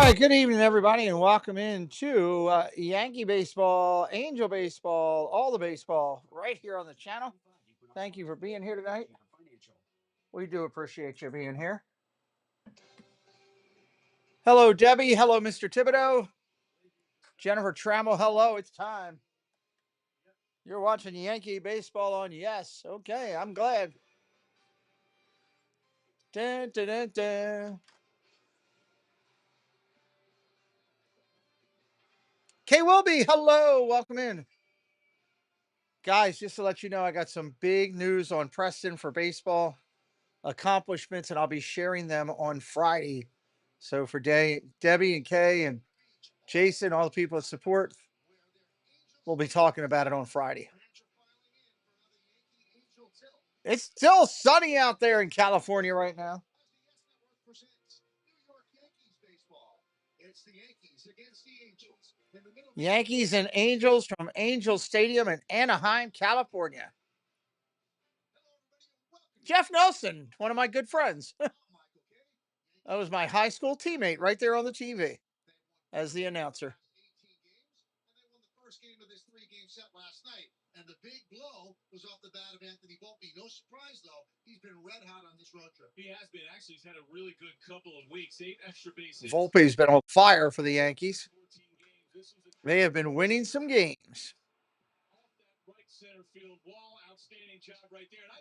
right, good evening, everybody, and welcome into Yankee baseball, Angel baseball, all the baseball right here on the channel. Thank you for being here tonight. We do appreciate you being here. Hello, Debbie. Hello, Mr. Thibodeau. Jennifer Trammell, hello. It's time. You're watching Yankee baseball on Yes. Okay, I'm glad. Dun, dun, dun, dun. Kay Wilby, hello. Welcome in. Guys, just to let you know, I got some big news on Preston for baseball accomplishments, and I'll be sharing them on Friday. So for Debbie and Kay and Jason, all the people that support, we'll be talking about it on Friday. It's still sunny out there in California right now. Yankees and Angels from Angel Stadium in Anaheim, California. Jeff Nelson, one of my good friends. That was my high school teammate right there on the TV as the announcer. Game of this three-game set last night, and the big blow was off the bat of Anthony Volpe. No surprise, though. He's been red hot on this road trip. He has been. Actually, he's had a really good couple of weeks. 8 extra bases. Volpe's been on fire for the Yankees. They have been winning some games.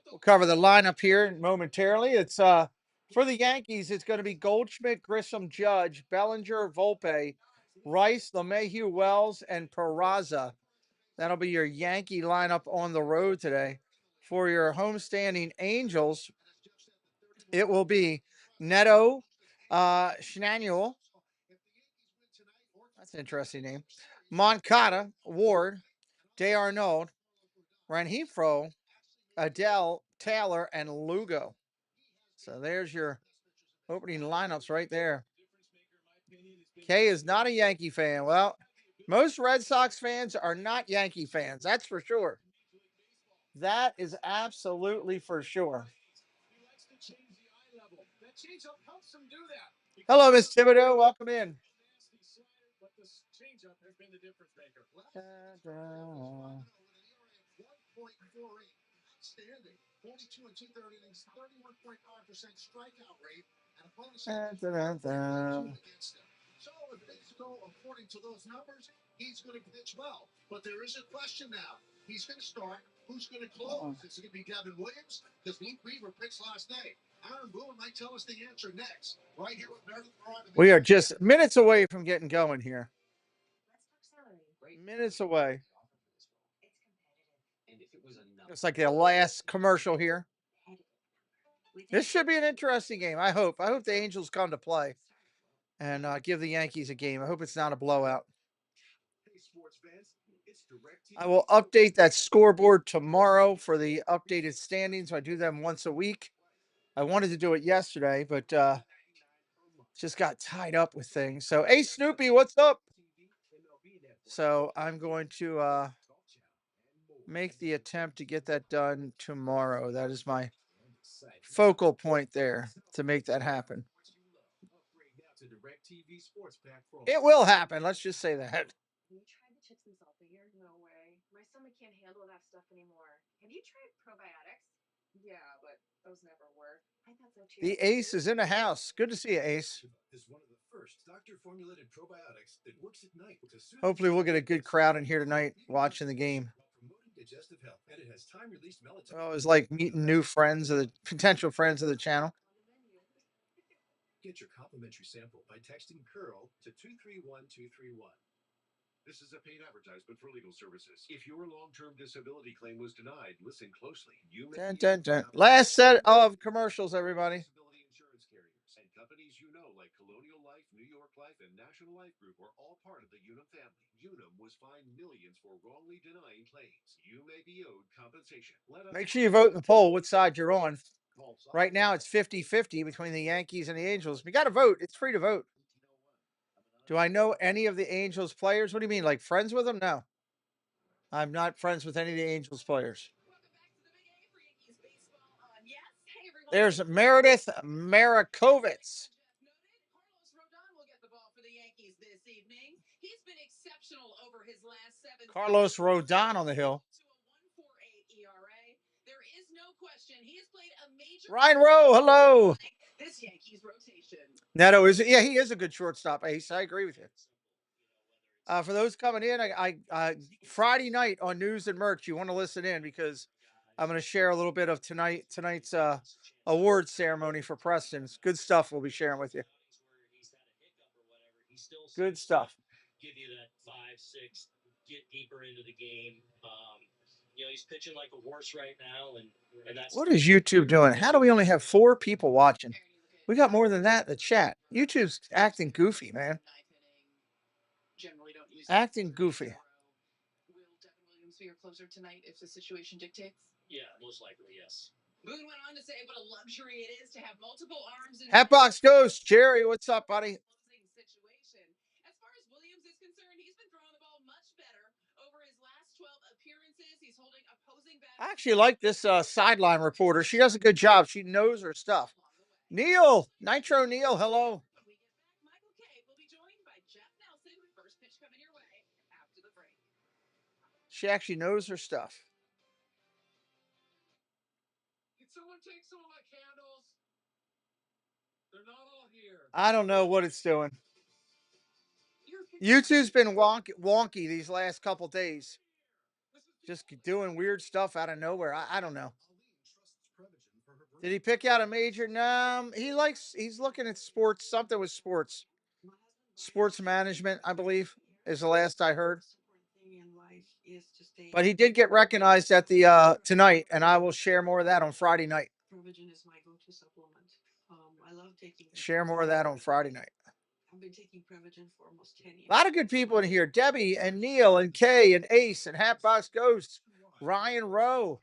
We'll cover the lineup here momentarily. It's for the Yankees, it's going to be Goldschmidt, Grissom, Judge, Bellinger, Volpe, Rice, LeMahieu, Wells, and Peraza. That'll be your Yankee lineup on the road today. For your homestanding Angels, it will be Neto, Schnanuel. That's an interesting name. Moncada, Ward, DeArnaud, Rengifo, Adele, Taylor, and Lugo. So there's your opening lineups right there. Kay is not a Yankee fan. Well, most Red Sox fans are not Yankee fans. That's for sure. That is absolutely for sure. Hello, Miss Thibodeau. Welcome in. Standing 42 and 2/3 innings, 31.5% strikeout rate, and opponents against him. So if things go according to those numbers, he's going to pitch well. But there is a question now. He's going to start. Who's going to close? Is it going to be Devin Williams? Because Luke Weaver pitched last night. Aaron Boone might tell us the answer next. Right here with Meredith. We are just minutes away from getting going here. Minutes away. It's like the last commercial here. This should be an interesting game. I hope. I hope the Angels come to play and give the Yankees a game. I hope it's not a blowout. I will update that scoreboard tomorrow for the updated standings. I do them once a week. I wanted to do it yesterday, but just got tied up with things. So, hey, Snoopy, what's up? So I'm going to make the attempt to get that done tomorrow. That is my focal point there to make that happen. It will happen. Let's just say that. Have you tried the chips and salsa here? No way. My stomach can't handle that stuff anymore. Have you tried probiotics? Yeah, but those never work. I thought so too. The Ace is in the house. Good to see you, Ace. Is one of the first doctor-formulated probiotics that works at night. Hopefully, we'll get a good crowd in here tonight watching the game. Oh, it's like meeting new friends of the potential friends of the channel. Get your complimentary sample by texting CURL to 231231. This is a paid advertisement for legal services. If your long-term disability claim was denied, listen closely. You may Last set of commercials, everybody. Disability insurance carriers and companies you know like Colonial Life, New York Life, and National Life Group are all part of the Unum family. Unum was fined millions for wrongly denying claims. You may be owed compensation. Make sure you vote in the poll what side you're on. Right now, it's 50-50 between the Yankees and the Angels. We got to vote. It's free to vote. Do I know any of the Angels players? What do you mean, like friends with them? No. I'm not friends with any of the Angels players. There's Meredith Marakovitz. Carlos Rodon on the hill. Ryan Rowe, hello. Neto is, yeah, he is a good shortstop, Ace. I agree with you. For those coming in, Friday night on News and Merch, you want to listen in because I'm going to share a little bit of tonight's award ceremony for Preston. It's good stuff we'll be sharing with you. Good stuff. Give you that 5-6, get deeper into the game. He's pitching like a horse right now, and that's what is YouTube doing? How do we only have 4 people watching? We got more than that in the chat. YouTube's acting goofy, man. Acting goofy. Will Devin Williams be your closer tonight if the situation dictates? Yeah, most likely, yes. Boone went on to say what a luxury it is to have multiple arms and Hatbox Ghost. Jerry, what's up, buddy? Situation. As far as Williams is concerned, he's been throwing the ball much better. Over his last 12 appearances, he's holding opposing batters. I actually like this sideline reporter. She does a good job. She knows her stuff. Neil, Nitro Neil, hello. When we get back, Michael K will be joined by Jeff Nelson. First pitch coming your way after the break. She actually knows her stuff. Can someone take some of my candles? They're not all here. I don't know what it's doing. YouTube's been wonky these last couple days. Just doing weird stuff out of nowhere. I don't know. Did he pick out a major? No, he's looking at sports, something with sports. Sports management, I believe, is the last I heard. But he did get recognized at the tonight, and I will share more of that on Friday night. Share more of that on Friday night. I've been taking Prevagen for almost 10 years. A lot of good people in here. Debbie and Neil and Kay and Ace and Hatbox Ghost. Ryan Rowe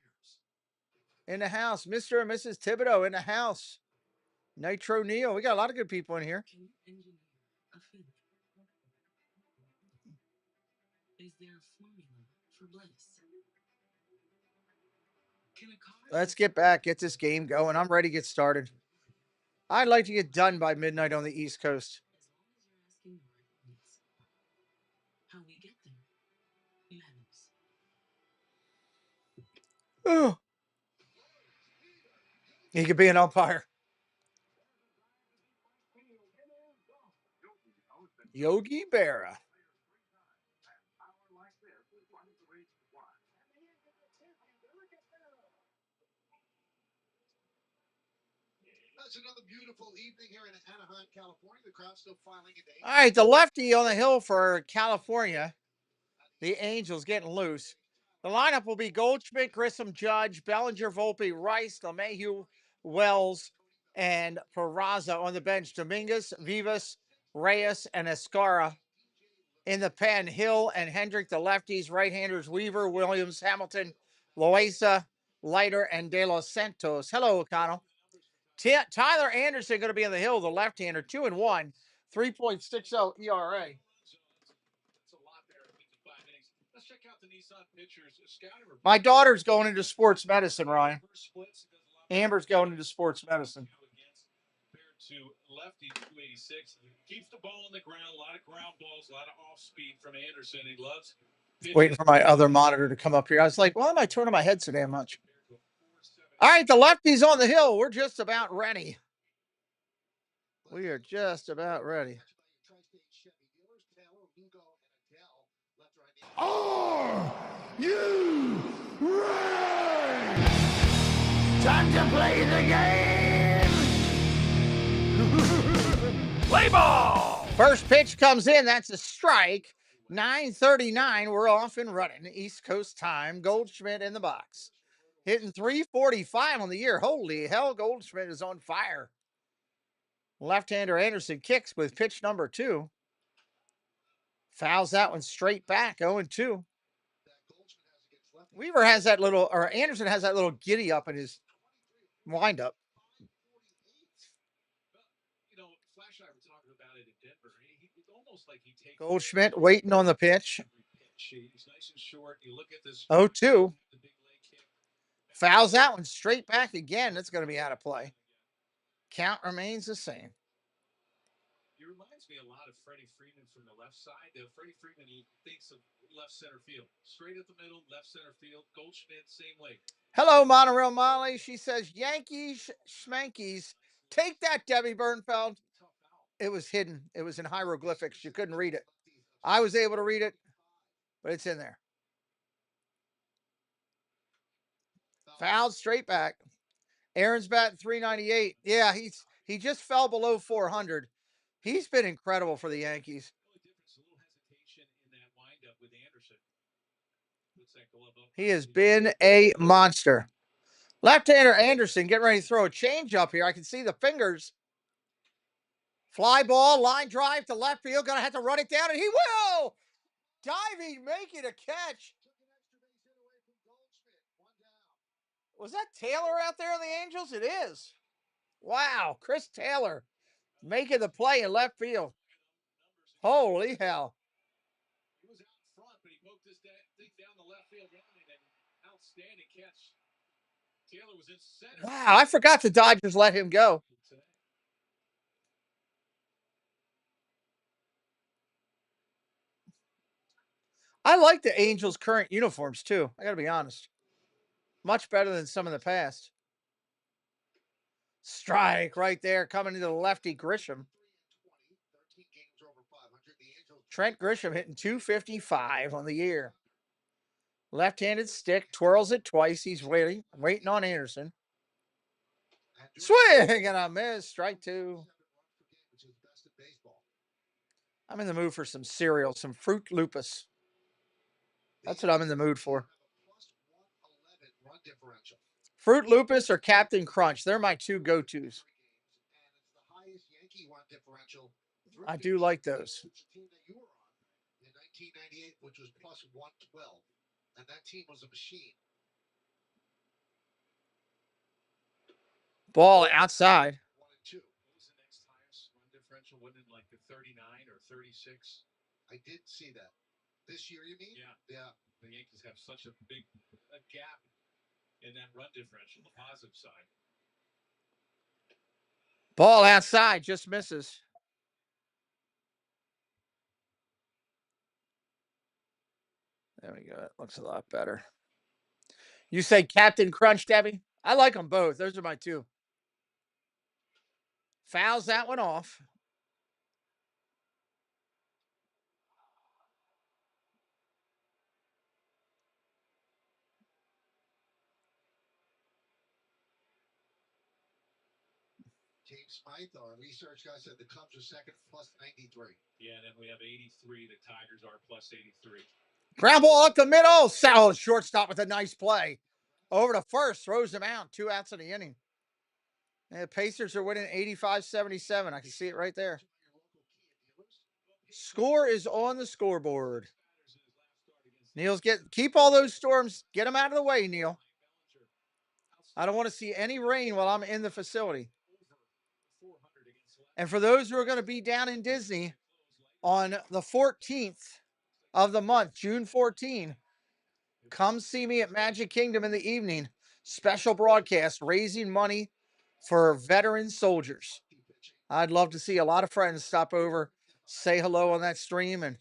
in the house. Mr. and Mrs. Thibodeau in the house. Nitro Neil. We got a lot of good people in here. Is there a formula for bliss? Let's get this game going. I'm ready to get started. I'd like to get done by midnight on the East Coast. How we get there matters. Oh. He could be an umpire. Yogi Berra. It's another beautiful evening here in Anaheim, California. The crowd's still filing into. All right, the lefty on the hill for California. The Angels getting loose. The lineup will be Goldschmidt, Grissom, Judge, Bellinger, Volpe, Rice, LeMahieu, Wells, and Peraza on the bench. Dominguez, Vivas, Reyes, and Escara. In the pen, Hill and Hendrick, the lefties. Right-handers, Weaver, Williams, Hamilton, Loaiza, Leiter, and De Los Santos. Hello, O'Connell. Tyler Anderson going to be on the hill, the left-hander, 2-1, 3.60 ERA. My daughter's going into sports medicine, Ryan. Amber's going into sports medicine. To lefty 286, keeps the ball on the ground. A lot of ground balls, a lot of off speed from Anderson. He loves waiting for my other monitor to come up here. I was like, why am I turning my head so damn much? All right, the lefty's on the hill. We're just about ready. We are just about ready. Are you ready? Time to play the game. Play ball. First pitch comes in. That's a strike. 9:39. We're off and running. East Coast time. Goldschmidt in the box. Hitting 345 on the year. Holy hell, Goldschmidt is on fire. Left-hander Anderson kicks with pitch number 2. Fouls that one straight back, 0-2. Weaver has that little, or Anderson has that little giddy up in his windup. Goldschmidt waiting on the pitch. 0-2. Fouls that one straight back again. That's going to be out of play. Count remains the same. me a lot of Freddie Freeman from the left side. Freddie Freeman, he thinks of left center field. Straight up the middle, left center field. Goldschmidt, same way. Hello, Monorail Molly. She says, Yankees, Schmankies. Take that, Debbie Bernfeld. It was hidden. It was in hieroglyphics. You couldn't read it. I was able to read it, but it's in there. Fouled straight back. Aaron's batting 398. Yeah, he just fell below 400. He's been incredible for the Yankees. He has been a monster. Left-hander Anderson getting ready to throw a changeup here. I can see the fingers. Fly ball, line drive to left field. Gonna have to run it down, and he will. Diving, making a catch. Was that Taylor out there on the Angels? It is. Wow, Chris Taylor making the play in left field. Holy hell. He was out in front, but he poked this thing down the left field line, and an outstanding catch. Taylor was in center. Wow, I forgot the Dodgers let him go. I like the Angels' current uniforms, too. I got to be honest. Much better than some in the past. Strike right there coming into the lefty Grisham. Trent Grisham hitting 255 on the year. Left-handed stick, twirls it twice. He's waiting on Anderson. Swing and a miss. Strike two. I'm in the mood for some cereal, some Fruit Lupus. That's what I'm in the mood for. Fruit Lupus or Captain Crunch. They're my two go-tos. I do like those. In 1998, which was plus 112. And that team was a machine. Ball outside. 1 and 2. What was the next highest run differential? Wasn't it like the 39 or 36? I did see that. This year, you mean? Yeah. The Yankees have such a big gap in that run differential, the positive side. Ball outside, just misses. There we go. That looks a lot better. You say Captain Crunch, Debbie? I like them both. Those are my two. Fouls that one off. James Smythe, our research guy, said the Cubs are second plus 93. Yeah, and then we have 83. The Tigers are plus 83. Ground ball up the middle. Solid shortstop with a nice play. Over to first, throws him out. 2 outs in the inning. And the Pacers are winning 85-77. I can see it right there. Score is on the scoreboard. Neil's keep all those storms. Get them out of the way, Neil. I don't want to see any rain while I'm in the facility. And for those who are going to be down in Disney on the 14th of the month, June 14, come see me at Magic Kingdom in the evening. Special broadcast raising money for veteran soldiers. I'd love to see a lot of friends stop over, say hello on that stream, and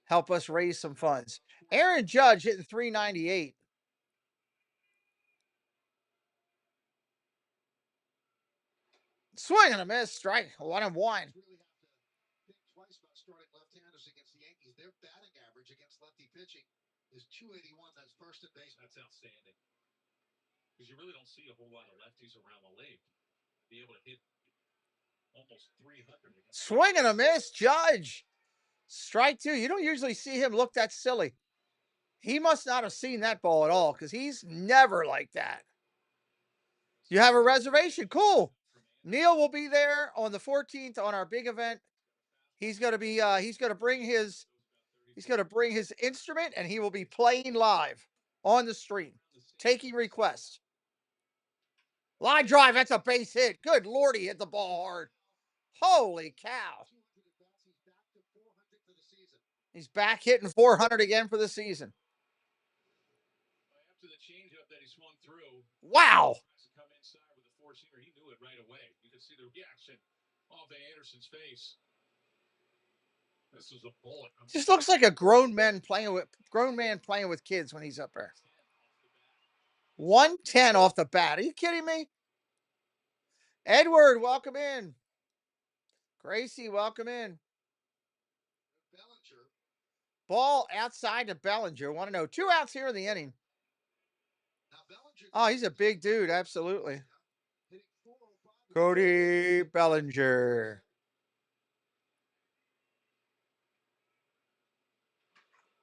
help us raise some funds. Aaron Judge hitting 398. Swing and a miss. Strike. 1-1. Twice about starting left-handers against the Yankees. Their batting average against lefty pitching is 281. That's first at base. That's outstanding. Because you really don't see a whole lot of lefties around the league. Be able to hit almost 300. Swing and a miss. Judge. Strike two. You don't usually see him look that silly. He must not have seen that ball at all because he's never like that. You have a reservation. Cool. Neil will be there on the 14th on our big event. He's going to be he's going to bring his instrument and he will be playing live on the stream, taking requests. Line drive, that's a base hit. Good Lord, he hit the ball hard. Holy cow. He's back hitting 400 again for the season. After the changeup that he swung through. Wow. Come inside with the four-seamer, he knew it right away. You could see the reaction off of Anderson's face. Just looks like a grown man playing with kids when he's up there. 110 off the bat. Are you kidding me? Edward, welcome in. Gracie, welcome in. Ball outside to Bellinger. Want to know 2 outs here in the inning. Oh, he's a big dude. Absolutely. Cody Bellinger.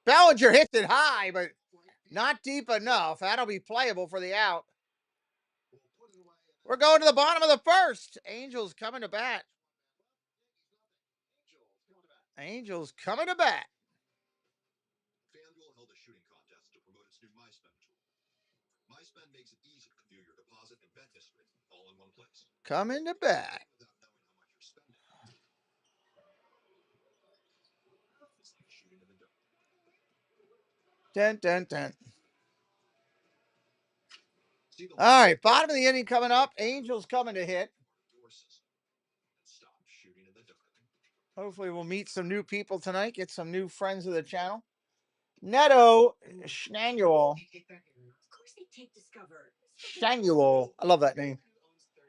Bellinger hits it high, but not deep enough. That'll be playable for the out. We're going to the bottom of the first. Angels coming to bat. Angels coming to bat. FanDuel held a shooting contest to promote its new MySpend tool. MySpend makes it easy to view your deposit and bet history all in one place. Coming to bat. Without knowing how much you're spending. It's like shooting in the dark. Dun, dun, dun. All right, bottom of the inning coming up. Angels coming to hit. Hopefully we'll meet some new people tonight, get some new friends of the channel. Neto Schnanuel. Schnanuel. I love that name.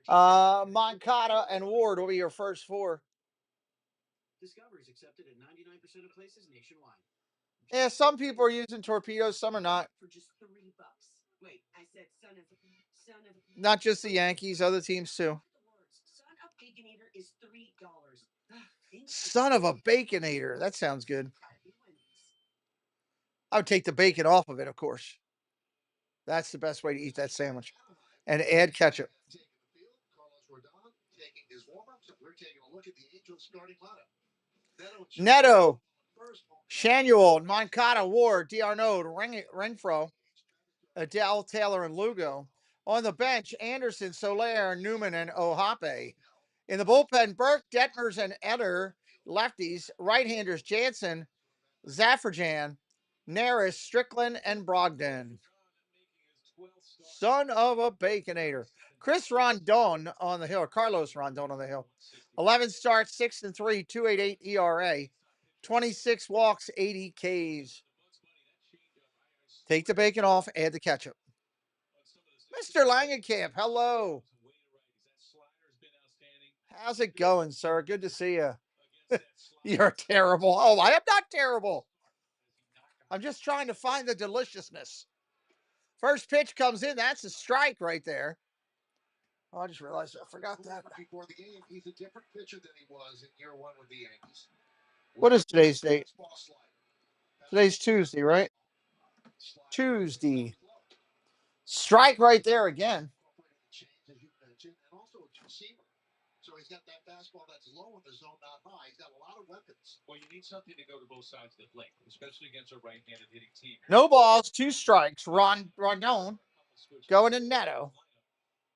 Moncada and Ward will be your first 4. Discovery's accepted at 99% of places nationwide. Yeah, some people are using torpedoes, some are not. For just $3. Wait, I said son of. Not just the Yankees, other teams too. Son of Baconator is $3. Son of a Baconator. That sounds good. I would take the bacon off of it, of course. That's the best way to eat that sandwich. And add ketchup. Neto, Shanuel, Moncada, Ward, D'Arnaud, Renfro, Adele, Taylor, and Lugo. On the bench, Anderson, Soler, Newman, and Ohape. In the bullpen, Burke, Detmers, and Eder, lefties. Right-handers, Jansen, Zafferjan, Naris, Strickland, and Brogdon. Son of a Baconator. Chris Rondon on the hill, Carlos Rondon on the hill. 11 starts, 6-3, 2.88 ERA. 26 walks, 80 Ks. Take the bacon off, add the ketchup. Mr. Langenkamp, hello. How's it going, sir? Good to see you. You're terrible. Oh, I am not terrible. I'm just trying to find the deliciousness. First pitch comes in. That's a strike right there. Oh, I just realized I forgot that. Before the game, he's a different pitcher than he was in year 1 with the Yankees. What is today's date? Today's Tuesday, right? Tuesday. Strike right there again. So he's got that fastball that's low in the zone, not high. He's got a lot of weapons. Well, you need something to go to both sides of the plate, especially against a right-handed hitting team. No balls, 2 strikes. Rondon going to Neto.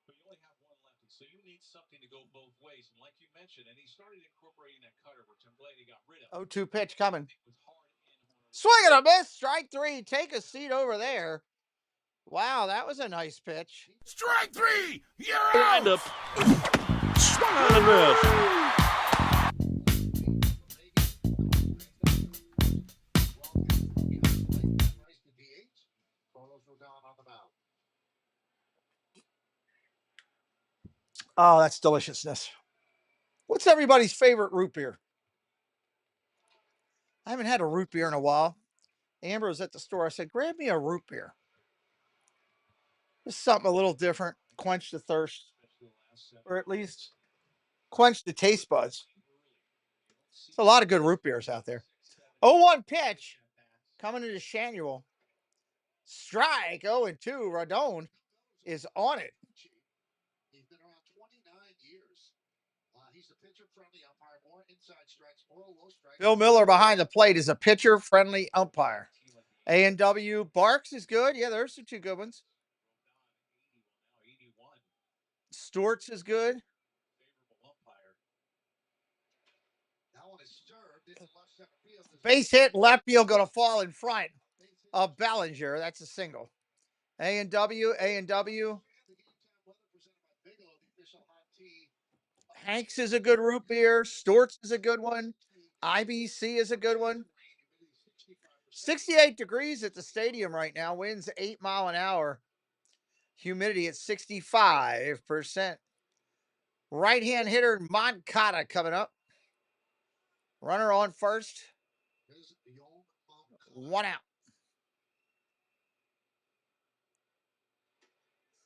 But you only have 1 left, so you need something to go both ways. And like you mentioned, and he started incorporating that cutter, which I'm glad he got rid of. 0-2 pitch coming. Swing and a miss. Strike 3. Take a seat over there. Wow, that was a nice pitch. Strike 3. You're out. Swung on and missed. Oh, that's deliciousness. What's everybody's favorite root beer? I haven't had a root beer in a while. Amber was at the store. I said, grab me a root beer. Just something a little different. Quench the thirst. Or at least quench the taste buds. There's a lot of good root beers out there. 0-1 pitch. Coming into Shanuel. Strike. 0-2. Rondon is on it. He's been around 29 years. He's a pitcher-friendly umpire. More inside strikes, more low strikes. Bill Miller behind the plate is a pitcher-friendly umpire. A&W Barks is good. Yeah, there's some 2 good ones. Storts is good. Base hit, left field going to fall in front of Bellinger. That's a single. A&W. Hanks is a good root beer. Storts is a good one. IBC is a good one. 68 degrees at the stadium right now. Winds 8 mile an hour. Humidity at 65%. Right-hand hitter Moncada coming up. Runner on first. 1 out.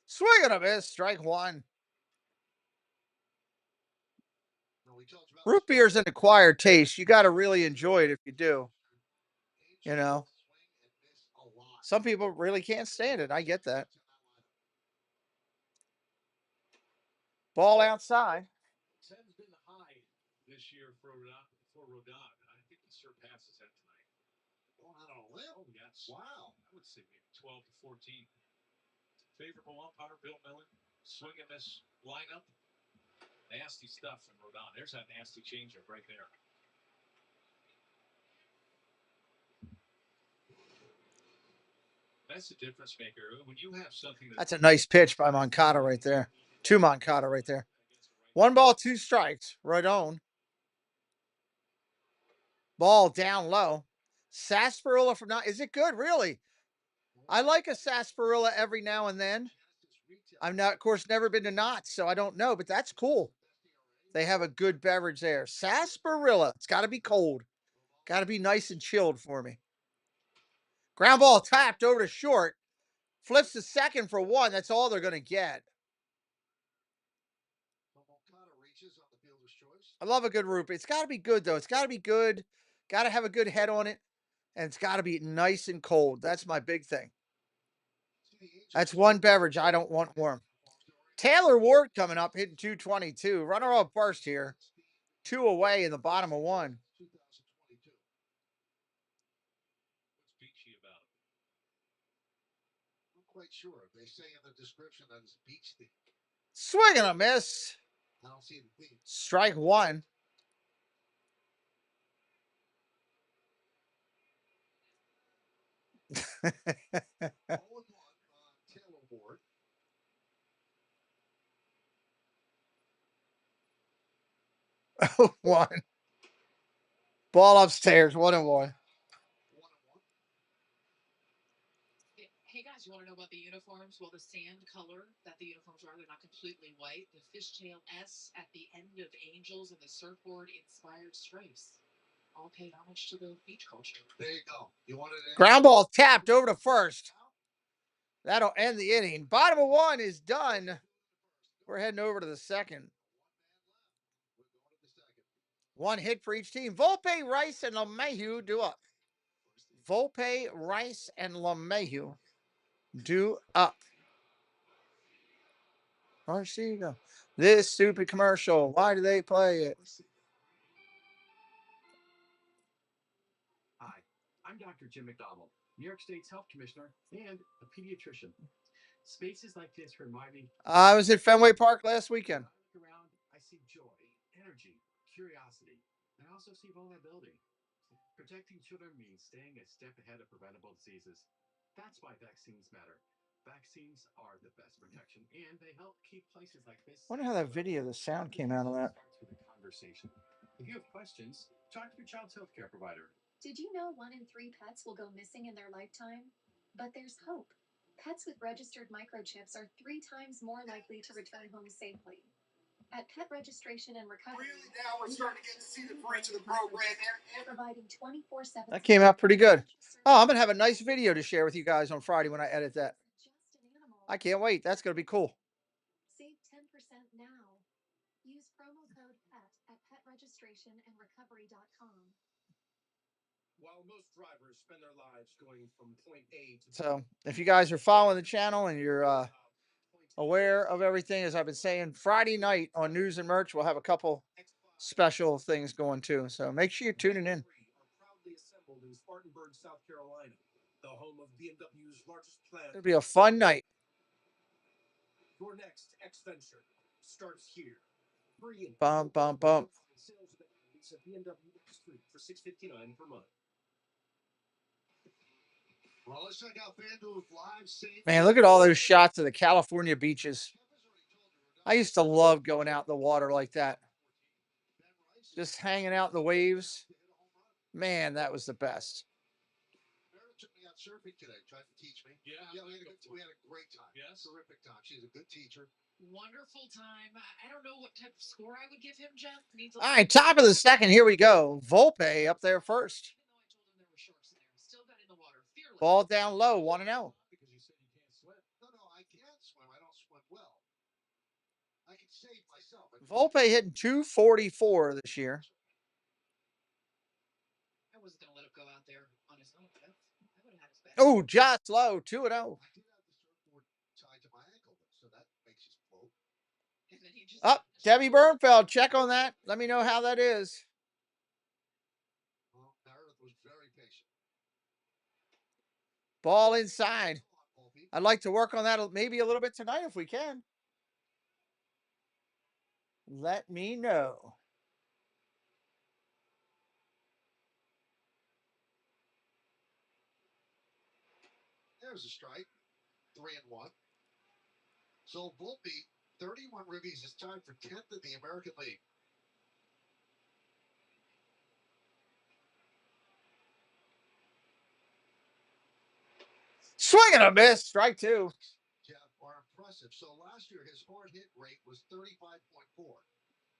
Swing and a miss. Strike 1. Root beer's an acquired taste. You got to really enjoy it if you do. You know, some people really can't stand it. I get that. Ball outside. 10's been the high this year for Rodon. I think he surpasses that tonight. Going out on a limb. Oh, yes. Wow. I would say maybe 12 to 14. Favorable umpire, Bill Miller. Swing and miss lineup. Nasty stuff from Rodon. There's that nasty changeup right there. That's the difference maker. When you have something That's a nice pitch by Moncada right there. To Moncada right there. 1 ball, 2 strikes. Rodon. Ball down low. Sarsaparilla from now. Is it good? Really? I like a sarsaparilla every now and then. I've not, of course, never been to Knott's, so I don't know, but that's cool. They have a good beverage there. Sarsaparilla. It's got to be cold. Got to be nice and chilled for me. Ground ball tapped over to short. Flips to second for 1. That's all they're going to get. I love a good root beer. It's got to be good, though. It's got to be good. Got to have a good head on it. And it's got to be nice and cold. That's my big thing. That's one beverage I don't want warm. Taylor Ward coming up, hitting 222. Runner on first here. 2 away in the bottom of 1. What's beachy about it? I'm quite sure. They say in the description that it's beach theme. Swing and a miss. I don't see the theme. Strike 1. All in one on Taylor Ward. One. Ball upstairs. 1-1. Hey guys, you want to know about the uniforms? Well, the sand color that the uniforms are, they're not completely white. The fishtail S at the end of Angels and the surfboard inspired stripes. All paid homage to the beach culture. There you go. You wanted it. Ground ball tapped over to first. That'll end the inning. Bottom of 1 is done. We're heading over to the second. 1 hit for each team. Volpe, Rice, and LaMahieu do up. Volpe, Rice, and LaMahieu do up. Marcino. This stupid commercial. Why do they play it? Hi, I'm Dr. Jim McDonald, New York State's health commissioner and a pediatrician. Spaces like this remind me. I was at Fenway Park last weekend. When I look around, I see joy, energy, curiosity, and I also see vulnerability. Protecting children means staying a step ahead of preventable diseases. That's why vaccines matter. Vaccines are the best protection, and they help keep places like this. I wonder how that video, the sound came out of that. Starts with a conversation. If you have questions, talk to your child's healthcare provider. Did you know 1 in 3 pets will go missing in their lifetime? But there's hope. Pets with registered microchips are 3 times more likely to return home safely. At Pet Registration and Recovery, Really now we're starting to get to see the fruits of the program here. providing 24/7. That came out pretty good. Oh, I'm going to have a nice video to share with you guys on Friday when I edit that. I can't wait. That's going to be cool. Save 10% now. Use promo code PET at petregistrationandrecovery.com. While most drivers spend their lives going from point A to So if you guys are following the channel and you're aware of everything, as I've been saying, Friday night on News and Merch, we'll have a couple special things going too. So make sure you're tuning in. are proudly assembled in Spartanburg, South Carolina, the home of BMW's largest plant. It'll be a fun night. Your next X venture starts here. Free and Bum, bum, bum. sales events at BMW Street for $659 per month. Well, let's check out FanDuel's live save. Man, look at all those shots of the California beaches. I used to love going out in the water like that. Just hanging out in the waves. Man, that was the best. Meredith took me out surfing today, tried to teach me. Yeah, we had a great time. Yes. Terrific time. She's a good teacher. Wonderful time. I don't know what type of score I would give him, Jeff. Needs a All right, top of the second. Here we go. Volpe up there first. Even though I told him there were sharks in there, still got in the water. Fearless. Ball down low, 1-0. Because you said you can't swim. No, I can swim. I don't swim well. I can save myself. Volpe hitting 244 this year. I wasn't going to let him go out there on his own, Jeff. I would have had his back. Oh, just low, 2-0. I did have the surfboard tied to my ankle, so that makes us float. And then he just Up, Debbie Bernfeld, check on that. Let me know how that is. Well, Meredith was very patient. Ball inside. I'd like to work on that maybe a little bit tonight if we can. Let me know. There's a strike. 3-1. So Volpe, 31 ribbies, is tied for 10th in the American League. Swing and a miss. Strike 2. Jeff, are impressive. So last year, his hard hit rate was 35.4.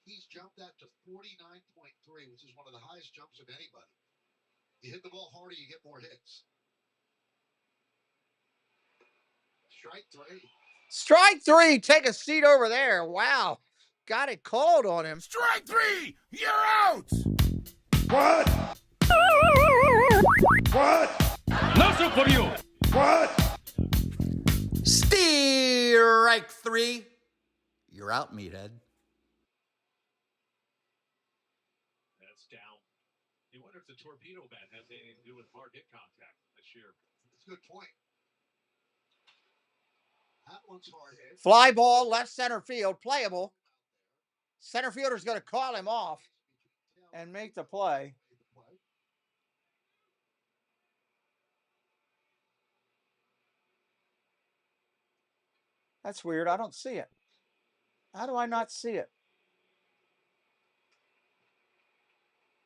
He's jumped that to 49.3, which is one of the highest jumps of anybody. You hit the ball harder, you get more hits. Strike 3. Strike 3. Take a seat over there. Wow. Got it called on him. Strike 3. You're out. What? What? Nothing for you. What? Strike 3. You're out, meathead. That's down. You wonder if the torpedo bat has anything to do with hard hit contact this year. That's a good point. That one's hard hit. Fly ball, left center field, playable. Center fielder's going to call him off and make the play. That's weird. I don't see it. How do I not see it?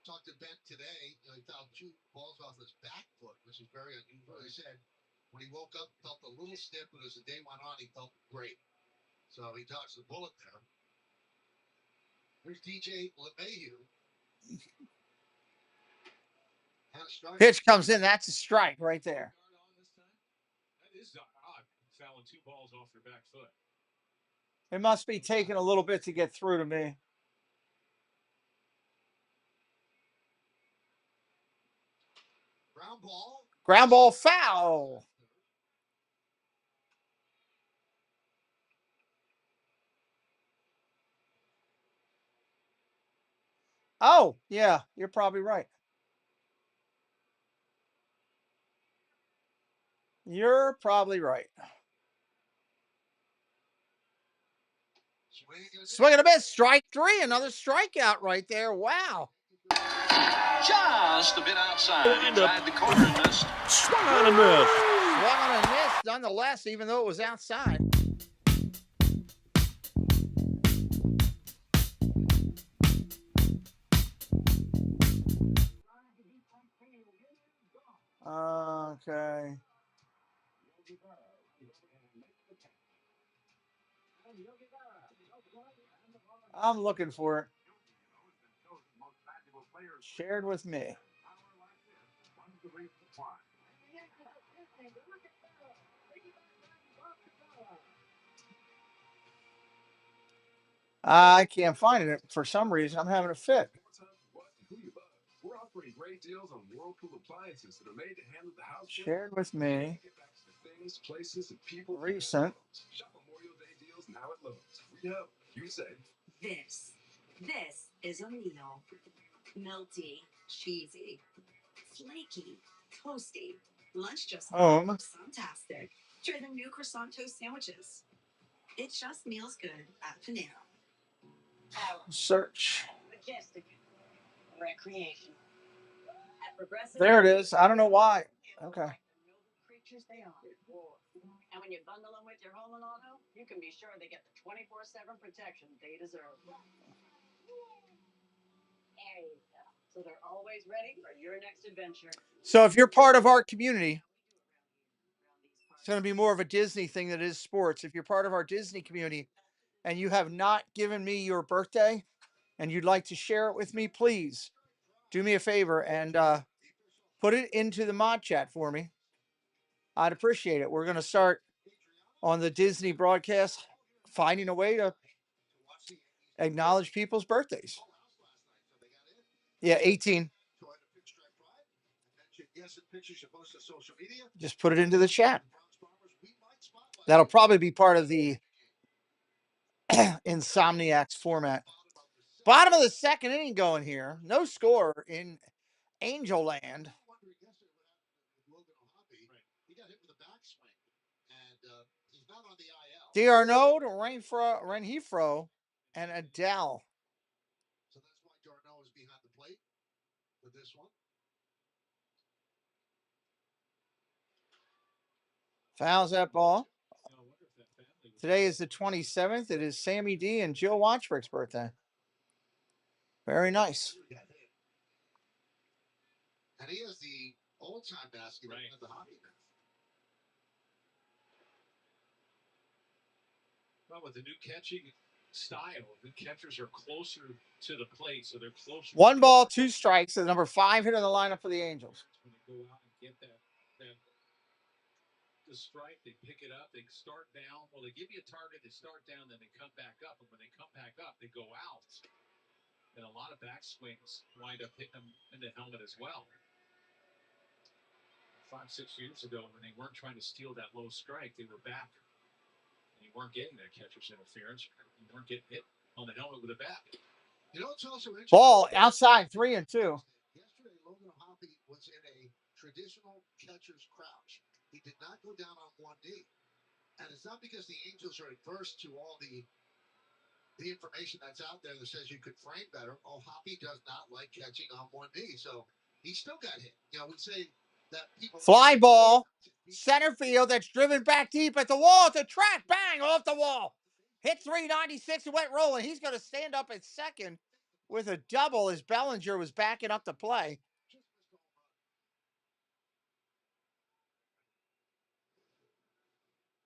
Talked to Ben today. He found 2 balls off his back foot, which is very unusual. He said when he woke up, felt a little stiff, but as the day went on, he felt great. So he dodged the bullet there. There's DJ LAAvs. Pitch comes in. That's a strike right there. That is odd, fouling 2 balls off your back foot. It must be taking a little bit to get through to me. Ground ball. Ground ball foul. Oh, yeah, you're probably right. You're probably right. Swing and a miss. Strike 3. Another strikeout right there. Wow. Just a bit outside. Inside the corner and missed. Swung on and missed. Swung on and missed nonetheless, even though it was outside. Okay. I'm looking for it. Shared with me. I can't find it for some reason. I'm having a fit. We're offering great deals on Whirlpool appliances that are made to handle the house. Shared with me. Get back to the things, places, and people. Recent. Shop Memorial Day deals now at Lowe's. We know you save. This is a meal. Melty, cheesy, flaky, toasty. Lunch just fantastic. Try the new croissant toast sandwiches. It just meals good at Panera. Search. Majestic recreation. There it is. I don't know why. Okay. Creatures they are. And when you bundle them with your home and auto, you can be sure they get the 24/7 protection they deserve. There you go. So they're always ready for your next adventure. So if you're part of our community, it's going to be more of a Disney thing than it is sports. If you're part of our Disney community and you have not given me your birthday and you'd like to share it with me, please do me a favor and put it into the mod chat for me. I'd appreciate it. We're going to start on the Disney broadcast finding a way to acknowledge people's birthdays. Yeah, 18. Just put it into the chat. That'll probably be part of the Insomniacs format. Bottom of the second inning going here. No score in Angel Land. D'Arnaud, Renfroe, and Adele. So that's why Darno is behind the plate with this one. Fouls that ball. Today is the 27th. It is Sammy D and Jill Watchbrick's birthday. Very nice. And he has the old-time basket of the hockey. Well, with the new catching style, the catchers are closer to the plate, so they're closer. 1 ball, 2 strikes. The number 5 hitter in the lineup for the Angels. When they go out and get the strike, they pick it up, they start down. Well, they give you a target, they start down, then they come back up. And when they come back up, they go out. And a lot of backswings wind up hitting them in the helmet as well. 5-6 years ago, when they weren't trying to steal that low strike, they were back. And you weren't getting that catcher's interference. You weren't getting hit on the helmet with a bat. You know, it's also interesting. Ball outside, 3-2. Yesterday, Logan Hoppy was in a traditional catcher's crouch. He did not go down on one knee. And it's not because the Angels are adverse to all the information that's out there that says you could frame better. Oh, Hoppy does not like catching on one knee. So he still got hit. You know, we say that people... Fly ball, center field that's driven back deep at the wall. At the track, bang, off the wall. Hit 396 and went rolling. He's going to stand up at second with a double as Bellinger was backing up to play.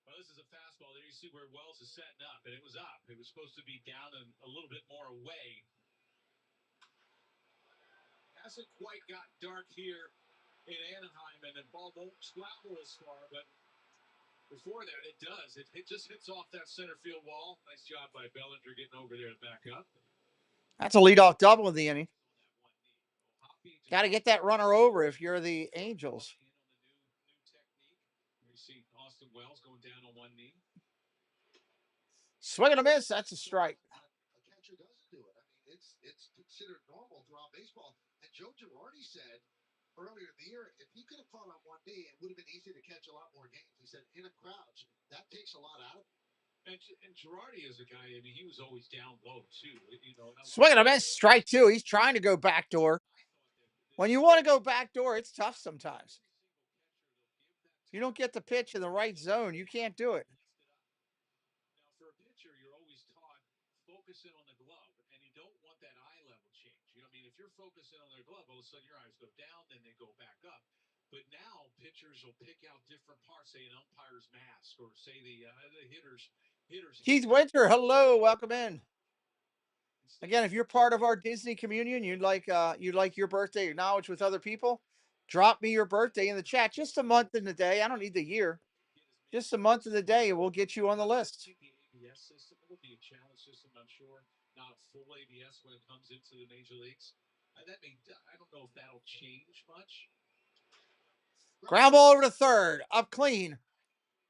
Well, this is a fastball. There you see where Wells is setting up, and it was up. It was supposed to be down and a little bit more away. Hasn't quite got dark here in Anaheim, and the ball won't travel as far, but before that, it does. It just hits off that center field wall. Nice job by Bellinger getting over there to back up. That's a leadoff double in the inning. Got to get that runner over if you're the Angels. You see Austin Wells going down on one knee. Swing and a miss. That's a strike. A catcher doesn't do it. I mean, it's considered normal throughout baseball. And Joe Girardi said earlier in the year, if he could have caught on one knee, it would have been easy to catch a lot more games. He said in a crouch, that takes a lot out of him. And Girardi is a guy, I mean, he was always down low, too. You know, swing and a miss, strike 2. He's trying to go backdoor. When you want to go backdoor, it's tough sometimes. If you don't get the pitch in the right zone, you can't do it. Now, for a pitcher, you're always taught focus in on the glove, and you don't want that eye level change. You know what I mean? If you're focusing on their glove, all of a sudden your eyes go down, then they go back up. But now pitchers will pick out different parts, say an umpire's mask, or say the hitters. Keith Winter, hello, welcome in. Again, if you're part of our Disney communion, you'd like your birthday acknowledged with other people, drop me your birthday in the chat. Just a month in the day. I don't need the year. Just a month of the day, and we'll get you on the list. The ABS system will be a challenge system, I'm sure. Not a full ABS when it comes into the major leagues. I don't know if that'll change much. Ground ball over to third, up clean.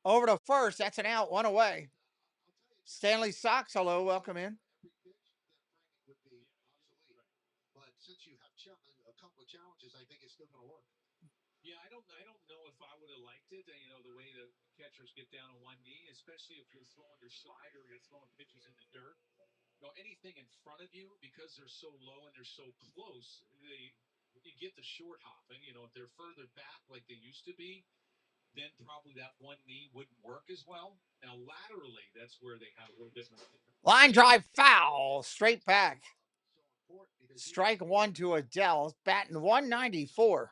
Over to first, that's an out, 1 away. Stanley Sox, hello, welcome in. But since you have a couple of challenges, I think it's still going to work. Yeah, I don't know if I would have liked it. You know, the way the catchers get down on one knee, especially if you're throwing your slider, you're throwing pitches in the dirt. You know, anything in front of you, because they're so low and they're so close, you get the short hop. And, you know, if they're further back like they used to be, then probably that one knee wouldn't work as well. Now, laterally, that's where they have a little bit more. Line drive foul, straight back. Strike one to Adele, batting 194.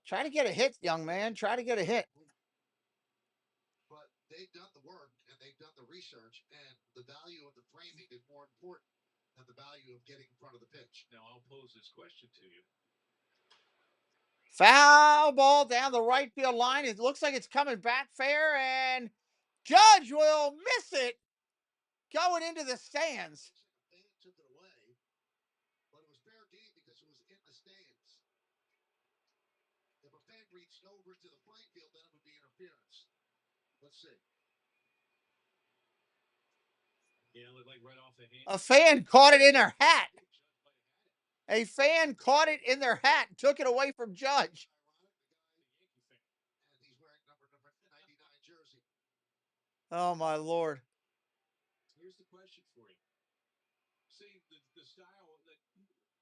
Try to get a hit, young man. Try to get a hit. But they've done the work and they've done the research, and the value of the framing is more important than the value of getting in front of the pitch. Now, I'll pose this question to you. Foul ball down the right field line. It looks like it's coming back fair, and Judge will miss it going into the stands. The fan took it away, but it was fair game because it was in the stands. If a fan reached over to the playing field, then it would be interference. Let's see. Yeah, looked like right off the hand. A fan caught it in their hat. A fan caught it in their hat and took it away from Judge. And he's wearing number 99 jersey. Oh, my Lord. Here's the question for you. See, the style that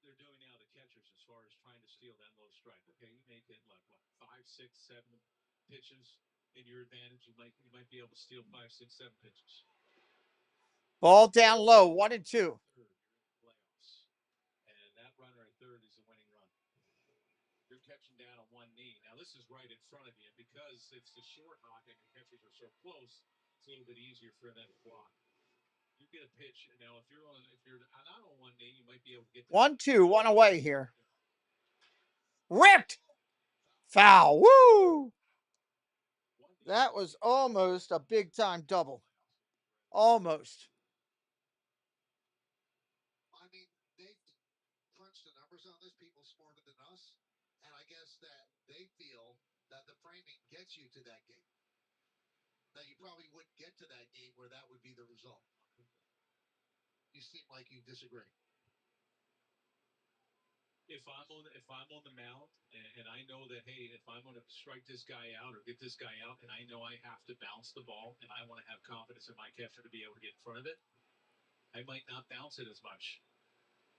they're doing now, the catchers, as far as trying to steal that low strike. Okay, you make it like what, 5, 6, 7 pitches in your advantage. You might be able to steal 5, 6, 7 pitches. Ball down low, 1-2. Playoffs. And that runner at third is the winning run. You're catching down on one knee. Now, this is right in front of you. Because it's the short hawk and the catchers are so close, it's a little bit easier for them to block. You get a pitch. Now, if you're not on one knee, you might be able to get 1-2, one away here. Ripped. Foul. Woo! That was almost a big-time double. Almost. I mean, they've crunched the numbers on this, people smarter than us, and I guess that they feel that the framing gets you to that game. That you probably wouldn't get to that game where that would be the result. You seem like you disagree. If I'm on the mound and I know that, hey, if I'm going to strike this guy out or get this guy out, and I know I have to bounce the ball and I want to have confidence in my catcher to be able to get in front of it, I might not bounce it as much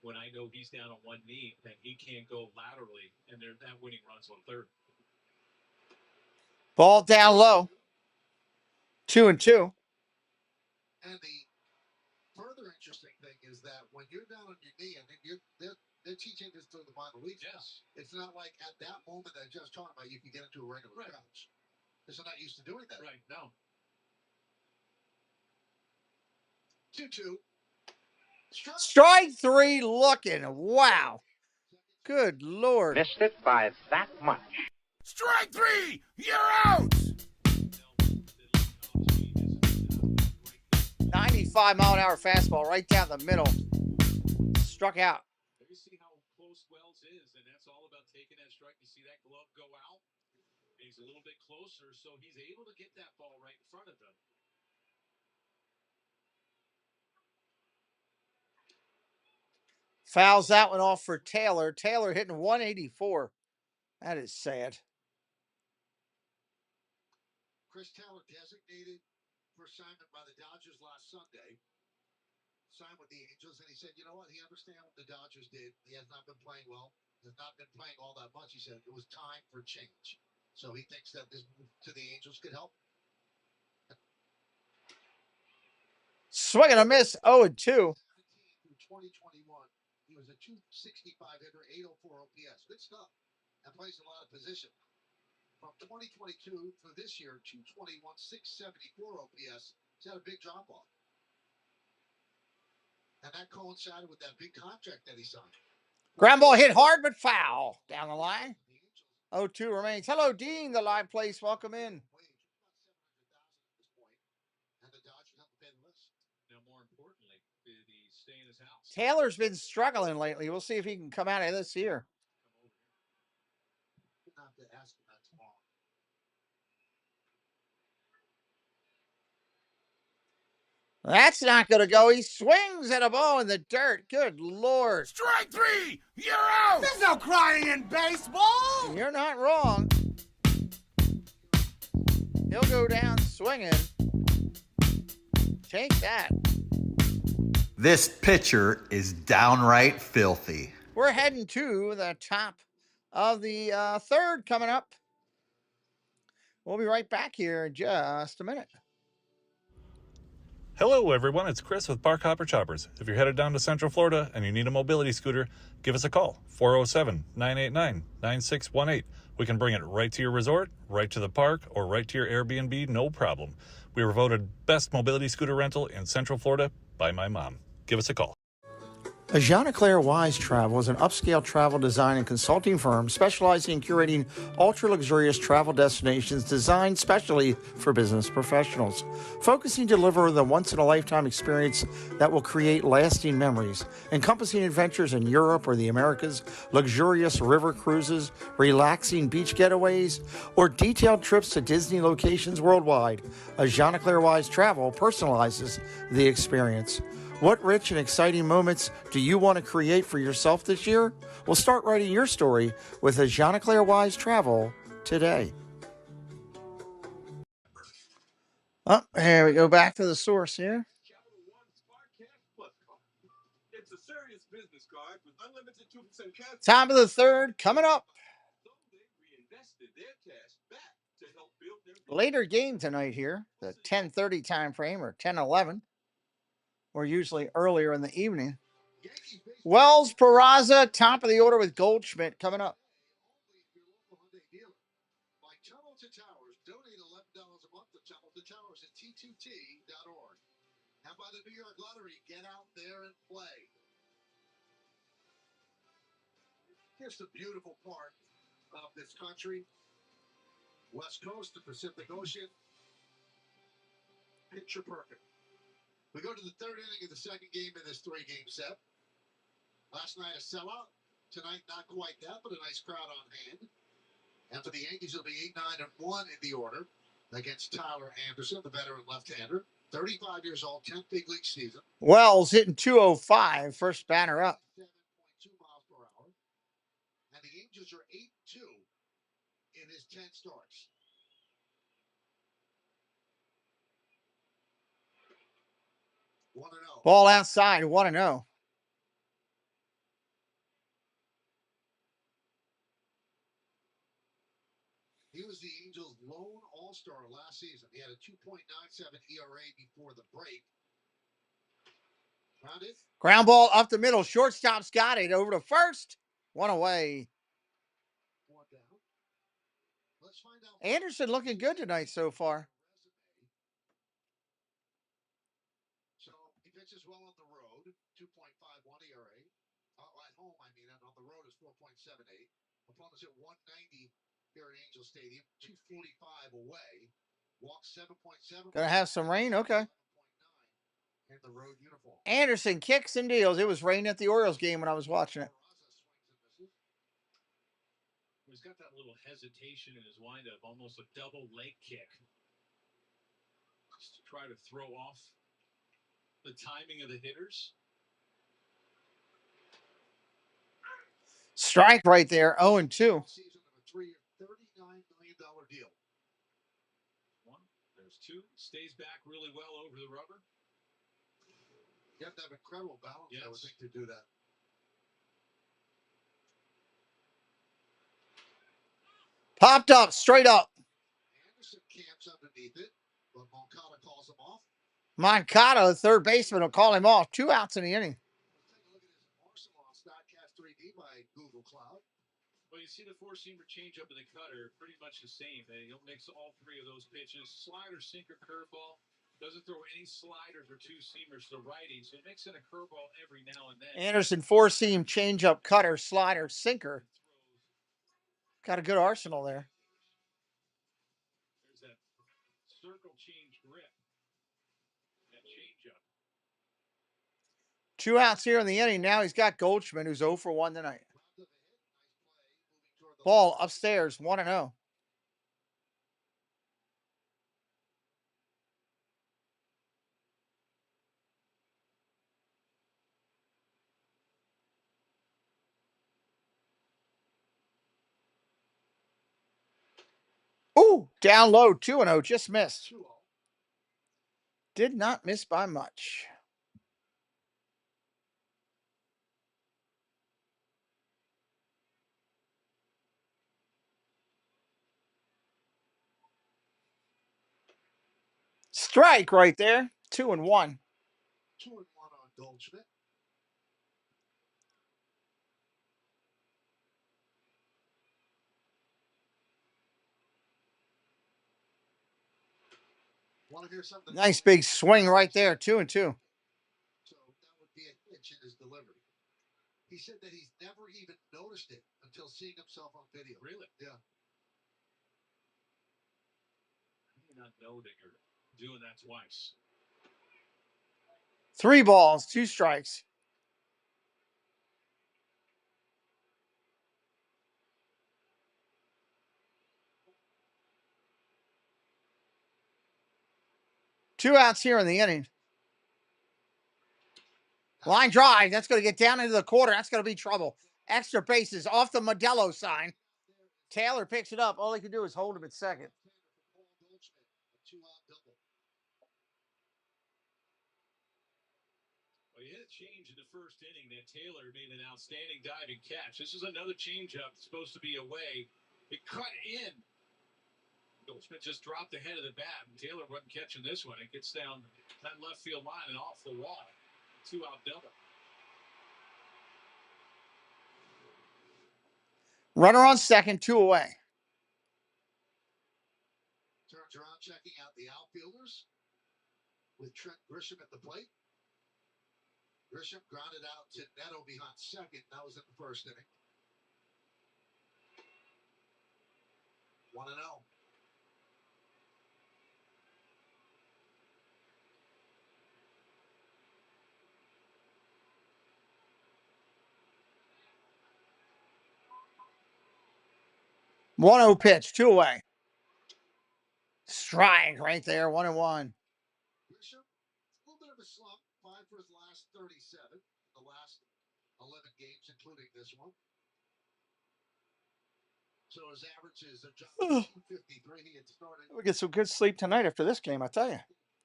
when I know he's down on one knee and he can't go laterally, and that winning run's on third. Ball down low. 2-2. And the further interesting thing is that when you're down on your knee, and they're teaching this through the minor leagues. Yes. It's not like at that moment that I just talked about, you can get into a regular crouch. Because they're not used to doing that. Right, no. 2-2. Strike three looking. Wow. Good Lord. Missed it by that much. Strike three! You're out! 95-mile-an-hour fastball right down the middle. Struck out. You see how close Wells is, and that's all about taking that strike. You see that glove go out? He's a little bit closer, so he's able to get that ball right in front of him. Fouls that one off for Taylor. Taylor hitting 184. That is sad. Chris Taylor designated for assignment by the Dodgers last Sunday. Signed with the Angels, and he said, you know what? He understands what the Dodgers did. He has not been playing well. Has not been playing all that much. He said it was time for change. So he thinks that this move to the Angels could help. Swing and a miss, 0-2. Through 2021, he was a 265 hitter, 804 OPS. Good stuff. And plays a lot of position. From 2022 through this year, 221, 674 OPS. He's had a big drop off. And that coincided with that big contract that he signed. Ground ball hit hard but foul. Down the line. 0-2 remains. Hello, Dean, the live place. Welcome in. Now, more importantly, did he stay in his house? Taylor's been struggling lately. We'll see if he can come out of this here. That's not going to go. He swings at a ball in the dirt. Good Lord. Strike three! You're out! There's no crying in baseball! You're not wrong. He'll go down swinging. Take that. This pitcher is downright filthy. We're heading to the top of the third coming up. We'll be right back here in just a minute. Hello, everyone. It's Chris with Park Hopper Choppers. If you're headed down to Central Florida and you need a mobility scooter, give us a call, 407-989-9618. We can bring it right to your resort, right to the park, or right to your Airbnb, no problem. We were voted best mobility scooter rental in Central Florida by my mom. Give us a call. LAAvsNYY Travel is an upscale travel design and consulting firm specializing in curating ultra-luxurious travel destinations designed specially for business professionals, focusing to deliver the once-in-a-lifetime experience that will create lasting memories, encompassing adventures in Europe or the Americas, luxurious river cruises, relaxing beach getaways, or detailed trips to Disney locations worldwide. LAAvsNYY Travel personalizes the experience. What rich and exciting moments do you want to create for yourself this year? Well, start writing your story with LAAvsNYY Travel today. Oh, here we go back to the source here. Top of the third coming up. Later game tonight here, the 10:30 time frame or 10:11. Or usually earlier in the evening. Wells, Peraza, top of the order with Goldschmidt coming up. Donate $11 a month to Tunnel to Towers at T2T.org. And by the New York Lottery, get out there and play. Here's the beautiful part of this country. West Coast, the Pacific Ocean. Picture perfect. We go to the third inning of the second game in this three-game set. Last night a sellout. Tonight not quite that, but a nice crowd on hand. And for the Yankees, it'll be 8-9-1 in the order against Tyler Anderson, the veteran left-hander. 35 years old, 10th big league season. Wells hitting 205, first batter up. 7.2 miles per hour. And the Angels are 8-2 in his 10 starts. Ball outside, 1-0. He was the Angels' lone all-star last season. He had a 2.97 ERA before the break. Ground ball up the middle. Shortstop's got it. Over to first. One away. One down. Let's find out. Anderson looking good tonight so far. So he pitches well on the road. 2.51 ERA. At home, I mean, and on the road is 4.78. Opponents at 190 here at Angel Stadium. 245 away. Walk 7.7. Gonna have some rain? Okay. In the road uniform. Anderson kicks and deals. It was raining at the Orioles game when I was watching it. He's got that little hesitation in his windup, almost a double leg kick. Just to try to throw off the timing of the hitters. Strike right there, 0-2. Season of a 3-year, $39 million deal. One, there's two. Stays back really well over the rubber. You have to have incredible balance, yes. I would think, to do that. Popped up, straight up. Anderson camps underneath it, but Moncada calls him off. Moncada, the third baseman, will call him off. 2 outs in the inning. Let's take a look at his arsenal on StatCast 3D by Google Cloud. Well, you see the four-seamer changeup and the cutter, pretty much the same. He'll mix all three of those pitches. Slider, sinker, curveball. Doesn't throw any sliders or two-seamers to righties. So mix in a curveball every now and then. Anderson, four-seam, changeup, cutter, slider, sinker. Got a good arsenal there. There's that circle change grip. That changeup. 2 outs here in the inning. Now he's got Goldschmidt, who's 0 for 1 tonight. Ball upstairs, 1-0. Ooh, down low, 2-0, just missed. Did not miss by much. Strike right there, 2-1. 2-1 on Goldschmidt. Nice big swing right there. 2-2. So that would be a hitch in his delivery. He said that he's never even noticed it until seeing himself on video. Really? Yeah. I did not know that you're doing that twice. 3 balls, 2 strikes. Two outs here in the inning. Line drive. That's going to get down into the quarter. That's going to be trouble. Extra bases off the Modelo sign. Taylor picks it up. All he can do is hold him at second. Well, he hit a change in the first inning that Taylor made an outstanding diving catch. This is another changeup supposed to be away. It cut in. Goldschmidt just dropped the head of the bat, and Taylor wasn't catching this one. It gets down that left field line and off the wall. 2-out double. Runner on second, 2 away. Turns around checking out the outfielders with Trent Grisham at the plate. Grisham grounded out to Neto behind second. That was in the first inning. 1-0. One-0 pitch, 2 away. Strike right there, 1-1. Grisham, a little bit of a slump. 5 for his last 37. The last 11 games, including this one. So his average is a jump to 253. He had started. We'll get some good sleep tonight after this game, I tell you.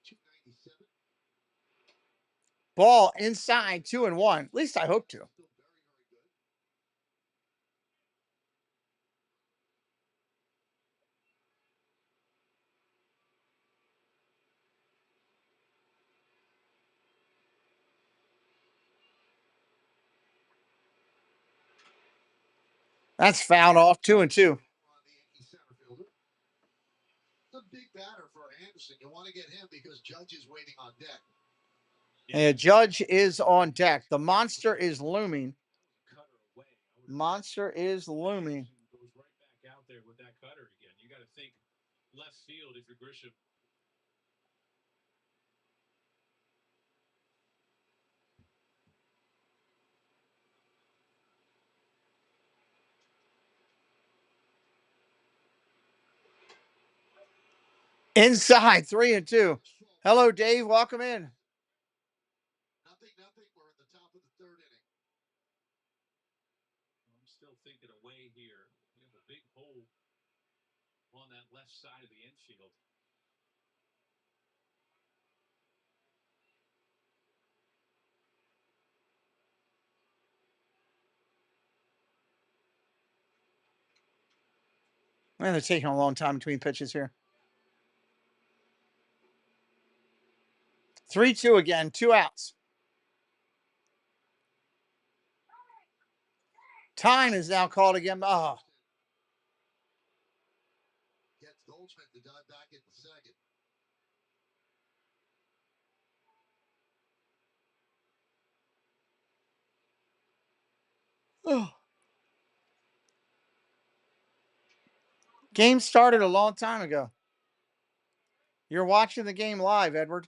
297. Ball inside, 2-1. At least I hope to. Still very, very good. That's fouled off, 2-2. On the Yankee center fielder. It's a big batter for Anderson. You want to get him because Judge is waiting on deck. And Judge is on deck. The monster is looming. Monster is looming. Goes right back out there with that cutter again. You got to think left field if you're Grisham. Inside, 3-2. Hello, Dave. Welcome in. 0-0. We're at the top of the third inning. I'm still thinking away here. We have a big hole on that left side of the infield. Man, they're taking a long time between pitches here. 3-2 again, 2 outs. Time is now called again. Oh. Gets Goldschmidt to dive back into second. Oh. Game started a long time ago. You're watching the game live, Edward.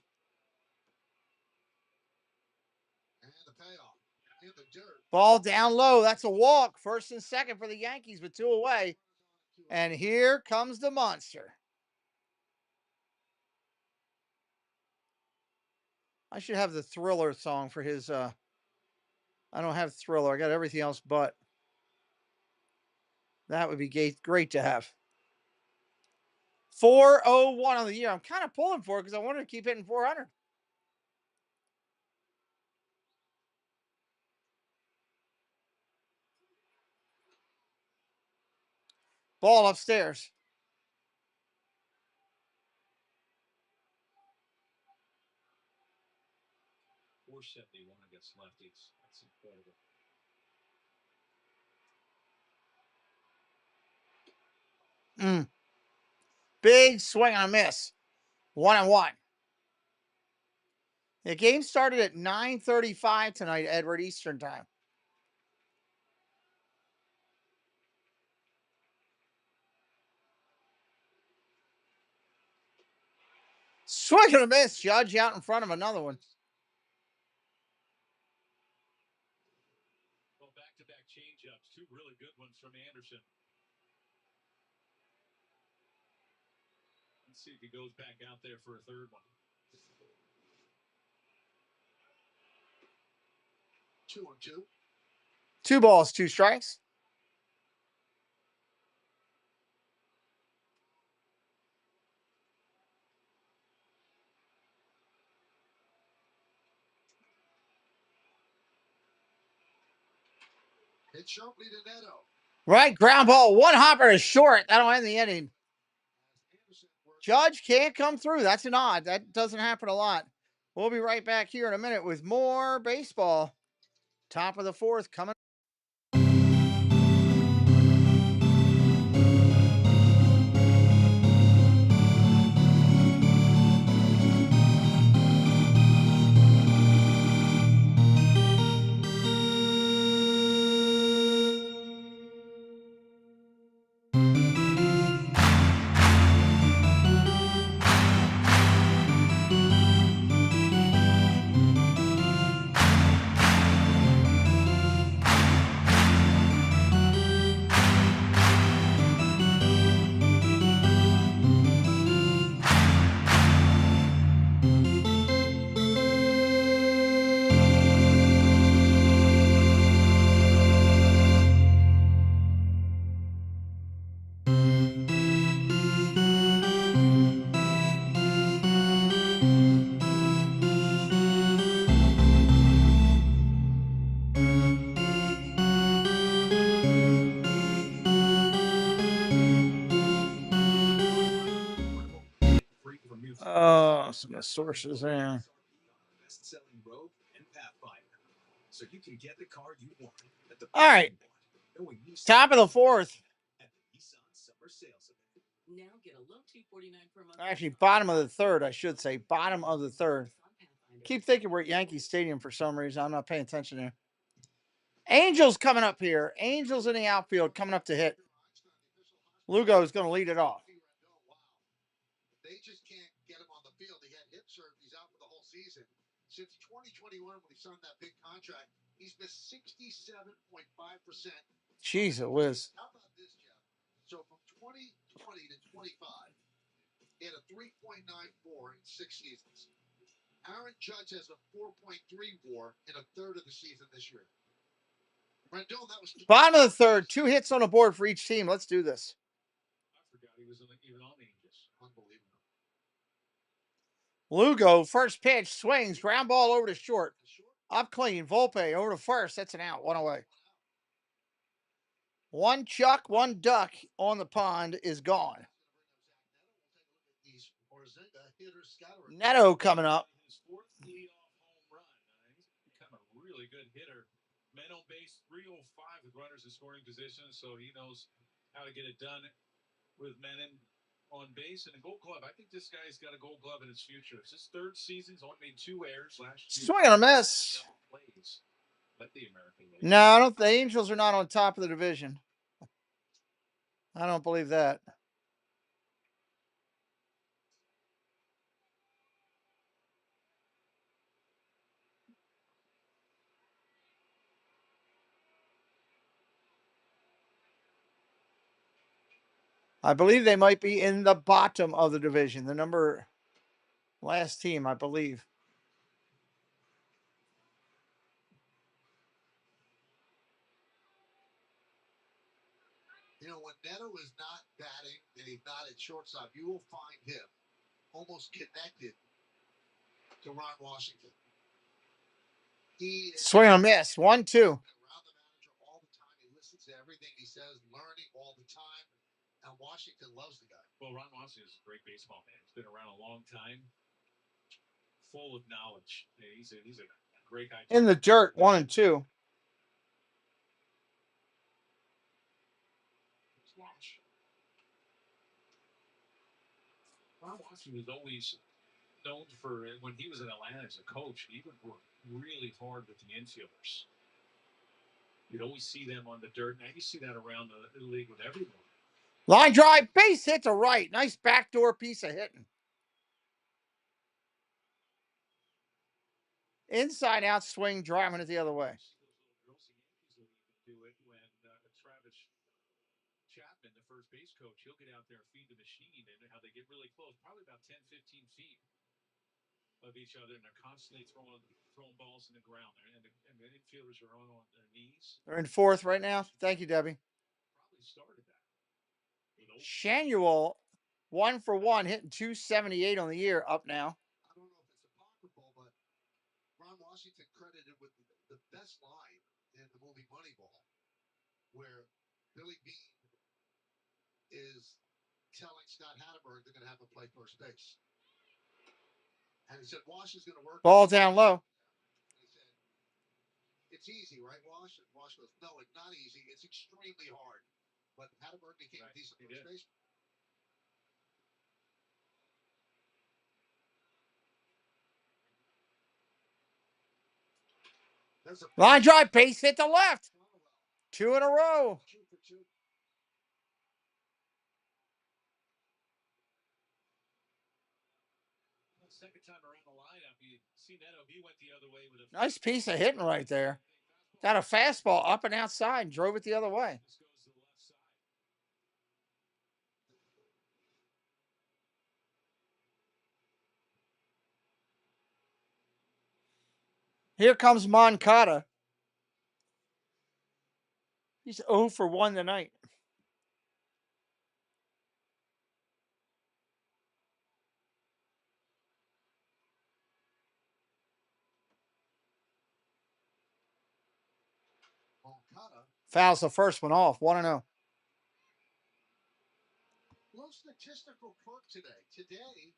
And the payoff in the dirt. Ball down low. That's a walk. First and second for the Yankees with 2 away. And here comes the monster. I should have the Thriller song for his. I don't have Thriller. I got everything else but. That would be great to have. 401 on the year. I'm kind of pulling for it because I wanted to keep hitting 400. Ball upstairs. 471 against lefties. That's incredible. Big swing and a miss. 1-1. The game started at 9:35 tonight, Edward, Eastern time. Swing and a miss. Judge out in front of another one. Well, back-to-back changeups. Two really good ones from Anderson. Let's see if he goes back out there for a third one. 2-2. 2 balls, 2 strikes. Hit sharply to Neto. Right, ground ball. 1 hopper is short. That'll end the inning. Judge can't come through. That's an odd. That doesn't happen a lot. We'll be right back here in a minute with more baseball. Top of the 4th coming. Oh, some sources there. Best-selling Rogue and Pathfinder. So you can get the car you want at the All right. Top of the 4th. at the Nissan Summer Sales Event. Now get a low $249 per month. Actually, bottom of the 3rd, I should say. Bottom of the 3rd. Keep thinking we're at Yankee Stadium for some reason. I'm not paying attention there. Angels coming up here. Angels in the outfield coming up to hit. Lugo is going to lead it off. They just can't get him on the field. He had hip surgery. He's out for the whole season. Since 2021, when he signed that big contract, he's missed 67.5%. Jeez, it was. How about this, Jeff? So from 2020 to 25, he had a 3.9 WAR in 6 seasons. Aaron Judge has a 4.3 WAR in a third of the season this year. Rendon, that was Bottom of the 3rd. 2 hits on the board for each team. Let's do this. I forgot he was even on the Angels. unbelievable. Lugo, first pitch, swings, ground ball over to short. Up clean, Volpe over to first. That's an out, 1 away. 1 chuck, 1 duck on the pond is gone. Neto coming up. His 4th leadoff home run. He's become a really good hitter. Men on base 305 with runners in scoring position, so he knows how to get it done with men on base and a Gold Glove. I think this guy's got a Gold Glove in his future. It's his 3rd season. He's only made 2 errors last year. Swing and a miss. Plays. Let the American League. No, I don't. The Angels are not on top of the division. I don't believe that. I believe they might be in the bottom of the division. The last team, I believe. You know, when Neto is not batting and he's not at shortstop, you will find him almost connected to Ron Washington. He Swing and a miss. 1-2. Around the manager all the time. He listens to everything he says, learning all the time. And Washington loves the guy. Well, Ron Washington is a great baseball man. He's been around a long time, full of knowledge. He's a great guy. In the dirt, 1 and 2. Ron Washington was always known for, when he was in Atlanta as a coach, he would work really hard with the infielders. You'd always see them on the dirt. Now you see that around the league with everyone. Line drive, base hit to right. Nice backdoor piece of hitting. Inside out swing, driving it the other way. Those girls, the Yankees will even do it when Travis Chapman, the first base coach, he'll get out there and feed the machine, and how they get really close, probably about 10, 15 feet of each other, and they're constantly throwing balls in the ground. And the infielders are on their knees. They're in 4th right now. Thank you, Debbie. Probably started that. Shanuel, 1 for 1, hitting 278 on the year, up now. I don't know if it's apocryphal, but Ron Washington credited with the best line in the movie Moneyball, where Billy Bean is telling Scott Hatterberg they're going to have him play first base. And he said, Wash is going to work. Ball down low. He said, it's easy, right, Wash? And Wash goes, no, it's not easy. It's extremely hard. But Hatterberg became a decent first baseman. Line drive, base hit to left. 2 in a row. Second time around the lineup, you see Neto, he went the other way with a Nice piece of hitting right there. Got a fastball up and outside and drove it the other way. This goes to the left side. Here comes Moncada. He's 0 for 1 tonight. Fouls the first one off. 1-0. Little statistical quirk today. Today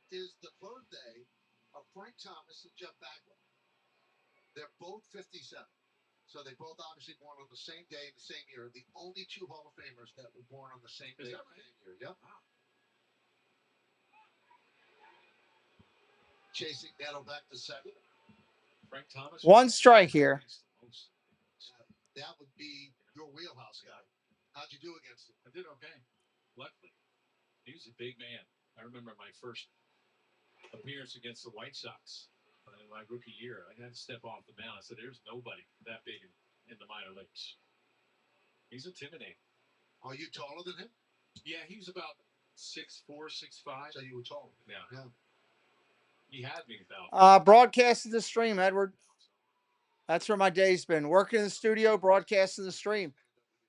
is the birthday of Frank Thomas and Jeff Bagwell. They're both 57. So they both obviously born on the same day in the same year. The only 2 Hall of Famers that were born on the same day in the same year. Yep. Wow. Chasing Neto back to second. Frank Thomas. 1 strike here. That would be your wheelhouse guy. How'd you do against him? I did okay. Luckily. He was a big man. I remember my first appearance against the White Sox in my rookie year. I had to step off the mound. I said, there's nobody that big in the minor leagues. He's intimidating. Are you taller than him? Yeah, he was about 6'4", 6'5". So you were taller. Yeah. He had me about. Broadcasting the stream, Edward. That's where my day's been. Working in the studio, broadcasting the stream.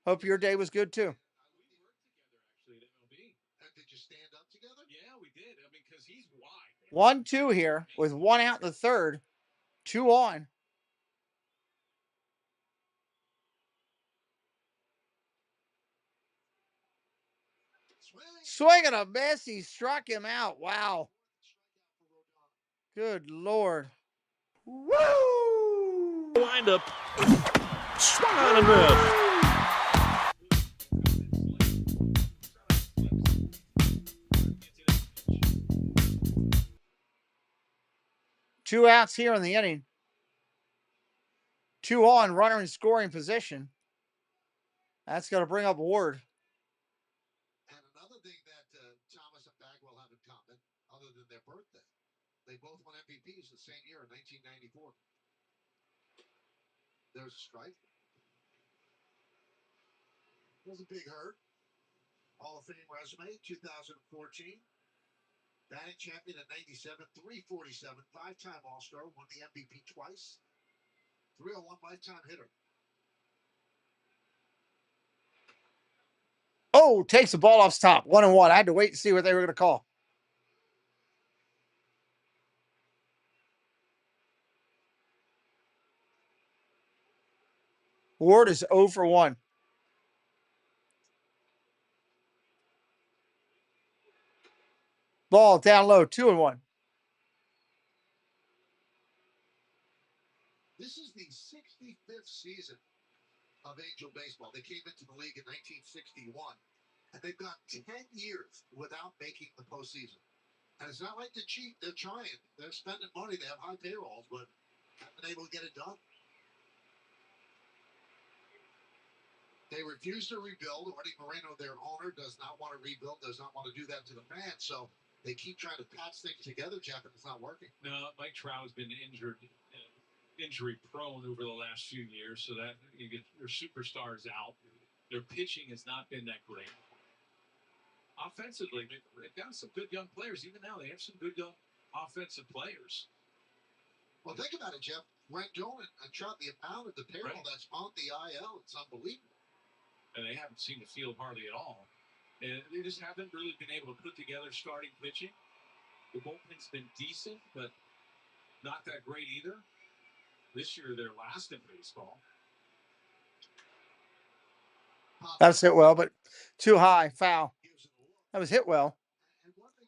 Hope your day was good too. We worked together actually at MLB. Did you stand up together? Yeah, we did. I mean, because he's wide. 1-2 here with 1 out in the 3rd. 2 on. Swing and a miss. He struck him out. Wow. Good Lord. Woo! Wind up. Swung on and missed. 2 outs here in the inning. 2 on, runner in scoring position. That's going to bring up Ward. And another thing that Thomas and Bagwell have in common, other than their birthday, they both won MVPs the same year in 1994. There's a strike. There's a big hurt. Hall of Fame resume, 2014. Batting champion in 97, 347, 5-time All-Star, won the MVP twice. 301 lifetime hitter. Oh, takes the ball off top. 1-1. I had to wait and see what they were going to call. Ward is 0 for 1. Ball down low, 2-1. This is the 65th season of Angel baseball. They came into the league in 1961, and they've gone 10 years without making the postseason. And it's not like they're cheap. They're trying. They're spending money. They have high payrolls, but haven't been able to get it done. They refuse to rebuild. Artie Moreno, their owner, does not want to rebuild, does not want to do that to the fans. So they keep trying to patch things together, Jeff, and it's not working. No, Mike Trout has been injury prone over the last few years, so that you get your superstars out. Their pitching has not been that great. Offensively, they've got some good young players. Even now, they have some good young offensive players. Well, think about it, Jeff. Rendon and Trout, the amount of the payroll that's on the IL, it's unbelievable. And they haven't seen the field hardly at all. And they just haven't really been able to put together starting pitching. The bullpen's been decent, but not that great either. This year, they're last in baseball. That was hit well, but too high, foul. That was hit well.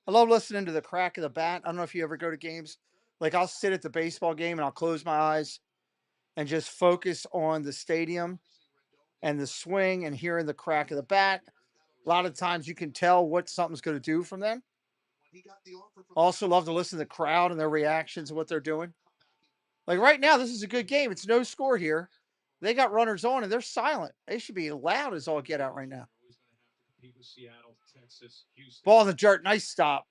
I love listening to the crack of the bat. I don't know if you ever go to games. Like, I'll sit at the baseball game and I'll close my eyes and just focus on the stadium and the swing and hearing the crack of the bat. A lot of times you can tell what something's going to do from them. Also love to listen to the crowd and their reactions and what they're doing. Like right now, this is a good game. It's no score here. They got runners on and they're silent. They should be loud as all get out right now. Ball in the dirt. Nice stop.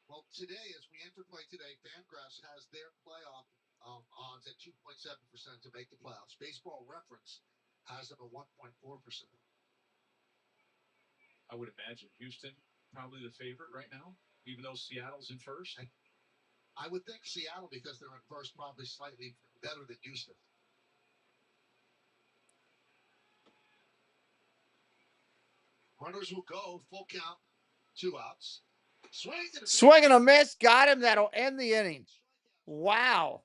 Well, today, as we enter play today, Fangraphs has their playoff odds at 2.7% to make the playoffs. Baseball Reference has them at 1.4%. I would imagine Houston probably the favorite right now, even though Seattle's in first. I would think Seattle, because they're in first, probably slightly better than Houston. Runners will go, full count, 2 outs. Swing and a miss. Got him. That'll end the inning. Wow.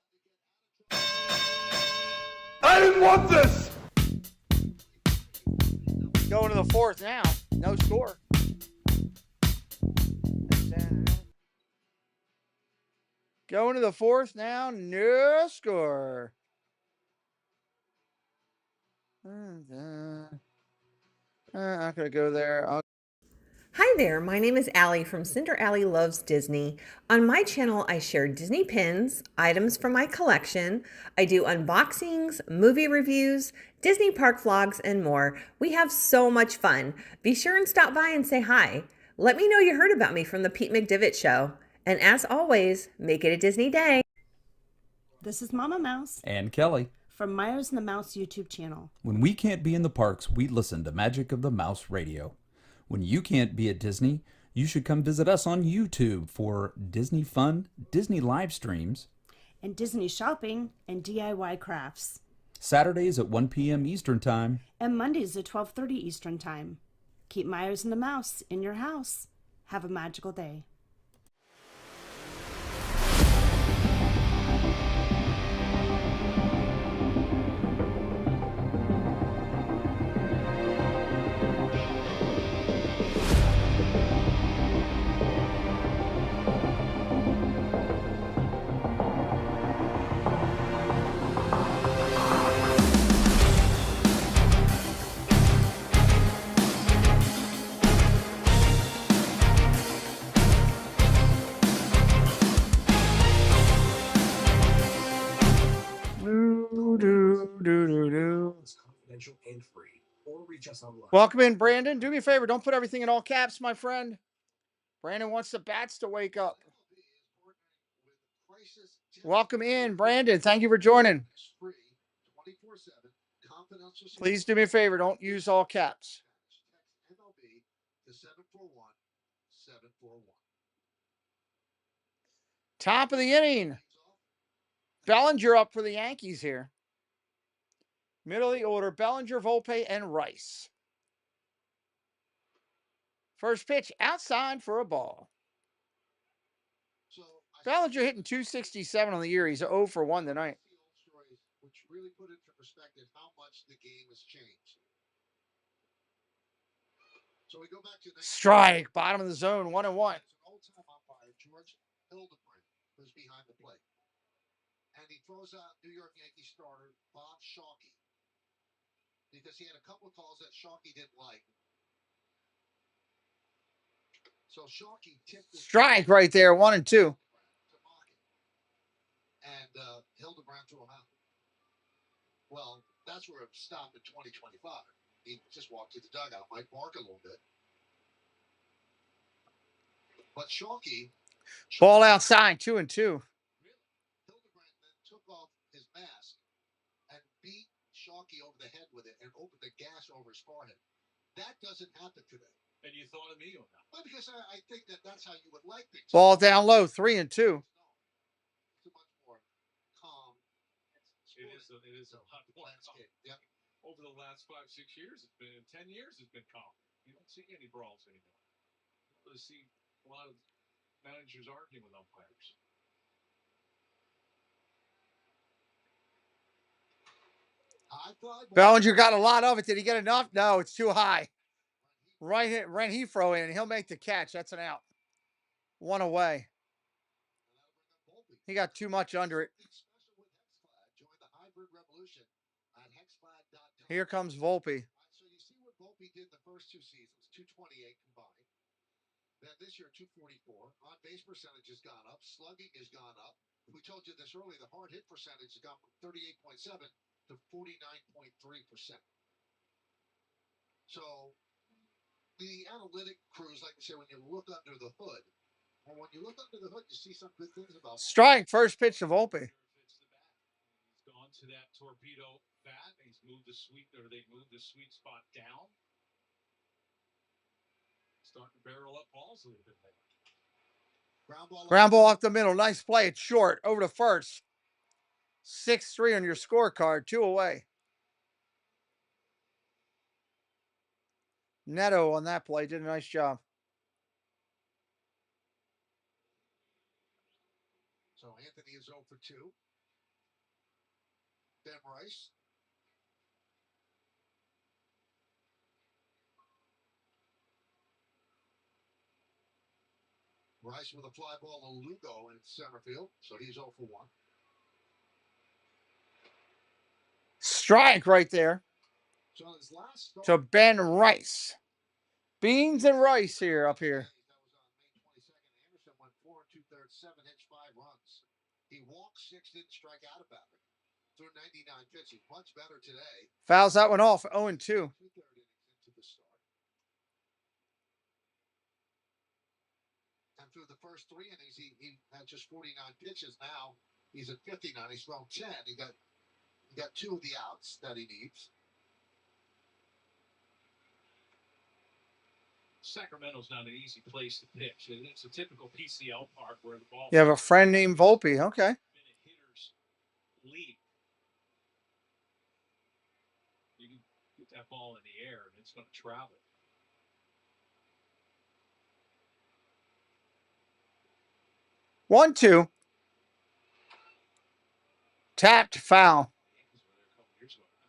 I didn't want this. Going to the fourth now. No score. Going to the fourth now. No score. I'm not going to go there. Hi there, my name is Allie from Cinder Allie Loves Disney. On my channel, I share Disney pins, items from my collection. I do unboxings, movie reviews, Disney park vlogs, and more. We have so much fun. Be sure and stop by and say hi. Let me know you heard about me from the Pete McDivitt Show. And as always, make it a Disney day. This is Mama Mouse and Kelly from Myers and the Mouse YouTube channel. When we can't be in the parks, we listen to Magic of the Mouse Radio. When you can't be at Disney, you should come visit us on YouTube for Disney fun, Disney live streams, and Disney shopping and DIY crafts. Saturdays at 1 p.m. Eastern Time. And Mondays at 12:30 Eastern Time. Keep Myers and the Mouse in your house. Have a magical day. Welcome in, Brandon. Do me a favor. Don't put everything in all caps, my friend. Brandon wants the bats to wake up. Welcome in, Brandon. Thank you for joining. Please do me a favor. Don't use all caps. Top of the inning. Bellinger up for the Yankees here. Middle of the order, Bellinger, Volpe, and Rice. First pitch outside for a ball. Bellinger hitting 267 on the year. He's 0 for 1 tonight. Which really put into perspective how much the game has changed. So we go back to strike, bottom of the zone, 1-1. Old-time umpire George Hildebrand was behind the plate. and he throws out New York Yankees starter Bob Shohei because he had a couple of calls that Shohei didn't like. So Shohei tipped this strike right there, 1-2. to mock him, and Hildebrand threw him out. Well, that's where it stopped in 2025. He just walked to the dugout, might bark a little bit. But Shohei, Ball outside, 2-2. Hildebrand then took off his mask and beat Shohei over the head with it and opened the gas over his forehead. That doesn't happen today. And you thought of me or not? Well, because I think that's how you would like things. Ball down low, 3-2. Too much more calm. It is a lot more landscape. Calm. Yep. Over the last 5-6 years, 10 years, it's been calm. You don't see any brawls anymore. You see a lot of managers arguing with umpires. Bellinger got a lot of it. Did he get enough? No, it's too high. Right hit, Renhefro in, and he'll make the catch. That's an out. 1 away. He got too much under it. Here comes Volpe. So you see what Volpe did the first 2 seasons, 228 combined. Then this year, 244. On base percentage has gone up. Slugging has gone up. We told you this earlier. The hard hit percentage has gone from 38.7 to 49.3%. So the analytic crews, like I say, when you look under the hood, and when you look under the hood, you see some good things about strike. First pitch to Volpe. He's gone to that torpedo bat. He's moved the they moved the sweet spot down. Starting to barrel up balls a little bit later. Ground ball up the middle. Nice play. It's short. Over to first. 6-3 on your scorecard. 2 away. Neto on that play did a nice job. So Anthony is 0 for 2. Ben Rice. Rice with a fly ball to Lugo in center field, so he's 0 for 1. Strike right there. So his last start to Ben Rice. Beans and rice here up here. That was on May 22nd. Anderson went 4 2/3, 7 hits, 5 runs. He walked 6, didn't strike out about it. Through 99 pitches, much better today. Fouls that one off, 0-2. 2/3 innings into the start. And through the first 3 innings, he had just 49 pitches. Now he's at 59. He's thrown 10. He got 2 of the outs that he needs. Sacramento's not an easy place to pitch. It's a typical PCL park where the ball. You have a friend named Volpe. Okay. Hitters lead. You can get that ball in the air and it's going to travel. One, 2. Tapped foul.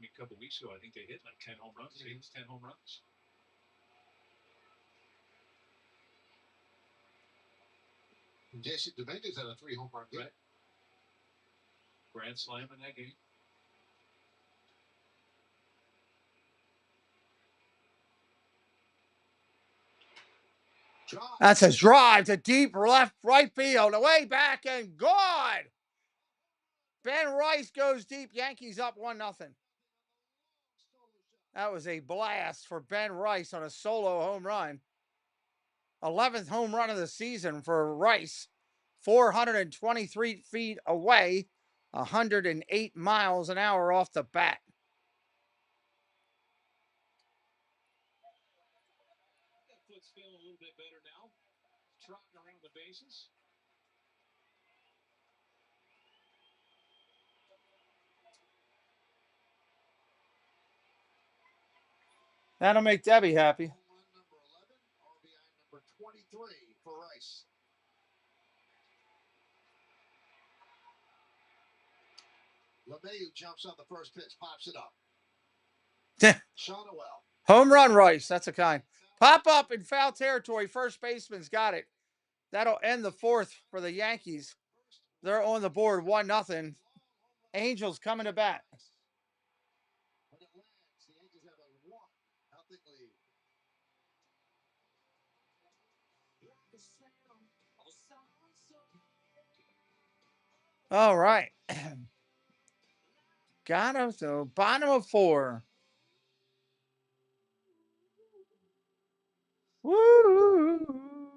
A couple weeks ago, I think they hit like 10 home runs. They hit 10 home runs. Jason Dominguez had a 3 home run game. Right. Grand slam in that game. That's a drive to deep left right field. Away back and gone. Ben Rice goes deep. Yankees up 1-0. That was a blast for Ben Rice on a solo home run. 11th home run of the season for Rice. 423 feet away. 108 miles an hour off the bat. That foot's feeling a little bit better now. Trotting around the bases. That'll make Debbie happy. Home run number 11, RBI number 23 for Rice. LAAvs jumps on the first pitch, pops it up. Shohei. Home run, Rice. That's a kind. Pop up in foul territory. First baseman's got it. That'll end the 4th for the Yankees. They're on the board 1-0. Angels coming to bat. When it lands, the Angels have a 1-0 lead. All right. Got him. So bottom of 4. Woo!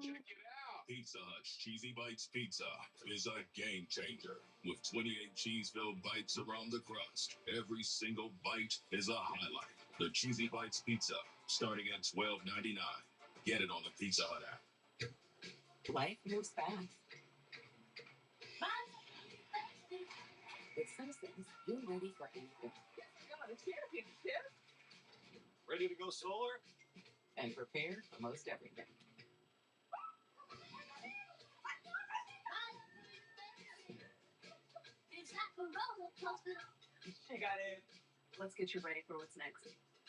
Check it out. Pizza Hut's Cheesy Bites Pizza is a game changer. With 28 cheese-filled bites around the crust, every single bite is a highlight. The Cheesy Bites Pizza, starting at $12.99. Get it on the Pizza Hut app. Life moves fast. With Citizens, you're ready for anything. Got a championship. Ready to go solar? And prepared for most everything. She got it. Let's get you ready for what's next.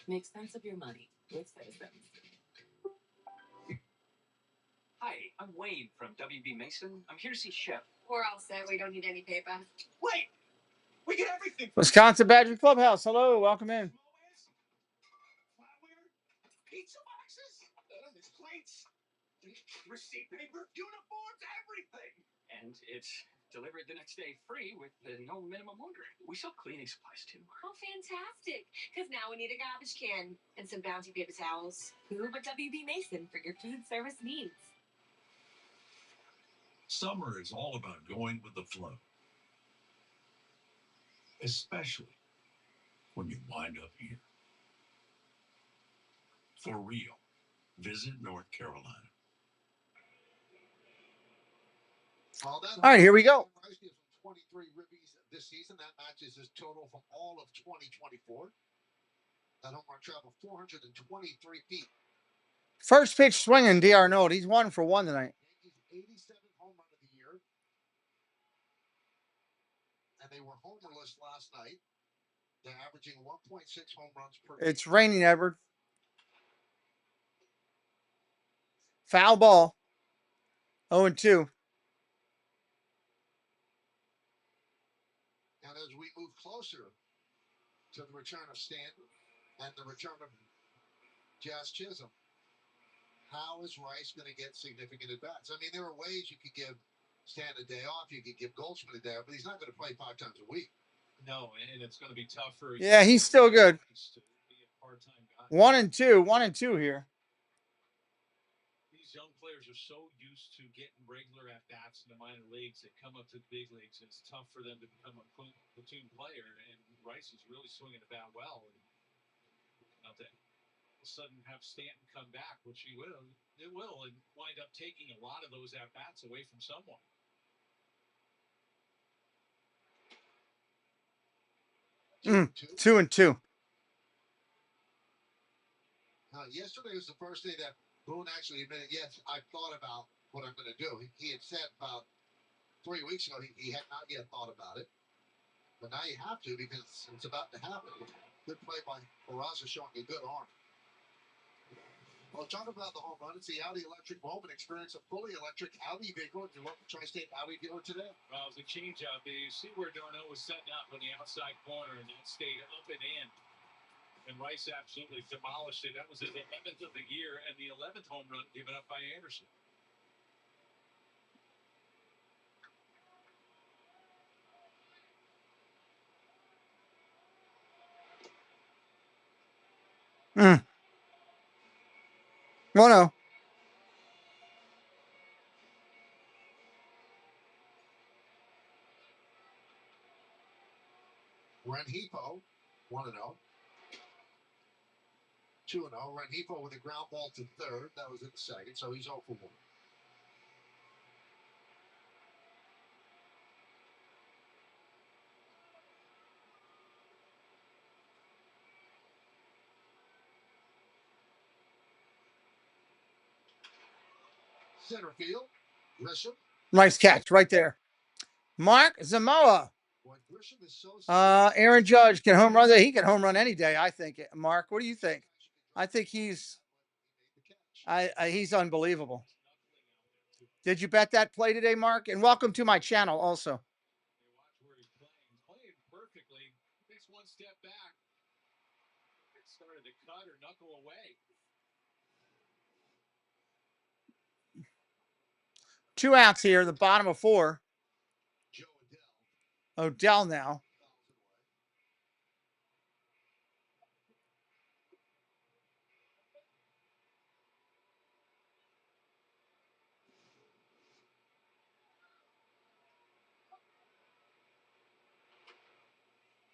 Make sense of your money with Citizens. Hi, I'm Wayne from WB Mason. I'm here to see Chef. We're all set. We don't need any paper. Wait! We get everything. Wisconsin Badger Clubhouse. Hello, welcome in. Flatware, pizza boxes, there's plates, receipt paper, uniforms, everything. And it's delivered the next day free with no minimum order. We sell cleaning supplies too. Oh, fantastic. Because now we need a garbage can and some Bounty paper towels. Who but WB Mason for your food service needs? Summer is all about going with the flow. Especially when you wind up here. For real, visit North Carolina. All right, here we go. 23 ribbies this season. That matches his total from all of 2024. That home run traveled 423 feet. First pitch swinging, D.R. Note. He's 1 for 1 tonight. Yankees' 87th home run of the year. And they were homerless last night. They're averaging 1.6 home runs per game. It's raining, Edward. Foul ball. 0-2. And as we move closer to the return of Stanton and the return of Jazz Chisholm, how is Rice going to get significant at-bats? I mean, there are ways you could give Stanton a day off. You could give Goldschmidt a day off, but he's not going to play 5 times a week. No, and it's going to be tough for. Yeah, he's still good. 1 and 2. 1 and 2 here. These young players are so used to getting regular at-bats in the minor leagues. They come up to the big leagues, and it's tough for them to become a platoon player. And Rice is really swinging the bat well. And not that all of a sudden have Stanton come back, which it will, and wind up taking a lot of those at-bats away from someone. Two and two. Yesterday was the first day that Boone actually admitted, yes, I thought about what I'm going to do. He had said about 3 weeks ago he had not yet thought about it. But now you have to because it's about to happen. Good play by Peraza showing a good arm. Well, talk about the home run. It's the Audi electric moment. Experience a fully electric Audi vehicle at your local Tri-State Audi dealer today. Well, it was a change up. You see where Darno was setting up on the outside corner, and that stayed up and in. And Rice absolutely demolished it. That was his 11th of the year, and the 11th home run given up by Anderson. Well, no. Rengifo, 1-0. 2-0. Rengifo with a ground ball to third. That was in the second, so he's 0 for 1. Center field, Grisham. Nice catch right there. Mark Zamoa. Aaron Judge can home run. He can home run any day, I think. Mark, what do you think? I think he's unbelievable. Did you bet that play today, Mark? And welcome to my channel also. step back. It started to cut or knuckle away. 2 outs here, the bottom of 4. Odell now.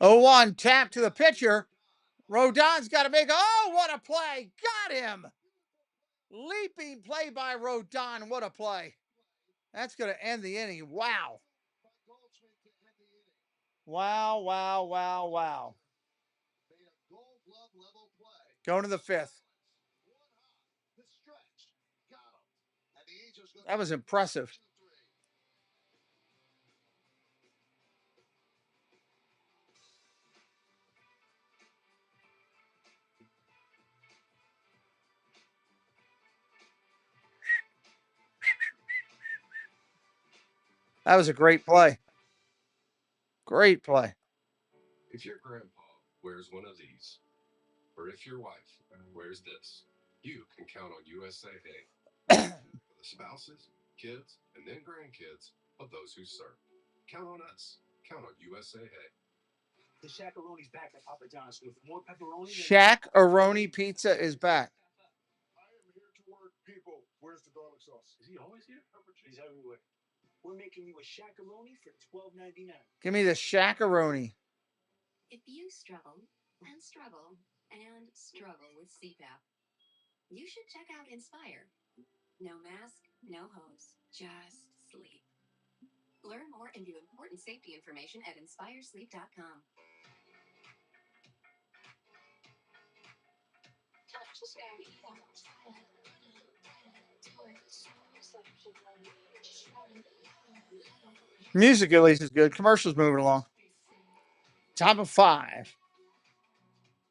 Oh, 1 tap to the pitcher. Rodon's got to make. Oh, what a play! Got him. Leaping play by Rodon. What a play! That's going to end the inning. Wow. Wow, wow, wow, wow. Going to the 5th. That was impressive. That was a great play. Great play. If your grandpa wears one of these, or if your wife wears this, you can count on USAA for the spouses, kids, and then grandkids of those who serve. Count on us. Count on USAA. The Shaq-a-Roni's back at Papa John's with more pepperoni. Shaq-a-Roni pizza is back. I am here to work, people. Where's the garlic sauce? Is he always here? He's everywhere. We're making you a Shaq-a-Roni for $12.99. Give me the Shaq-a-Roni. If you struggle and struggle and struggle with CPAP, you should check out Inspire. No mask, no hose, just sleep. Learn more and view important safety information at inspiresleep.com. Music at least is good. Commercials moving along. Top of 5.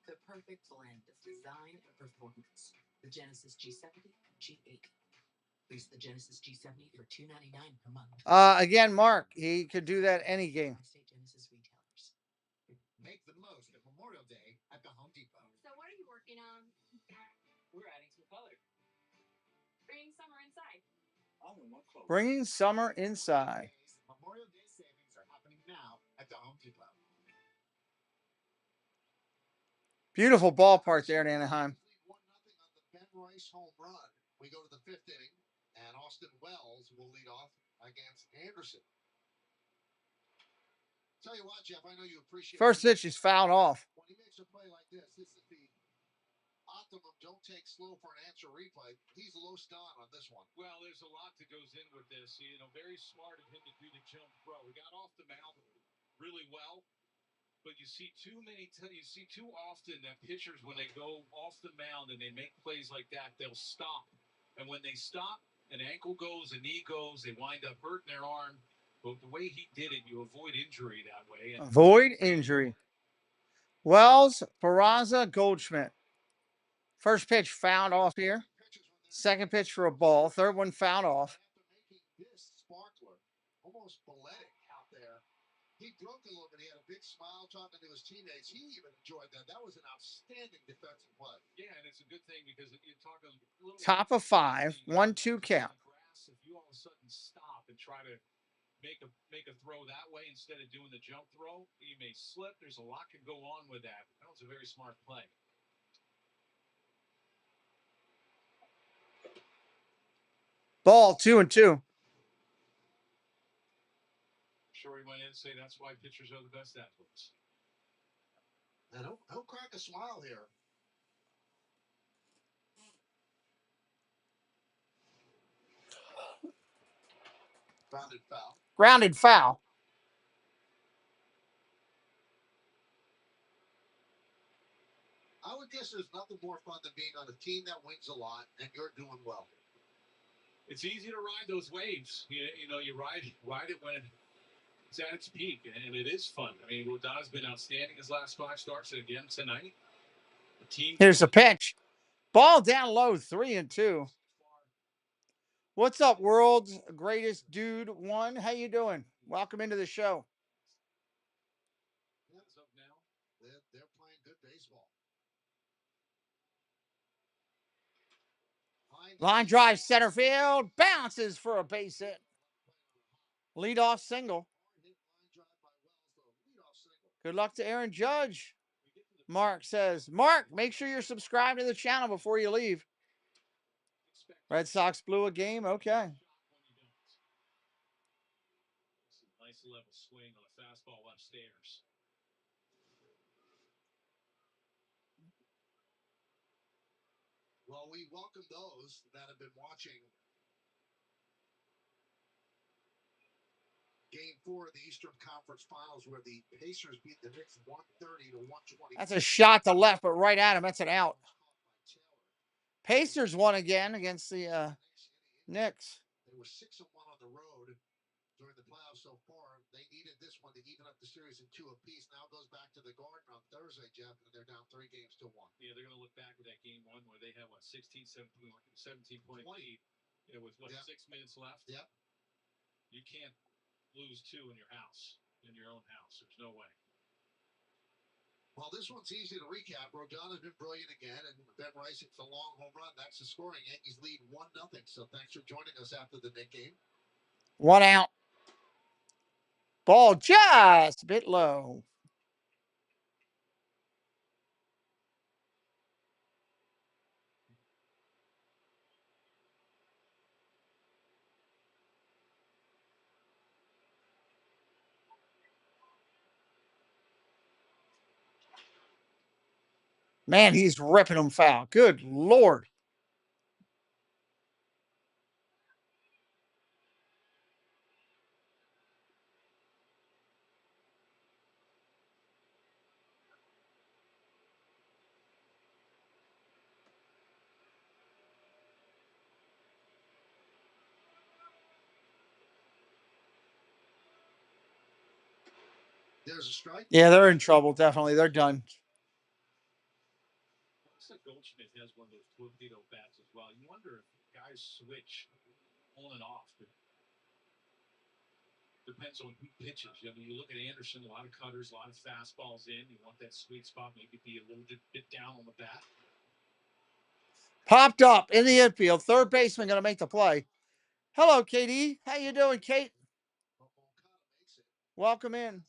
The perfect blend of design and performance. The Genesis G70, G80. Lease the Genesis G70 for $299 per month. Again, Mark, he could do that any game. Genesis retailers. Make the most of Memorial Day at the Home Depot. So what are you working on? We're adding some color. Bringing summer inside. Bringing summer inside. Memorial Day savings are happening now at the Home Depot. Beautiful ballpark there in Anaheim. 1-0 on the Ben Rice home run. We go to the 5th inning, and Austin Wells will lead off against Anderson. Tell you what, Jeff, I know you appreciate. First pitch is fouled off. When he makes a play like this is the optimum don't take slow for an answer replay. He's low stun on this one. Well, there's a lot that goes in with this. You know, very smart of him to do the jump throw. He got off the mound really well, but you see too often that pitchers, when they go off the mound and they make plays like that, they'll stop. And when they stop, an ankle goes, a knee goes, they wind up hurting their arm. But the way he did it, you avoid injury that way. Avoid injury. Wells, Peraza, Goldschmidt. First pitch fouled off here. Second pitch for a ball. Third one fouled off. This sparkler, almost balletic out there. He broke a little bit. He had a big smile talking to his teammates. He even enjoyed that. That was an outstanding defensive play. Yeah, and it's a good thing because you're talking a little Top of 5, 1-2 count. If you all of a sudden stop and try to make a throw that way instead of doing the jump throw, you may slip. There's a lot can go on with that. That was a very smart play. Ball 2-2. Sure, he went in and say that's why pitchers are the best athletes. And he'll crack a smile here. Grounded foul. Grounded foul. I would guess there's nothing more fun than being on a team that wins a lot and you're doing well. It's easy to ride those waves. You know, you ride it when it's at its peak, and it is fun. I mean, Rodon's been outstanding his last 5 starts, and again tonight. The team. Here's a pitch. Ball down low, 3-2. What's up, world's greatest dude 1? How you doing? Welcome into the show. Line drive center field. Bounces for a base hit. Leadoff single. Good luck to Aaron Judge. Mark says, Mark, make sure you're subscribed to the channel before you leave. Red Sox blew a game. Okay. Nice level swing on a fastball upstairs. Well, we welcome those that have been watching Game 4 of the Eastern Conference Finals, where the Pacers beat the Knicks 130 to 120. That's a shot to left, but right at him. That's an out. Pacers won again against the Knicks. They were 6-1 on the road during the playoffs so far. They needed this one to even up the series in 2 apiece. Now it goes back to the Garden on Thursday, Jeff, and they're down 3 games to 1. Yeah, they're going to look back at that game 1 where they had, 17 point lead. With 6 minutes left? Yep. You can't lose 2 in your house, in your own house. There's no way. Well, this one's easy to recap. Rodon has been brilliant again, and Ben Rice hits a long home run. That's the scoring. Yankees lead 1-0. So thanks for joining us after the Knick game. 1 out. Ball just a bit low. Man, he's ripping them foul. Good Lord. There's a strike. Yeah, they're in trouble. Definitely. They're done. Looks like Goldschmidt has one of those torpedo bats as well. You wonder if guys switch on and off. Depends on who pitches. I mean, you look at Anderson, a lot of cutters, a lot of fastballs in. You want that sweet spot, maybe be a little bit down on the bat. Popped up in the infield. Third baseman going to make the play. Hello, KD. How you doing, Kate? Welcome in.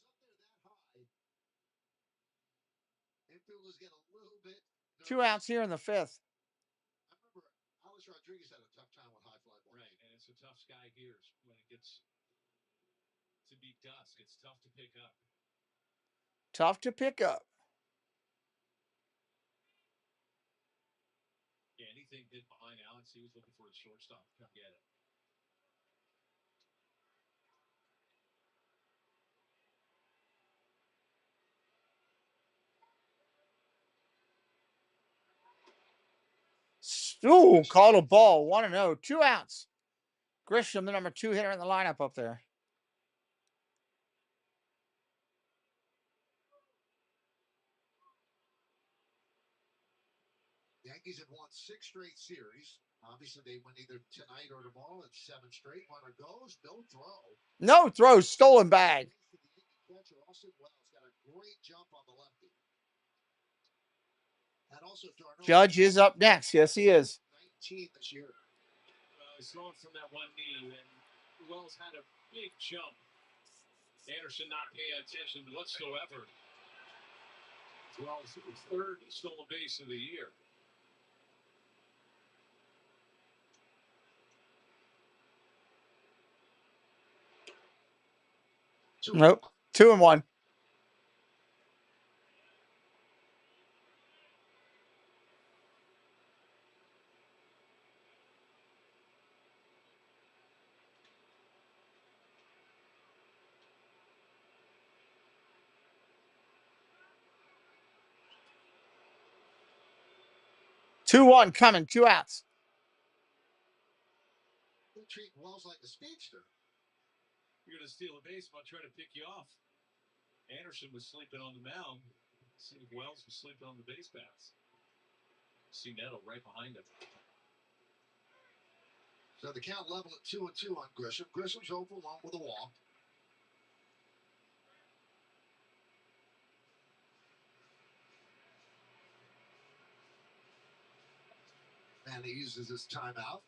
2 outs here in the 5th. I remember Alex Rodriguez had a tough time with high fly balls. Right, and it's a tough sky here when it gets to be dusk. It's tough to pick up. Tough to pick up. Yeah, anything hit behind Alex, he was looking for his shortstop to come get it. Ooh, called a ball. 1-0. 2 outs. Grisham, the number 2 hitter in the lineup up there. The Yankees have won 6 straight series. Obviously, they win either tonight or tomorrow. It's 7 straight. Runner goes. No throw. No throw. Stolen bag. Catcher Austin Wells got a great jump on the lefty. And also Judge is up next. Yes, he is. 19 this year. He's throwing from that one knee, and Wells had a big jump. Anderson not paying attention whatsoever. Wells' 3rd stolen base of the year. Nope. 2-1. Two one coming. 2 outs. They treat Wells like a speedster. You're going to steal a base, I'll try to pick you off. Anderson was sleeping on the mound. See if Wells was sleeping on the base paths. See Neto right behind him. So the count level at 2-2 on Grisham. Grisham's 0 for 1 with a walk. And he uses his timeout.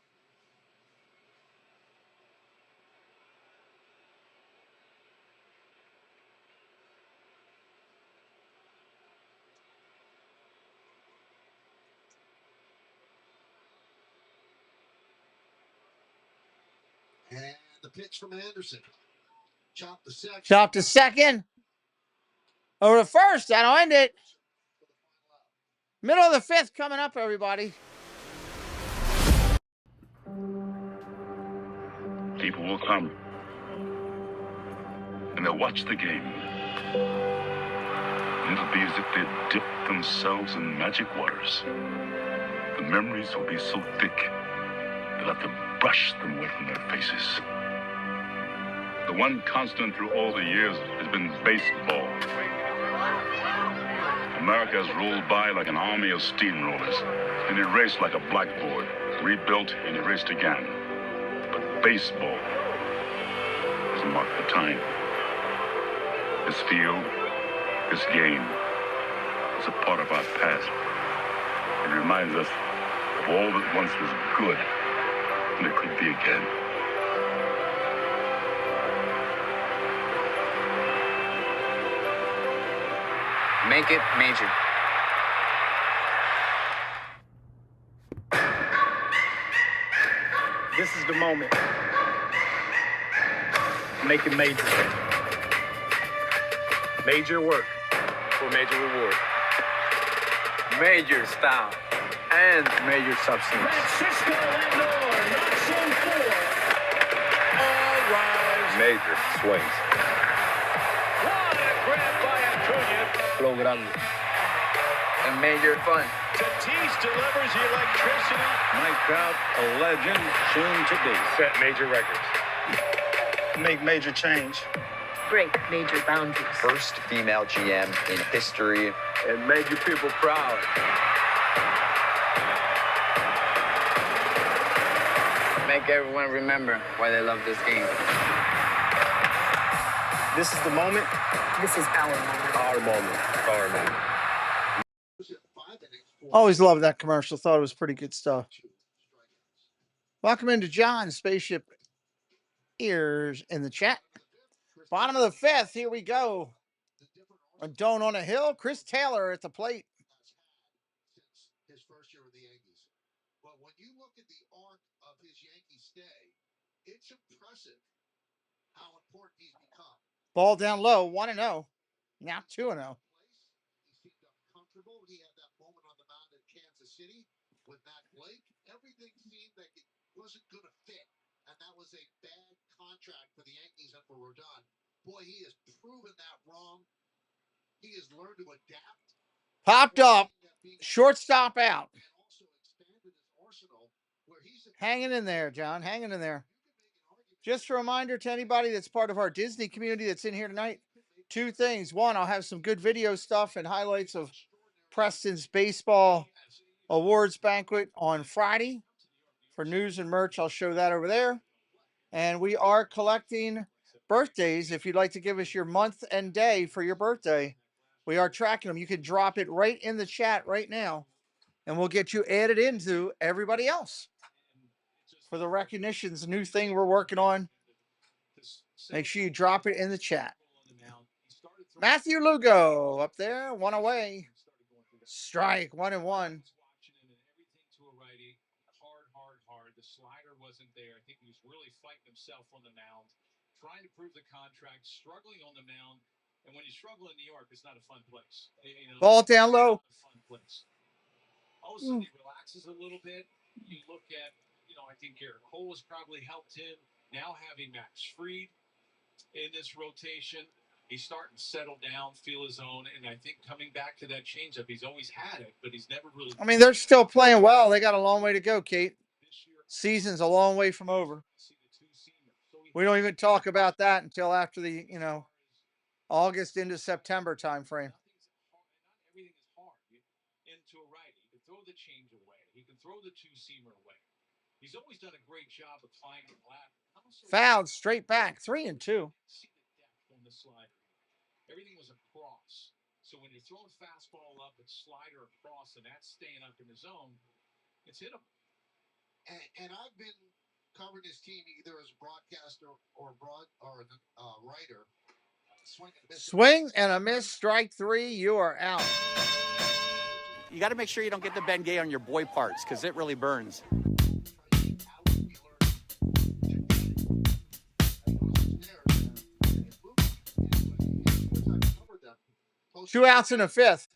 And the pitch from Anderson. Chop to second. Chop to second. Over to first. That'll end it. Middle of the fifth coming up, everybody. People will come, and they'll watch the game. It'll be as if they dipped themselves in magic waters. The memories will be so thick, they'll have to brush them away from their faces. The one constant through all the years has been baseball. America has rolled by like an army of steamrollers, been erased like a blackboard, rebuilt and erased again. But baseball has marked the time. This field, this game, is a part of our past. It reminds us of all that once was good, and it could be again. Make it major. This is the moment. Make it major. Major work for major reward. Major style and major substance. Francisco Lindor knocks in 4. All rise. Major swings. What a grab by Acuna. Flow grande. And major fun. Tatis delivers the electricity. Mike Trout, a legend, soon to be. Set major records. Make major change. Break major boundaries. First female GM in history. And made you people proud. Make everyone remember why they love this game. This is the moment. This is our moment. Our moment. Our moment. Always loved that commercial. Thought it was pretty good stuff. Welcome into John Spaceship Ears in the chat. Bottom of the fifth. Here we go. A Doan on a hill. Chris Taylor at the plate. His first year with the Yankees. But when you look at the arc of his Yankee stay, it's impressive how important he's become. Ball down low. 1-0. Now 2-0. He seemed uncomfortable. He had that moment on the mound in Kansas City with Matt Blake. Everything seemed like it wasn't going to fit. And that was a bad contract for the Yankees and for Rodon. Boy, he has proven that wrong. He has learned to adapt. Popped up. Shortstop out. Hanging in there, John. Hanging in there. Just a reminder to anybody that's part of our Disney community that's in here tonight. Two things. One, I'll have some good video stuff and highlights of Preston's baseball awards banquet on Friday. For news and merch, I'll show that over there. And we are collecting birthdays. If you'd like to give us your month and day for your birthday, we are tracking them. You can drop it right in the chat right now, and we'll get you added into everybody else for the recognitions. New thing we're working on. Make sure you drop it in the chat. Matthew Lugo up there, one away. Strike, 1-1. Hard. The slider wasn't there. I think he was really fighting himself on the mound, trying to prove the contract, struggling on the mound. And when you struggle in New York, it's not a fun place. Ball down low. Fun place. All of a sudden, he relaxes a little bit. You look at, I think Garrett Cole has probably helped him. Now having Max Fried in this rotation, he's starting to settle down, feel his own, and I think coming back to that changeup, he's always had it, but he's never really. I mean, they're still playing well. They got a long way to go, Kate. Season's a long way from over. We don't even talk about that until after the, August into September time frame. Everything is hard. Into a righty, he can throw the change away. He can throw the two-seamer away. He's always done a great job of climbing the ladder. Fouled straight back, 3-2. See the depth on the slider. Everything was across. So when you're throwing fastball up and slider across, and that's staying up in the zone, it's hittable. And I've been covering this team either as a broadcaster or writer. Swing and a miss. Strike three. You are out. You got to make sure you don't get the Bengay on your boy parts because it really burns. 2 outs in the fifth.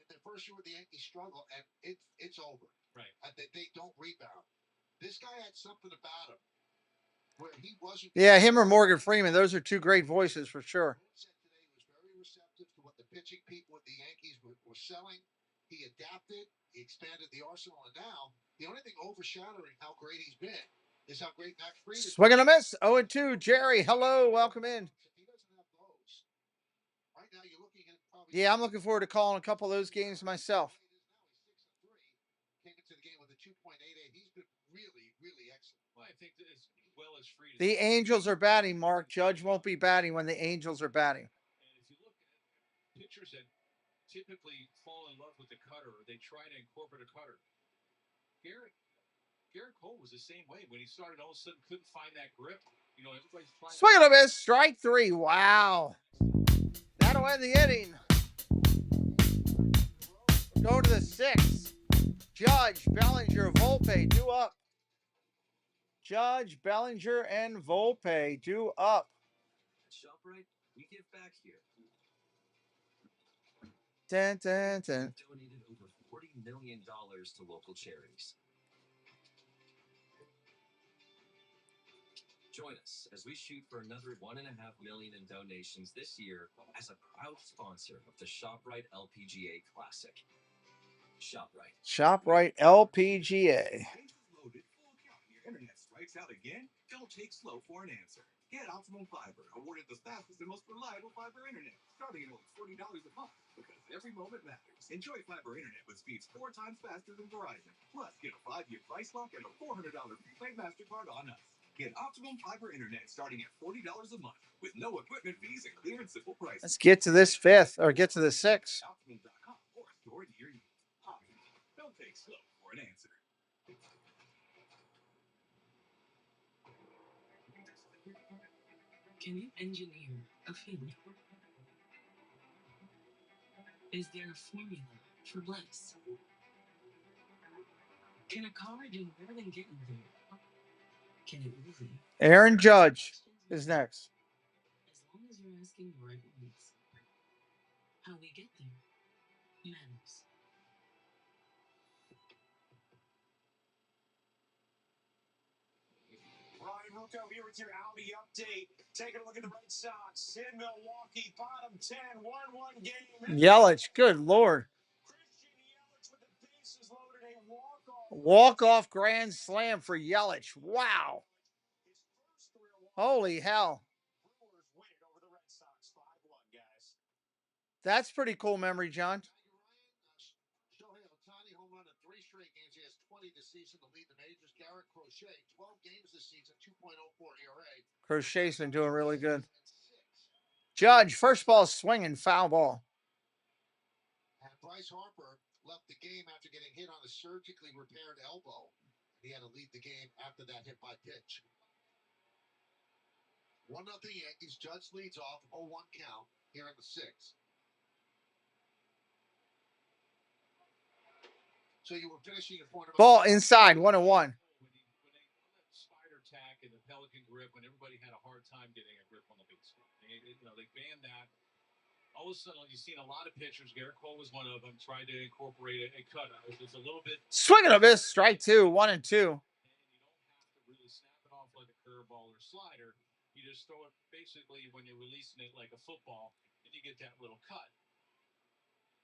In the first year with the Yankees struggle, and it's over. Right. They don't rebound. This guy had something about him where he wasn't. Yeah, him or Morgan Freeman. Those are two great voices for sure. Today was very receptive to what the pitching people with the Yankees were selling. He adapted. He expanded the arsenal, and now the only thing overshadowing how great he's been is how great Max Fried is. Swing and a miss. 0-2. Jerry, hello. Welcome in. He doesn't have those. Right now, you're looking at probably. Yeah, I'm looking forward to calling a couple of those games myself. Came into the game with a 2.88. He's been really, really excellent. Well, I think as well as Fried. The Angels are batting, Mark. Judge won't be batting when the Angels are batting. And if you look at pitchers that typically fall in love with the cutter, or they try to incorporate a cutter. Garrett Cole was the same way. When he started, all of a sudden couldn't find that grip. You know, everybody's trying. Swing and a miss. Strike three. Wow. That'll end the inning. Go to the sixth. Judge, Bellinger, Volpe, due up. Judge, Bellinger, and Volpe due up. ShopRite, we give back here. Dun, dun, dun. We've donated over $40 million to local charities. Join us as we shoot for another $1.5 million in donations this year as a proud sponsor of the ShopRite LPGA Classic. ShopRite. ShopRite LPGA. Loaded full count. Your internet strikes out again? Don't take slow for an answer. Get Optimum Fiber, awarded the fastest and most reliable fiber internet, starting at only $40 a month, because every moment matters. Enjoy fiber internet with speeds 4 times faster than Verizon. Plus, get a 5-year price lock and a $400 prepaid MasterCard on us. Get Optimum Fiber internet starting at $40 a month with no equipment fees and clear and simple prices. Let's get to this fifth, or get to the sixth. Optimum.com or a store near you. Optimum. Don't take slow for an answer. Can you engineer a feeling? Is there a formula for bliss? Can a car do more than getting there? Can it really? Aaron Judge is next. As long as you're asking the right ones. How we get there matters. Ryan Rucco here with your Audi update. Taking a look at the Red Sox in Milwaukee, bottom 10, 1-1 game. Yelich, good Lord. Christian Yelich with the bases loaded, a walk-off. Walk-off grand slam for Yelich. Wow. Holy hell. Brewers win it over the Red Sox, 5-1, guys. That's pretty cool memory, John. Shohei Ohtani home run in 3 straight games. He has 20 this season to lead the majors. Garrett Crochet, 12 games this season, 2.04 ERA. Crochet's been doing really good. Judge, first ball swinging, foul ball. And Bryce Harper left the game after getting hit on a surgically repaired elbow. He had to lead the game after that hit by pitch. 1-0 Yankees. Judge leads off, 0-1 count here in the 6th. So you were finishing your point. Ball inside, 1-1. When they spider tack and the Pelican grip, when everybody had a hard time getting a grip on the baseball, they banned that. All of a sudden, you've seen a lot of pitchers. Garrett Cole was one of them. Tried to incorporate a cutter. It's a little bit swing and a miss. Strike 2, 1-2. And you don't have to really snap it off like a curveball or slider. You just throw it basically when you're releasing it like a football, and you get that little cut.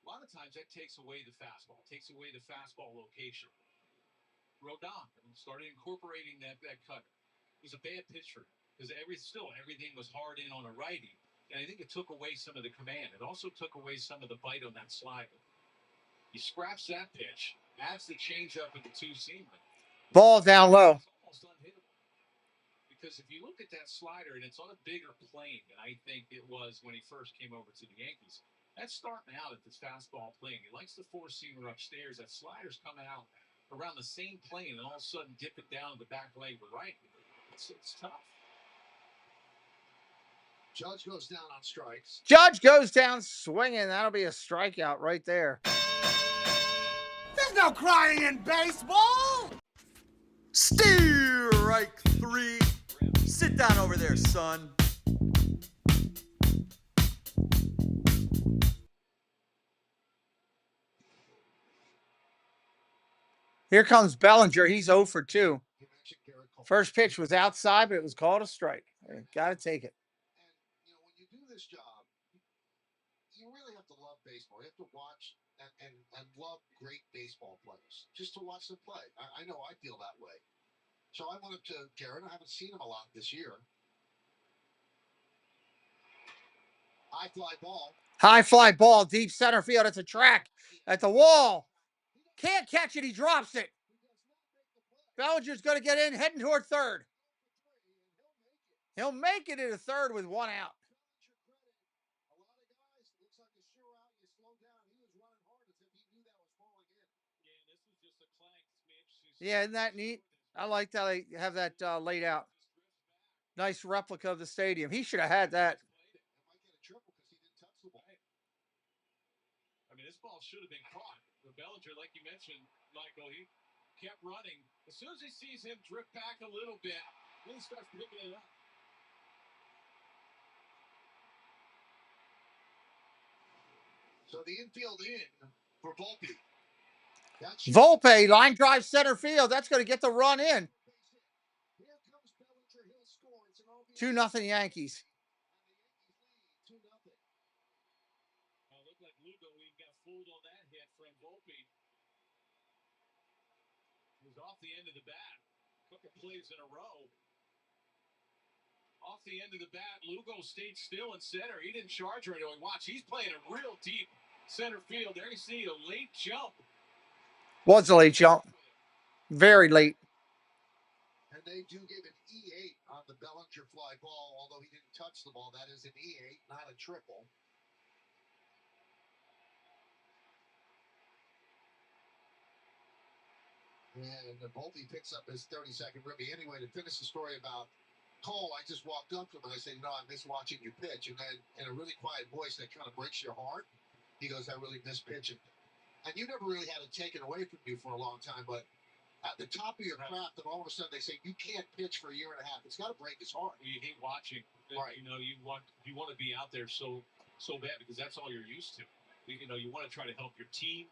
A lot of times that takes away the fastball, takes away the fastball location. Rodon started incorporating that cutter. It was a bad pitch for him because everything was hard in on a righty. And I think it took away some of the command. It also took away some of the bite on that slider. You scratch that pitch, adds the changeup and the 2-seamer. Ball down low. It's almost unhittable. Because if you look at that slider, and it's on a bigger plane than I think it was when he first came over to the Yankees, that's starting out at this fastball plane. He likes the 4-seamer upstairs. That slider's coming out. around the same plane and all of a sudden dip it down the back leg right. It's tough. Judge goes down on strikes. Judge goes down swinging. That'll be a strikeout right there. There's no crying in baseball. Strike three. Sit down over there, son. Here comes Bellinger. He's 0 for 2. First pitch was outside, but it was called a strike. Got to take it. And, when you do this job, you really have to love baseball. You have to watch and love great baseball players just to watch them play. I know I feel that way. So I went up to Garrett. I haven't seen him a lot this year. High fly ball. High fly ball, deep center field. It's a track at the wall. Can't catch it. He drops it. Bellinger's going to get in, heading toward third. He'll make it into third with 1 out. Yeah, isn't that neat? I like that they have that laid out. Nice replica of the stadium. He should have had that. I mean, this ball should have been caught. But Bellinger, like you mentioned, Michael, he kept running. As soon as he sees him drift back a little bit, then he starts picking it up. So the infield in for Volpe. Volpe, line drive center field. That's going to get the run in. 2-0 Yankees. Looked like Lugo even got fooled on that hit from Volpe. He was off the end of the bat. Couple plays in a row. Off the end of the bat, Lugo stayed still in center. He didn't charge or anything. Watch, he's playing a real deep center field. There you see a late jump. Was a late jump. Very late. And they do give an E8 on the Bellinger fly ball, although he didn't touch the ball. That is an E8, not a triple. And Volpe picks up his 32nd ribby. Anyway, to finish the story about Cole, I just walked up to him and I said, I miss watching you pitch. And then in a really quiet voice that kind of breaks your heart, he goes, I really miss pitching. And you never really had it taken away from you for a long time, but at the top of your craft, and all of a sudden they say you can't pitch for a year and a half. It's got to break his heart. You hate watching. Right. You want to be out there so bad because that's all you're used to. You want to try to help your team.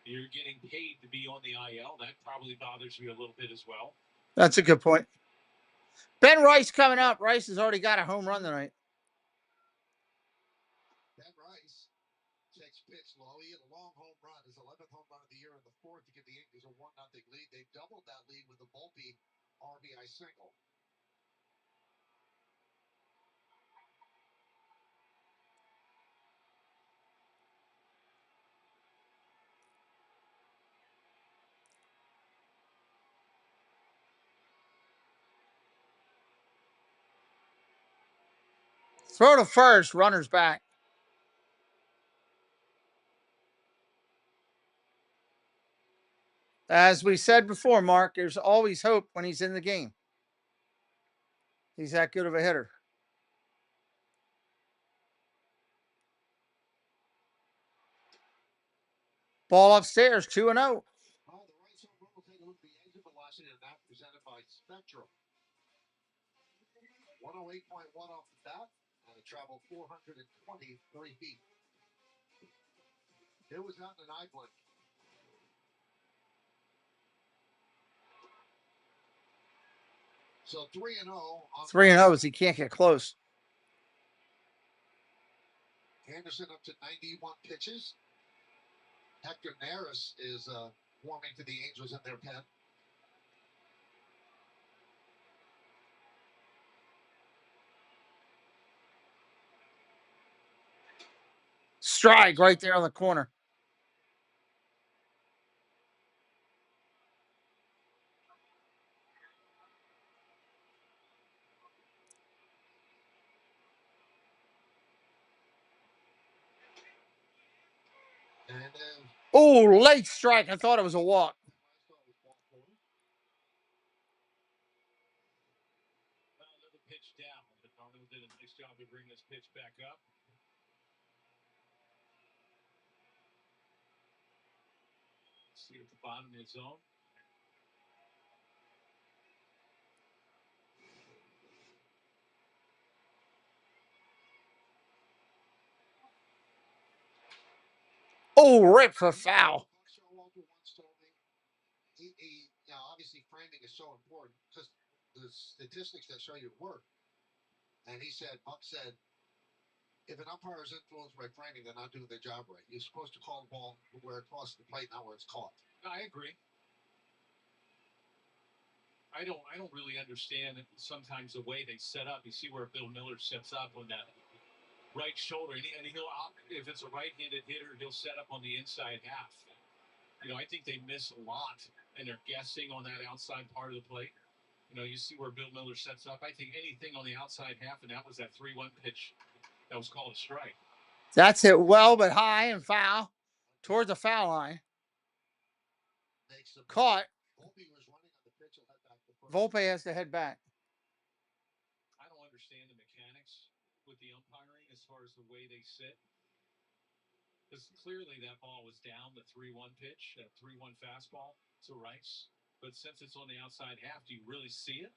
You're getting paid to be on the IL. That probably bothers you a little bit as well. That's a good point. Ben Rice coming up. Rice has already got a home run tonight. Ben Rice takes pitch low. He had a long home run. His 11th home run of the year in the fourth to give the Yankees a 1-0 lead. They've doubled that lead with the Volpe RBI single. Throw to first, runner's back. As we said before, Mark, there's always hope when he's in the game. He's that good of a hitter. Ball upstairs, 2-0. The right side will take a look at the exit velocity, and that presented by Spectrum. 108.1 off the bat, and it traveled 423 feet. It was not an eye blink. So 3-0. 3-0 as he can't get close. Anderson up to 91 pitches. Hector Neris is warming to the Angels in their pen. Strike right there on the corner. Oh, late strike. I thought it was a walk. pitch back up. See at the bottom of his zone. Oh, rip for foul. He obviously framing is so important because the statistics that show your work. And he said, Buck said, if an umpire is influenced by framing, they're not doing their job right. You're supposed to call the ball where it crosses the plate, not where it's caught. I agree. I don't really understand sometimes the way they set up. You see where Bill Miller sets up on that right shoulder, and he'll, if it's a right-handed hitter, he'll set up on the inside half. I think they miss a lot, and they're guessing on that outside part of the plate. You see where Bill Miller sets up. I think anything on the outside half, and that was that 3-1 pitch that was called a strike. That's it well, but high and foul towards the foul line. Caught. Volpe has to head back. I don't understand the mechanics with the umpiring as far as the way they sit. Because clearly that ball was down, the 3-1 pitch, that 3-1 fastball to Rice. But since it's on the outside half, do you really see it?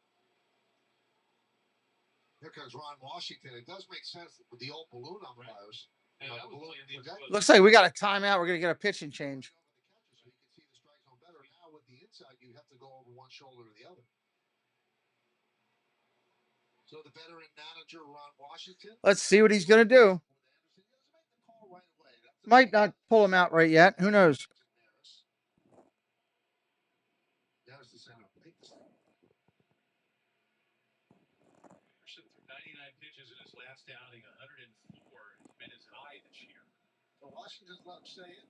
Here comes Ron Washington. It does make sense with the old balloon umpires. Right. And Looks like we got a timeout. We're going to get a pitching change. So you can see the strike zone better. Now with the inside, you have to go over one shoulder to the other. So the veteran manager, Ron Washington. Let's see what he's going to do. Might not pull him out right yet. Who knows? There's the center plate. Threw 99 pitches in his last outing, 104. It's been his high this year. So Washington's let him stay in.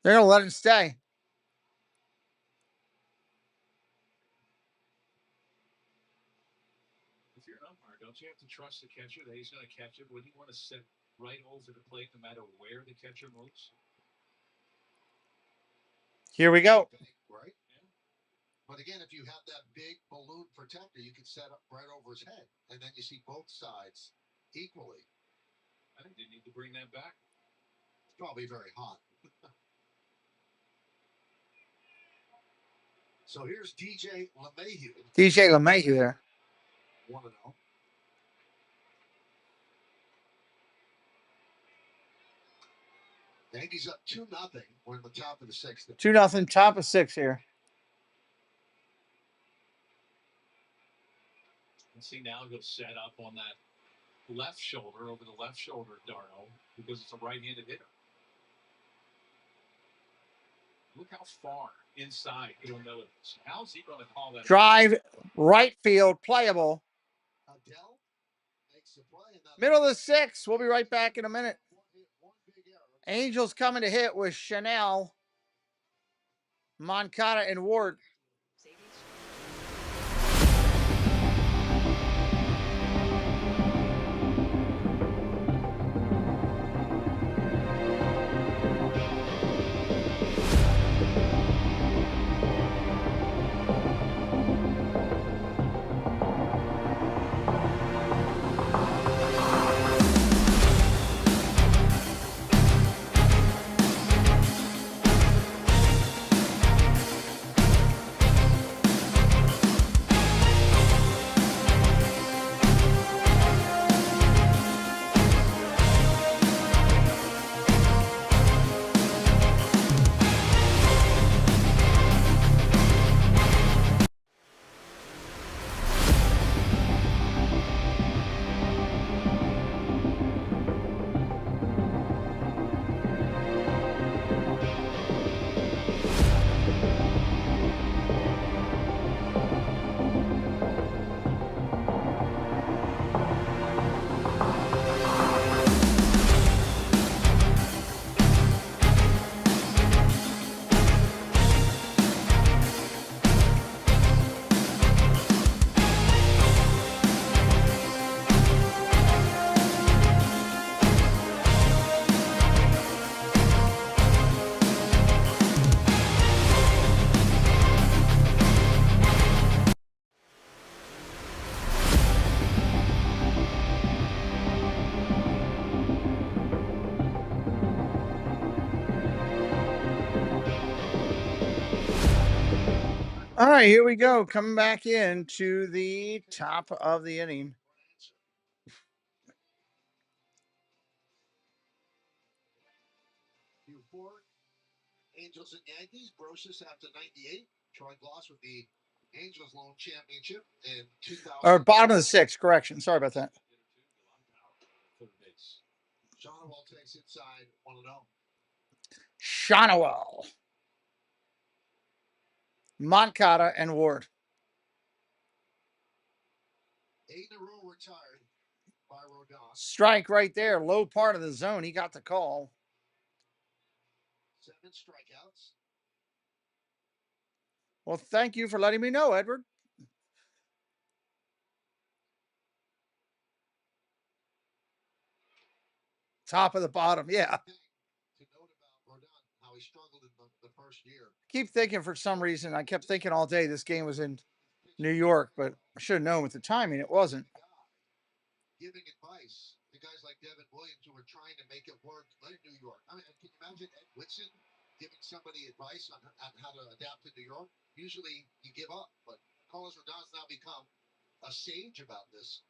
They're going to let him stay. If you're an umpire, don't you have to trust the catcher that he's going to catch it? Wouldn't you want to sit right over the plate no matter where the catcher moves? Here we go. Right? Yeah. But again, if you have that big balloon protector, you can set up right over his head. And then you see both sides equally. I think they need to bring that back. It's probably very hot. So here's DJ LAAvs. DJ LAAvs there. 1-0. Yankees up 2-0. We're in the top of the sixth. 2-0, top of 6 here. And see, now he'll set up on that left shoulder, over the left shoulder, Darno, because it's a right-handed hitter. Look how far inside Bill Miller is. How's he going to call that? Drive, right field, playable. Middle of the 6th. We'll be right back in a minute. Angels coming to hit with Chanel, Moncada, and Ward. All right, here we go. Coming back in to the top of the inning. Angels and Yankees, Brosius after 98. Troy Gloss with the Angels Lone Championship in 2000. Or bottom of the sixth, correction. Sorry about that. Shonowell takes inside 1-0. Shonowell, Moncada, and Ward. 8 in a row retired by Rodon. Strike right there, low part of the zone. He got the call. 7 strikeouts. Well, thank you for letting me know, Edward. Top of the bottom, yeah. To note about Rodon, how he struggled in the first year. Keep thinking for some reason. I kept thinking all day this game was in New York, but I should have known with the timing it wasn't. Giving advice to guys like Devin Williams who were trying to make it work in New York. I mean, can you imagine Ed Whitson giving somebody advice on how to adapt to New York? Usually you give up, but Carlos Rodon's now become a sage about this.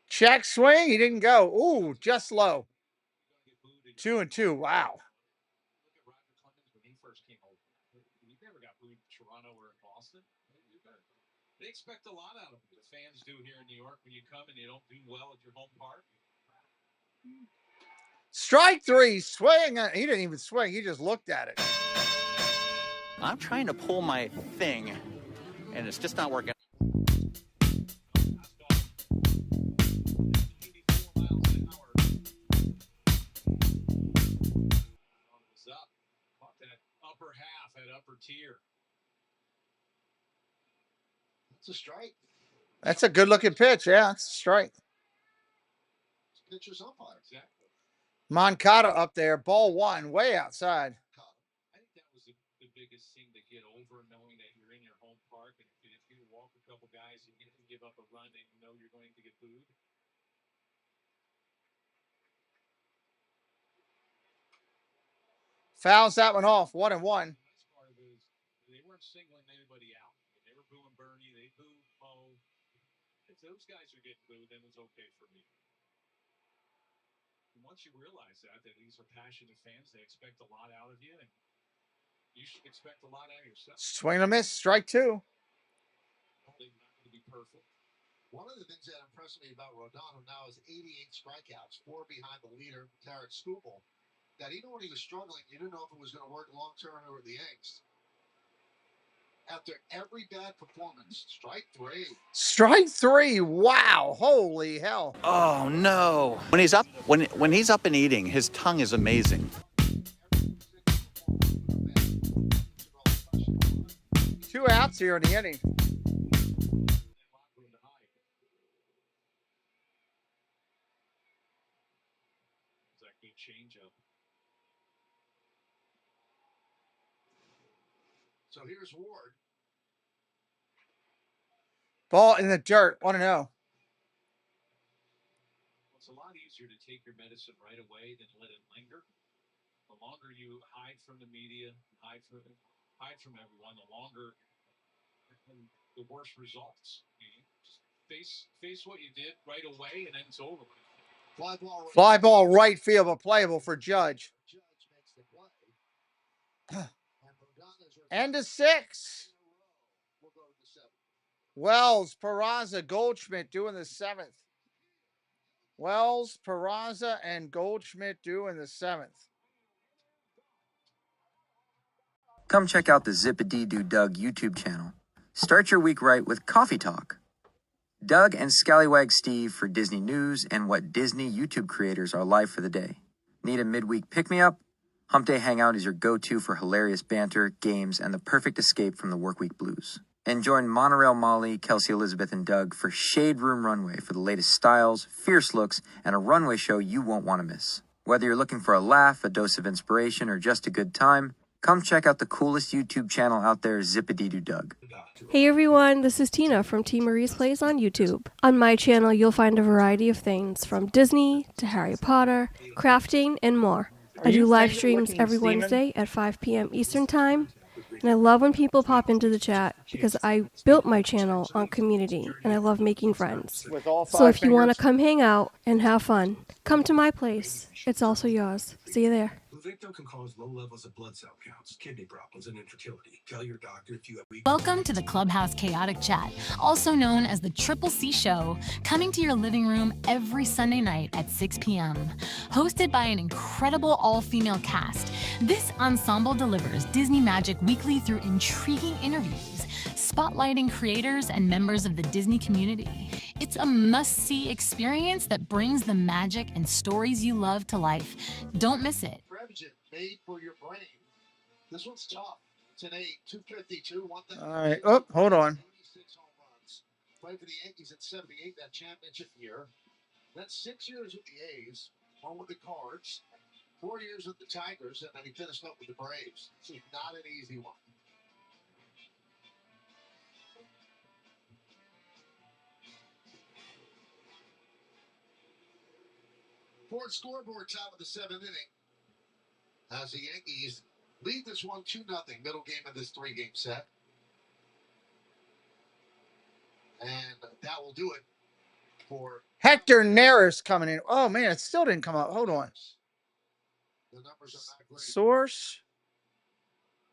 Check swing. He didn't go. Ooh, just low. 2-2. Wow. Look at Roger Clemens when he first came over. He never got booed in Toronto or in Boston. They expect a lot out of you. The fans do here in New York when you come and you don't do well at your home park. Strike 3. Swing. He didn't even swing. He just looked at it. I'm trying to pull my thing, and it's just not working. Up. Caught that upper half at upper tier. That's a strike. That's a good looking pitch. Yeah, it's a strike. Pitcher's umpire. Exactly. Moncada up there. Ball 1, way outside. I think that was the biggest thing to get over, knowing that you're in your home park, and if you walk a couple guys and you give up a run and you know you're going to get booed. Fouls that one off. 1-1. Nice part of it is they weren't singling anybody out. They were booing Bernie. They booed Mo. If those guys are getting booed, then it's okay for me. And once you realize that these are passionate fans, they expect a lot out of you, and you should expect a lot out of yourself. Swing and a miss. Strike 2. They're not going to be perfect. One of the things that impressed me about Rodon now is 88 strikeouts, 4 behind the leader, Tarek Skubal. That even when he was struggling, you didn't know if it was going to work long-term or the Yanks. After every bad performance, strike 3. Strike 3. Wow. Holy hell. Oh no. When he's up and eating, his tongue is amazing. 2 outs here in the inning. That good changeup. So here's Ward. Ball in the dirt. 1-0. It's a lot easier to take your medicine right away than let it linger. The longer you hide from the media, hide from everyone, the longer the worse results. Just face what you did right away, and then it's over. Fly ball right field, but playable for Judge. And a 6. Wells, Peraza, Goldschmidt doing the 7th. Wells, Peraza, and Goldschmidt doing the 7th. Come check out the Zip-a-Dee-Doo Doug YouTube channel. Start your week right with Coffee Talk. Doug and Scallywag Steve for Disney news and what Disney YouTube creators are live for the day. Need a midweek pick-me-up? Hump Day Hangout is your go-to for hilarious banter, games, and the perfect escape from the workweek blues. And join Monorail Molly, Kelsey Elizabeth, and Doug for Shade Room Runway for the latest styles, fierce looks, and a runway show you won't want to miss. Whether you're looking for a laugh, a dose of inspiration, or just a good time, come check out the coolest YouTube channel out there, Zip-a-Dee-Doo Doug. Hey everyone, this is Tina from T. Marie's Plays on YouTube. On my channel, you'll find a variety of things from Disney to Harry Potter, crafting, and more. I do live streams every Wednesday at 5 p.m. Eastern Time. And I love when people pop into the chat because I built my channel on community and I love making friends. With all So 5 if you want to fingers. come hang out and have fun, come to my place. It's also yours. See you there. Pluvicto can cause low levels of blood cell counts, kidney problems, and infertility. Tell your doctor if you have weak. Welcome to the Clubhouse Chaotic Chat, also known as the Triple C Show, coming to your living room every Sunday night at 6 p.m. Hosted by an incredible all-female cast, this ensemble delivers Disney magic weekly through intriguing interviews, spotlighting creators and members of the Disney community. It's a must-see experience that brings the magic and stories you love to life. Don't miss it. Prevagen made for your brain. This one's tough. It's an 252, 1,000. All right. Oh, hold on. 26 home runs. Played for the Yankees in 78, that championship year. Then 6 years with the A's, one with the Cards, 4 years with the Tigers, and then he finished up with the Braves. This is not an easy one. Ford scoreboard top of the 7th inning. As the Yankees lead this one 2-0, middle game of this 3-game set. And that will do it for Hector Neris coming in. Oh, man, it still didn't come up. Hold on. the numbers are not great. Source.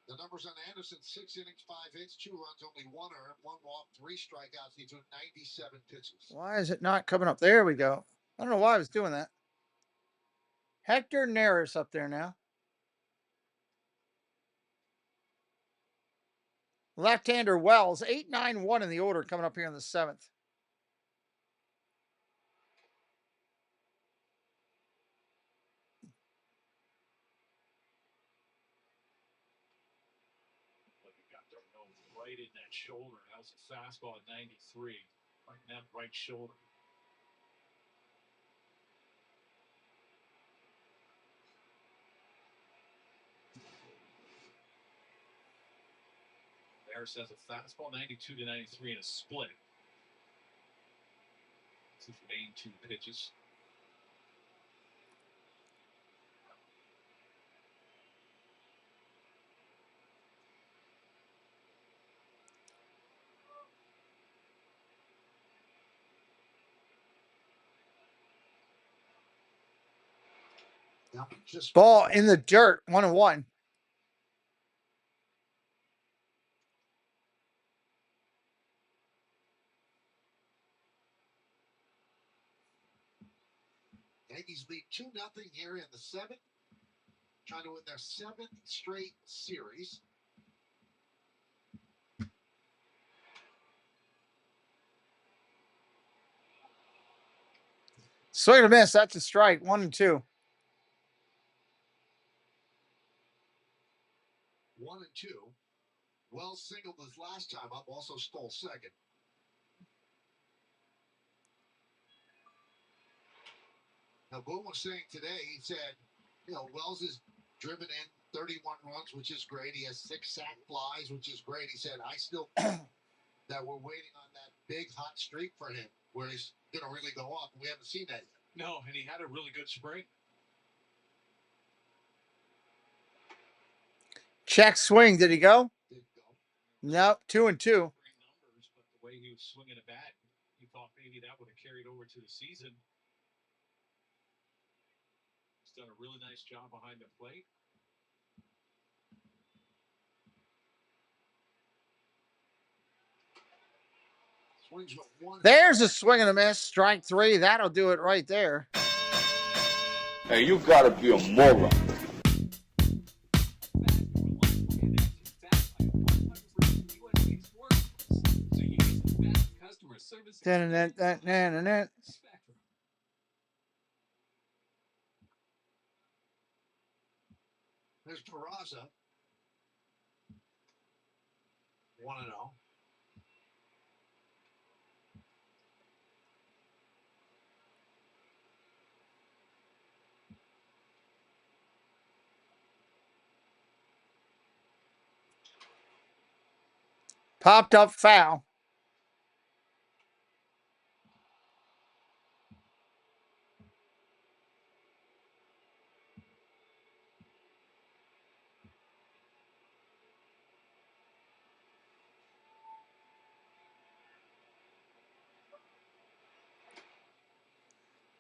The numbers on Anderson: 6 innings, 5 hits, 2 runs, only 1 earned, 1 walk, 3 strikeouts. He threw 97 pitches. Why is it not coming up? There we go. I don't know why I was doing that. Hector Neris up there now. Left-hander Wells, 8-9-1 in the order coming up here in the 7th. Right in that shoulder. That was a fastball at 93. Right in that right shoulder. Harris has a fastball, 92 to 93 in a split. It's his main 2 pitches. Ball in the dirt, 1-1. Yankees lead 2-0 here in the 7th. Trying to win their 7th straight series. Swing and a miss. That's a strike. 1-2. 1-2. Wells singled his last time up, also stole second. Now, Boone was saying today, he said, Wells is driven in 31 runs, which is great. He has 6 sac flies, which is great. He said, I still think that we're waiting on that big hot streak for him where he's going to really go off. We haven't seen that yet. No, and he had a really good spring. Check swing. Did he go? Nope. 2-2. Numbers, but the way he was swinging a bat, you thought maybe that would have carried over to the season. He's done a really nice job behind the plate. There's a swing and a miss. Strike 3. That'll do it right there. Hey, you gotta be a moron. There's Peraza. 1-0. Popped up foul.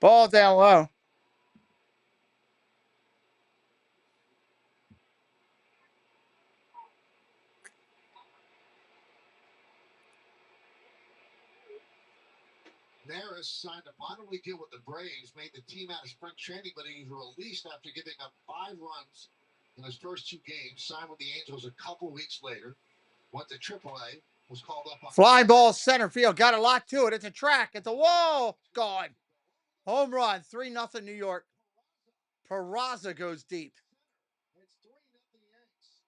Ball down low. Maris signed a minor league deal with the Braves, made the team out of spring training, but he was released after giving up 5 runs in his first 2 games. Signed with the Angels a couple weeks later. Went to AAA. Was called up on Fly ball center field. Got a lot to it. It's a track. It's a wall. Gone. Home run. 3-0 New York. Peraza goes deep. It's 3-0 Yanks.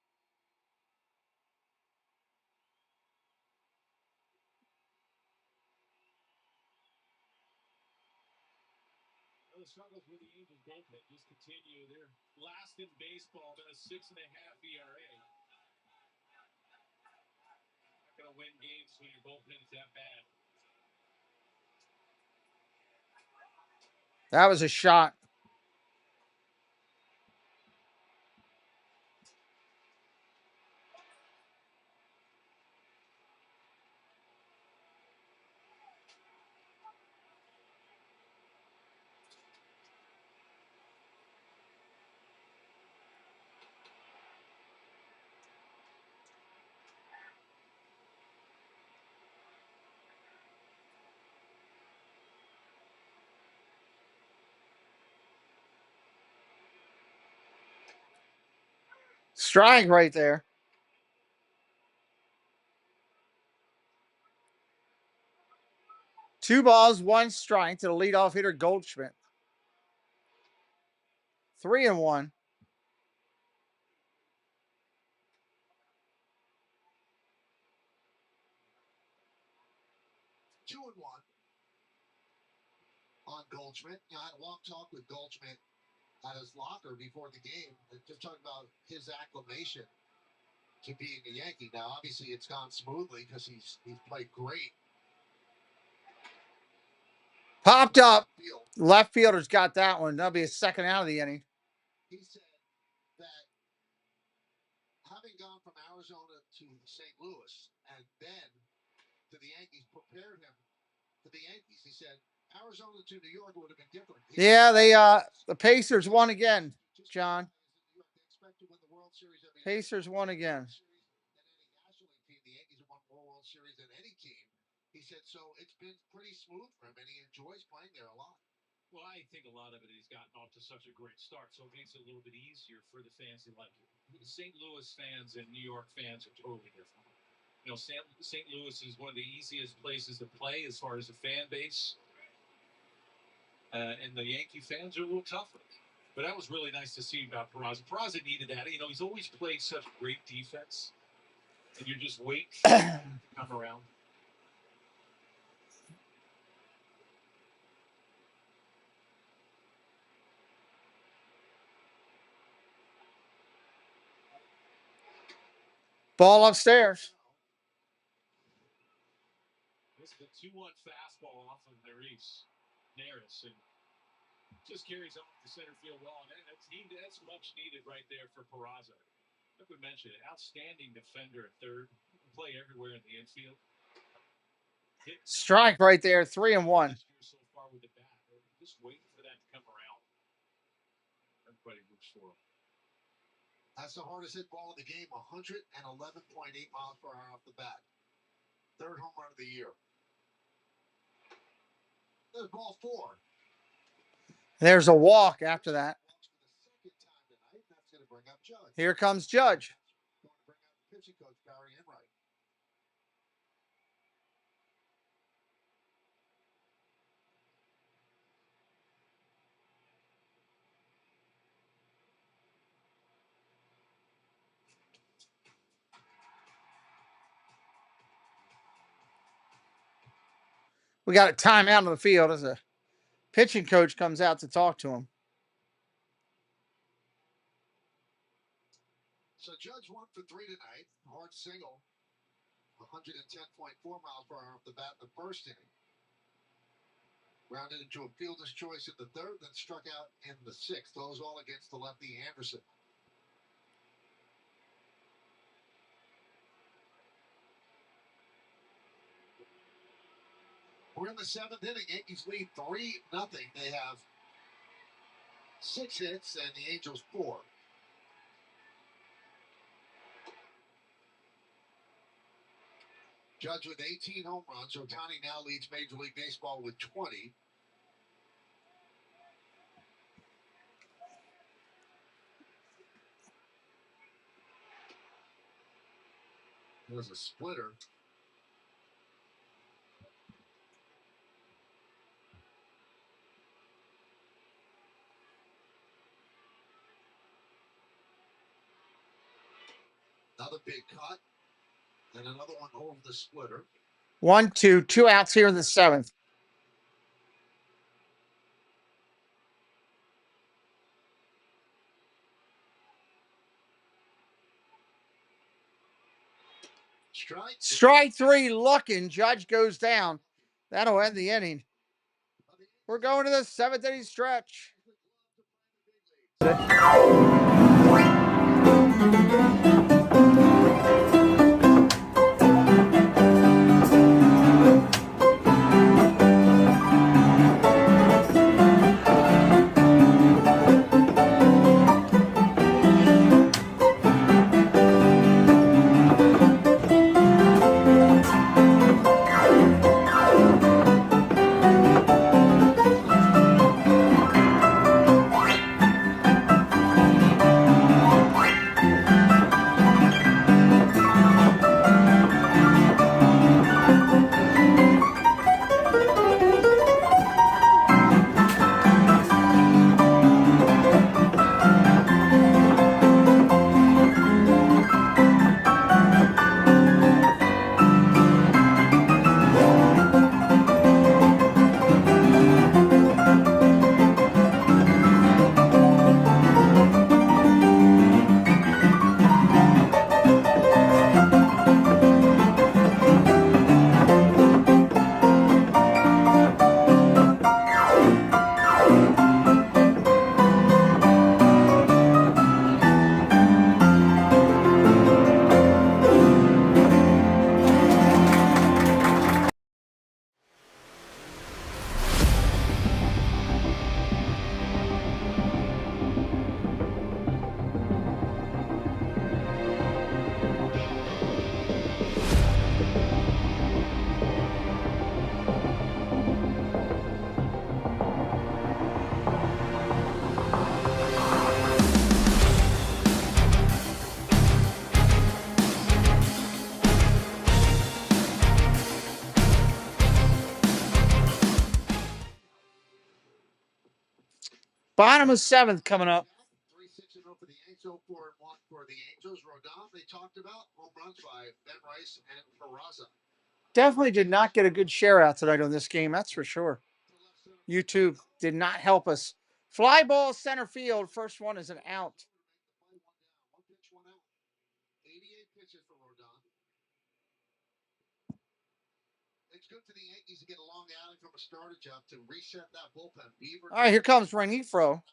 The struggles with the Angels bullpen just continue. They're last in baseball, about a 6.5 ERA. Not going to win games when your bullpen is that bad. That was a shot. Strike right there. Two balls, 1 strike to the leadoff hitter Goldschmidt. 3-1. 2-1 on Goldschmidt. I had a long talk with Goldschmidt at his locker before the game, just talking about his acclimation to being a Yankee. Now, obviously, it's gone smoothly because he's played great. Popped up. Left fielder's got that one. That'll be a second out of the inning. He said that having gone from Arizona to St. Louis and then to the Yankees prepared him for the Yankees. He said Arizona to New York would have been different. Yeah, the Pacers won again, John. Pacers won again. The Yankees have won more World Series than any team. He said so. It's been pretty smooth for him, and he enjoys playing there a lot. Well, I think a lot of it he's gotten off to such a great start, so it makes it a little bit easier for the fans who like it. The St. Louis fans and New York fans are totally different. You know, St. Louis is one of the easiest places to play as far as the fan base, and the Yankee fans are a little tougher. But that was really nice to see about Peraza. Peraza needed that. You know, he's always played such great defense, and you're just waiting for him to come around. Ball upstairs. This is a 2-1 fastball off of Neris, and just carries off the center field well. And that's much needed right there for Peraza. Like we mentioned, outstanding defender at third, play everywhere in the infield. Strike right there, 3-1. So far with the bat, just waiting for that to come around. Everybody moves for him. That's the hardest hit ball of the game, 111.8 miles per hour off the bat. 3rd home run of the year. There's ball 4. There's a walk after that. Here comes Judge. Pitching coach Barry Enright. We got a timeout on the field as a pitching coach comes out to talk to him. So Judge 1 for 3 tonight. Hard single. 110.4 miles per hour off the bat in the first inning. Rounded into a fielder's choice in the 3rd, then struck out in the 6th. Those all against the lefty Anderson. We're in the 7th inning. Yankees lead 3-0. They have 6 hits and the Angels 4. Judge with 18 home runs. Ohtani now leads Major League Baseball with 20. There's a splitter. Another big cut. And another one over the splitter. 1-2, 2 outs here in the 7th. Strike 3 looking. Judge goes down. That'll end the inning. We're going to the 7th inning stretch. Bottom of 7th coming up. 3-6-0 for the Yankees, 4-1 for the Angels. Rodon, they talked about home runs by Ben Rice and Peraza. Definitely did not get a good share out tonight on this game, that's for sure. YouTube did not help us. Fly ball center field. First one is an out. 88 pitches for Rodon. It's good for the Yankees to get a long outing from a starter job to reset that bullpen. Beaver. All right, here comes Renifro.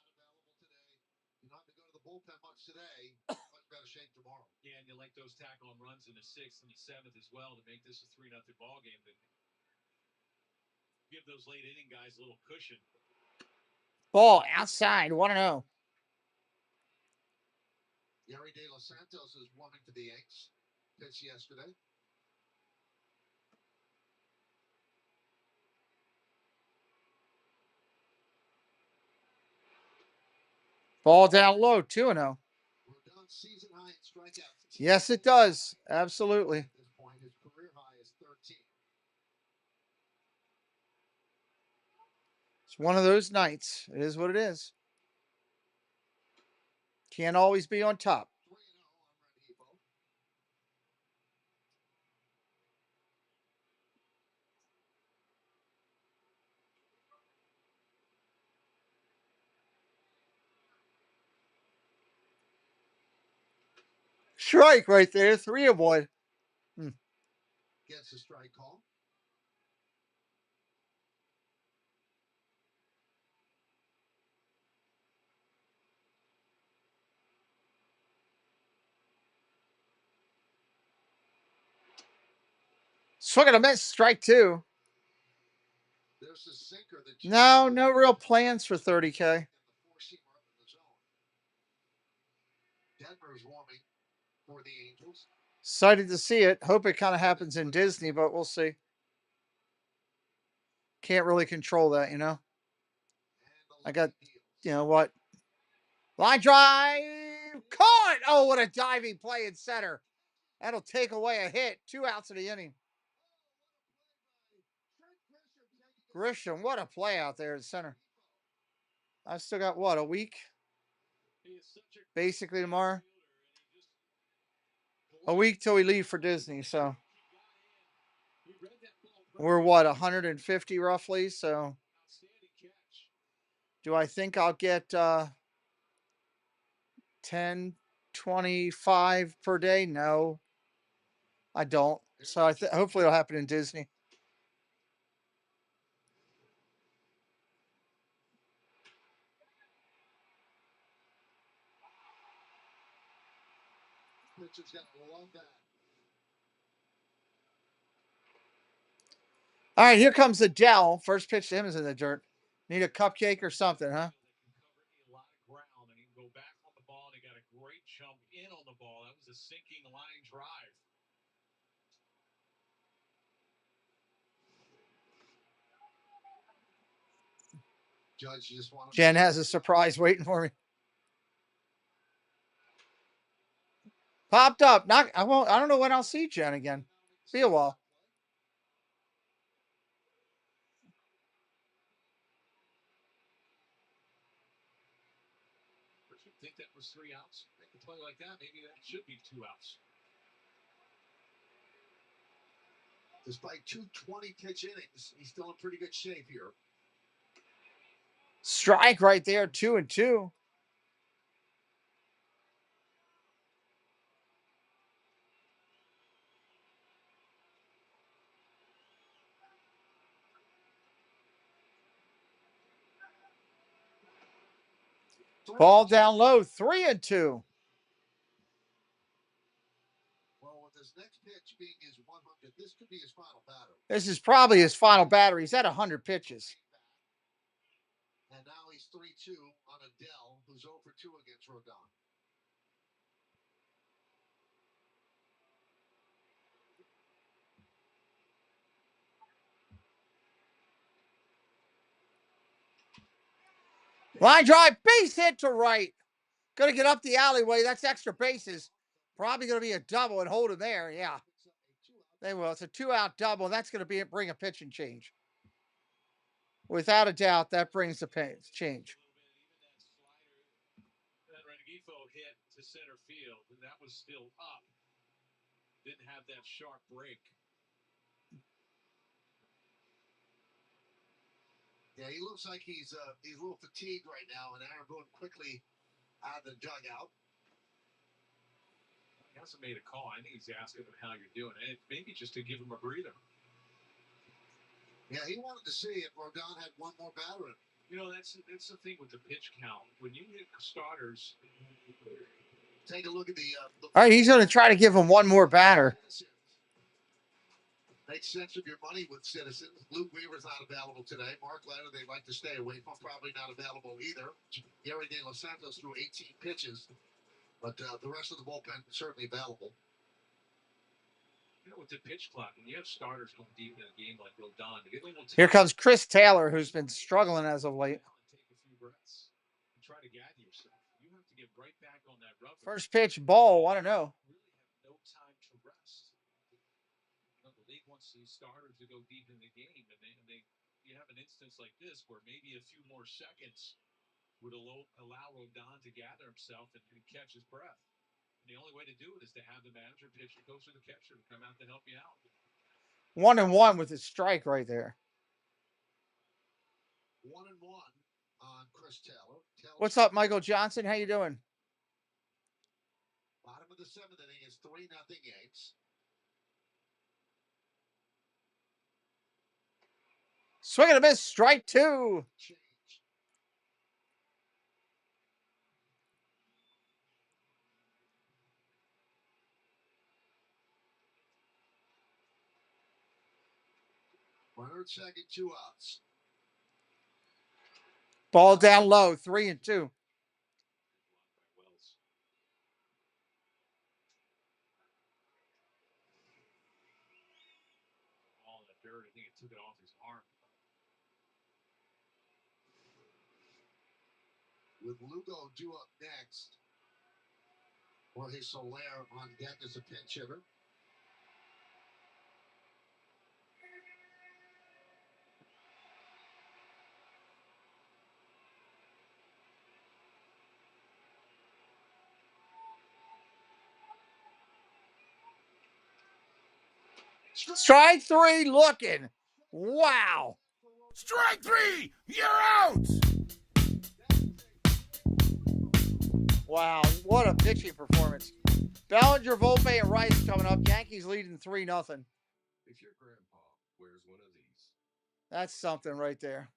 You don't have to go to the bullpen much today. Much better shape tomorrow. Yeah, and you like those tackle home runs in the 6th and the 7th as well to make this a 3-0 ball game. That give those late inning guys a little cushion. Ball outside, 1-0. Yeri De Los Santos is warming to the Yanks. Pitched yesterday. Ball down low, 2-0. Yes, it does. Absolutely. At this point, his career high is 13. It's one of those nights. It is what it is. Can't always be on top. 3-0 on Renivo. Strike right there, 3-1. Gets a strike call. Swing and a miss, strike 2. No, no real plans for 30K. Denver's warming for the Angels. Excited to see it. Hope it kind of happens in Disney, but we'll see. Can't really control that, you know. I got, you know what? Line drive. Caught. Oh, what a diving play in center. That'll take away a hit. 2 outs in the inning. Grisham, what a play out there in center. I've still got what, a week? Basically tomorrow. A week till we leave for Disney, so we're what, 150 roughly, so do I think I'll get 10, 25 per day? No, I don't. So hopefully it'll happen in Disney. All right, here comes Adele. First pitch to him is in the dirt. Need a cupcake or something, huh? Go back on the ball, and he got a great jump in on the ball. That was a sinking line drive. Judge just wanted Jen has a surprise waiting for me. Popped up. I don't know when I'll see Jen again. Be a while. I think that was 3 outs. Make a play like that, maybe that should be 2 outs. Despite 2 20-pitch innings, he's still in pretty good shape here. Strike right there, 2-2. Ball down low, 3-2. Well, with his next pitch being his 100, this could be his final batter. This is probably his final batter. He's at 100 pitches. And now he's 3-2 on Adele, who's 0 for 2 against Rodon. Line drive, base hit to right. Going to get up the alleyway. That's extra bases. Probably going to be a double and hold him there. Yeah, they will. It's a 2-out double. That's going to bring a pitching change. Without a doubt, that brings the change. That Rengifo hit to center field, and that was still up. Didn't have that sharp break. Yeah, he looks like he's a little fatigued right now, and Aaron Boone quickly out of the dugout. He hasn't made a call. I think he's asking him how you're doing, and maybe just to give him a breather. Yeah, he wanted to see if Rodon had one more batter in him. You know, that's the thing with the pitch count. When you hit starters, take a look at the all right, he's going to try to give him one more batter. Makes sense of your money with Citizens. Luke Weaver's not available today. Mark Leonard, they'd like to stay away from, probably not available either. Gary De Los Santos threw 18 pitches, but the rest of the bullpen certainly available. You know, with the pitch clock, when you have starters going deep in a game like Rodon, here comes Chris Taylor, who's been struggling as of late. Take a few breaths and try to gather yourself. You have to get right back on that rubber. First pitch, ball. I don't know. Really have no time to rest. You know, the league wants these starters to go deep in the game, and you have an instance like this where maybe a few more seconds would allow Rodon to gather himself and catch his breath. And the only way to do it is to have the manager pitch the coach or the catcher to come out to help you out. 1-1 with his strike right there. 1-1 on Chris Taylor. What's up, Michael Johnson? How you doing? Bottom of the 7th inning is 3-0 Yanks. Swing and a miss, strike 2. Runner at second, 2 outs. Ball down low, 3-2. All in the dirt. I think it took it off his arm. With Lugo due up next, Jorge Soler on deck as a pinch hitter. Strike 3 looking. Wow. Strike 3! You're out! Wow, what a pitching performance. Bellinger, Volpe, and Rice coming up. Yankees leading 3-0. If your grandpa wears one of these, That's something right there.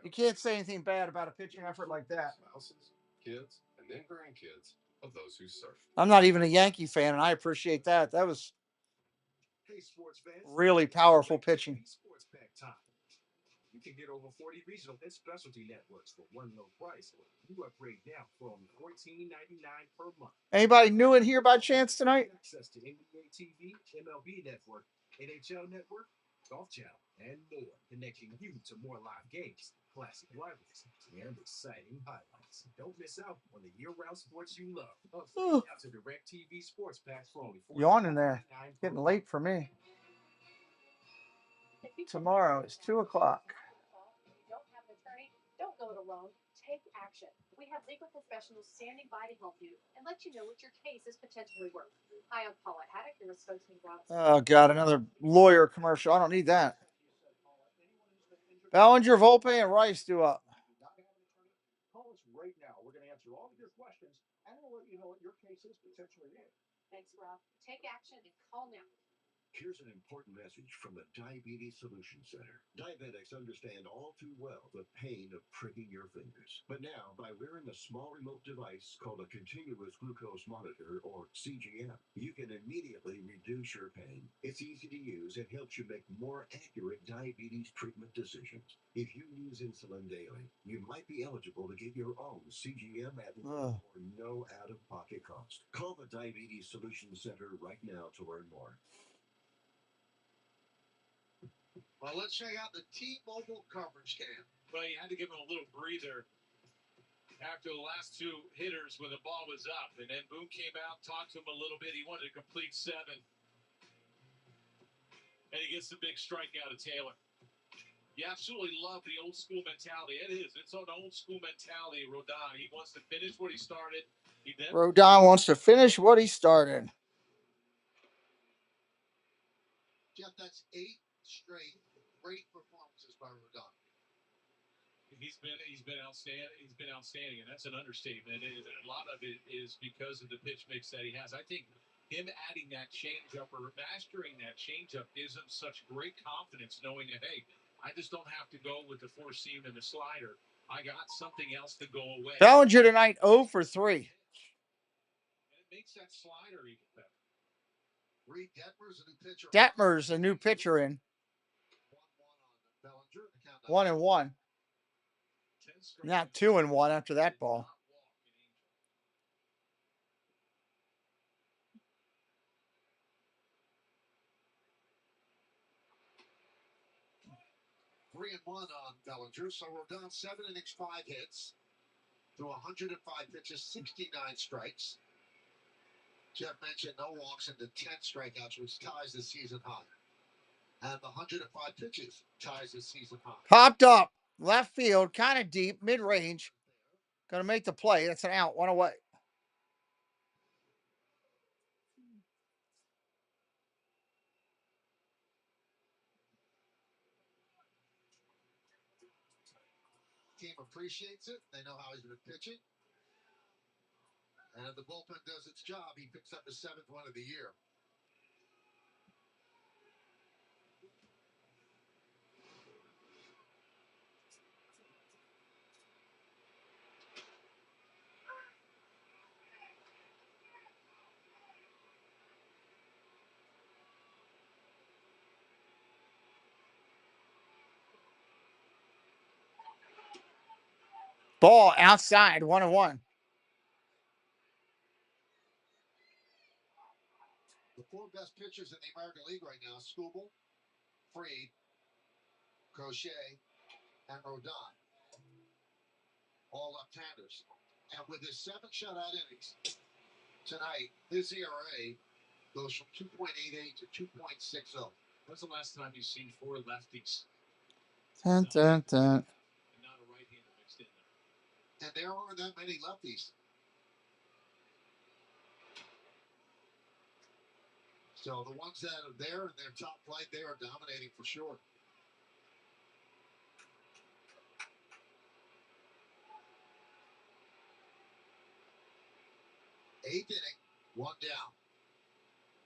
You can't say anything bad about a pitching effort like that. spouses, kids, and then grandkids of those who serve. I'm not even a Yankee fan, and I appreciate that. That was really powerful pitching. Sports Pack time. You can get over 40 regional and specialty networks for one low price. You upgrade now for only $14.99 per month. Anybody new in here by chance tonight? Access to NBA TV, MLB Network, NHL Network, Golf Channel, and more, connecting you to more live games, classic rivalries, and exciting highlights. Don't miss out on the year-round sports you love. Upgrade now to DirecTV Sports Pack for only Yawning there. Getting late for me. Tomorrow is 2 o'clock. Don't have an attorney? Don't go it alone. Take action. We have legal professionals standing by to help you and let you know what your case is potentially worth. Hi, I'm Paula Haddock, your spokesman. Oh, God, another lawyer commercial. I don't need that. Bellinger, Volpe, and Rice do up. Call us right now. We're going to answer all of your questions, and we'll let you know what your case is potentially in. Thanks, Rob. Take action and call now. Here's an important message from the Diabetes Solution Center. Diabetics understand all too well the pain of pricking your fingers. But now, by wearing a small remote device called a continuous glucose monitor, or CGM, you can immediately reduce your pain. It's easy to use and helps you make more accurate diabetes treatment decisions. If you use insulin daily, you might be eligible to get your own CGM at low or no out-of-pocket cost. Call the Diabetes Solution Center right now to learn more. Well, let's check out the T-Mobile coverage cam. Well, you had to give him a little breather after the last two hitters when the ball was up. And then Boone came out, talked to him a little bit. He wanted to complete 7. And he gets the big strikeout of Taylor. You absolutely love the old school mentality. It is. It's an old school mentality, Rodon. He wants to finish what he started. Rodon wants to finish what he started. Jeff, that's 8 straight great performances by Rodon. He's been outstanding. He's been outstanding, and that's an understatement. A lot of it is because of the pitch mix that he has. I think him adding that changeup or mastering that changeup gives him such great confidence, knowing that, hey, I just don't have to go with the 4-seam and the slider. I got something else to go away. Bellinger tonight 0 for 3. And it makes that slider even better. Reed Detmer's a new pitcher. Detmer's a new pitcher in. 1-1. Now 2-1 after that ball. Three and 1 on Bellinger. So Rodon 7 innings, 5 hits, through 105 pitches, 69 strikes. Jeff mentioned no walks into 10 strikeouts, which ties the season high. And the 105 pitches ties the season high. Popped up. Left field, kind of deep, mid-range. Going to make the play. That's an out. 1 away. Team appreciates it. They know how he's been pitching. And if the bullpen does its job, he picks up the 7th one of the year. Ball outside, 1-1. The four best pitchers in the American League right now: Skubal, Fried, Crochet, and Rodon. All left-handers. And with his 7 shutout innings tonight, his ERA goes from 2.88 to 2.60. When's the last time you've seen 4 lefties? Dun, dun, dun. And not a right-hander mixed in there. And there aren't that many lefties. So the ones that are there in their top flight, they are dominating for sure. Eighth inning, 1 down.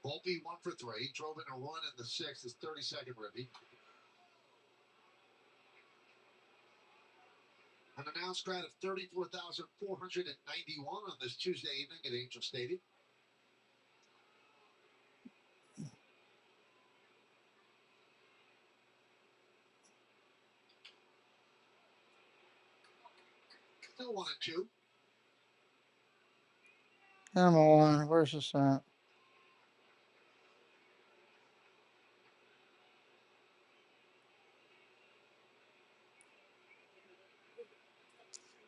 Volpe 1 for 3, drove in a run in the 6th, his 32nd ribby. An announced crowd of 34,491 on this Tuesday evening at Angel Stadium. Still 1-2. Come on, where's this at?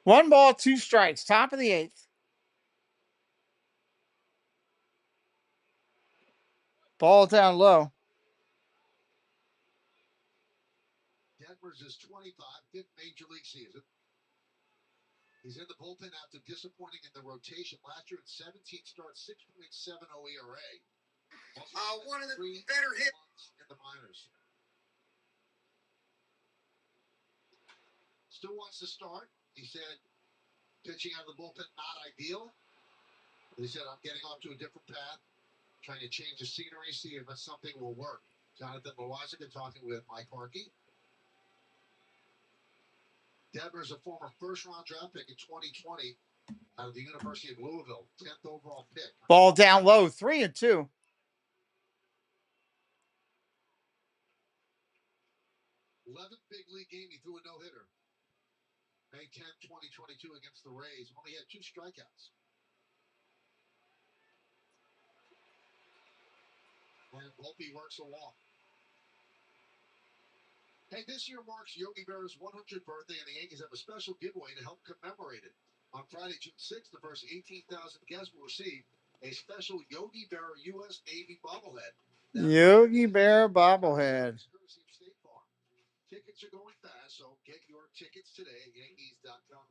One ball, 2 strikes. Top of the 8th. Ball down low. Detmers is 25, 5th major league season. He's in the bullpen after disappointing in the rotation last year at 17 starts, 6.70 ERA. One of the better hits in the minors. Still wants to start. He said pitching out of the bullpen not ideal. He said I'm getting off to a different path, trying to change the scenery, see if something will work. Jonathan Loaisiga talking with Mike Harkey. Detmers, a former first-round draft pick in 2020 out of the University of Louisville, 10th overall pick. Ball down low, 3-2. 11th big league game, he threw a no-hitter. May 10th, 2022 against the Rays. Only had 2 strikeouts. And Volpe works a walk. Hey, this year marks Yogi Berra's 100th birthday, and the Yankees have a special giveaway to help commemorate it. On Friday, June 6th, the first 18,000 guests will receive a special Yogi Berra U.S. Navy bobblehead. Yogi Berra bobblehead. Tickets are going fast, so get your tickets today at Yankees.com.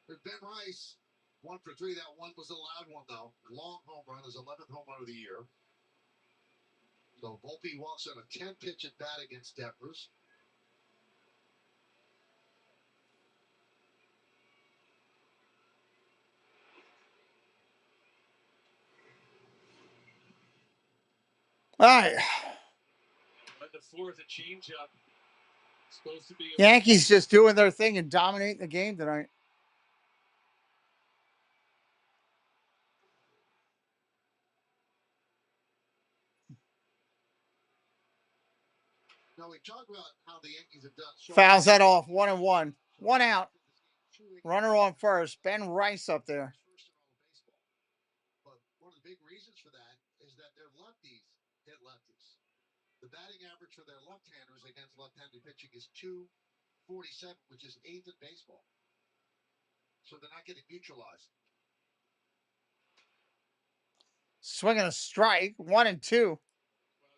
There's Ben Rice, 1 for 3. That one was a loud one, though. Long home run, his 11th home run of the year. So Volpe walks on a 10-pitch at bat against Detmers. All right. But the 4th, a changeup. Supposed to be Yankees just doing their thing and dominating the game tonight. Now, we talked about how the Yankees have done so Fouls that off, 1-1. 1 out. Runner on first. Ben Rice up there. But one of the big reasons for that is that their lefties hit lefties. The batting average for their left-handers against left-handed pitching is .247, which is 8th in baseball. So they're not getting neutralized. Swinging a strike, 1-2. Well,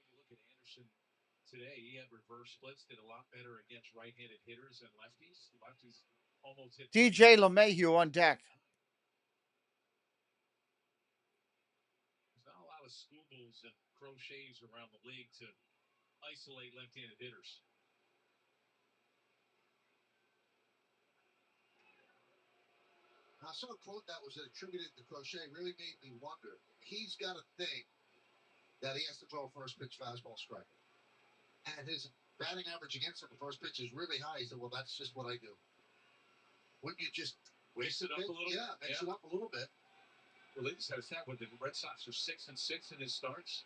you look at Anderson today, he had reverse splits, did a lot better against right-handed hitters than lefties. Lefties almost hit. DJ LeMahieu on deck. There's not a lot of Skubals and Crochets around the league to isolate left-handed hitters. I saw a quote that was attributed to Crochet, really made me wonder. He's got to think that he has to throw a first pitch fastball strike. And his batting average against him, the first pitch is really high. He said, well, that's just what I do. Wouldn't you just mix it up a little? Yeah, mix it up a little bit. Well, they just had a stat with the Red Sox are 6-6 in his starts.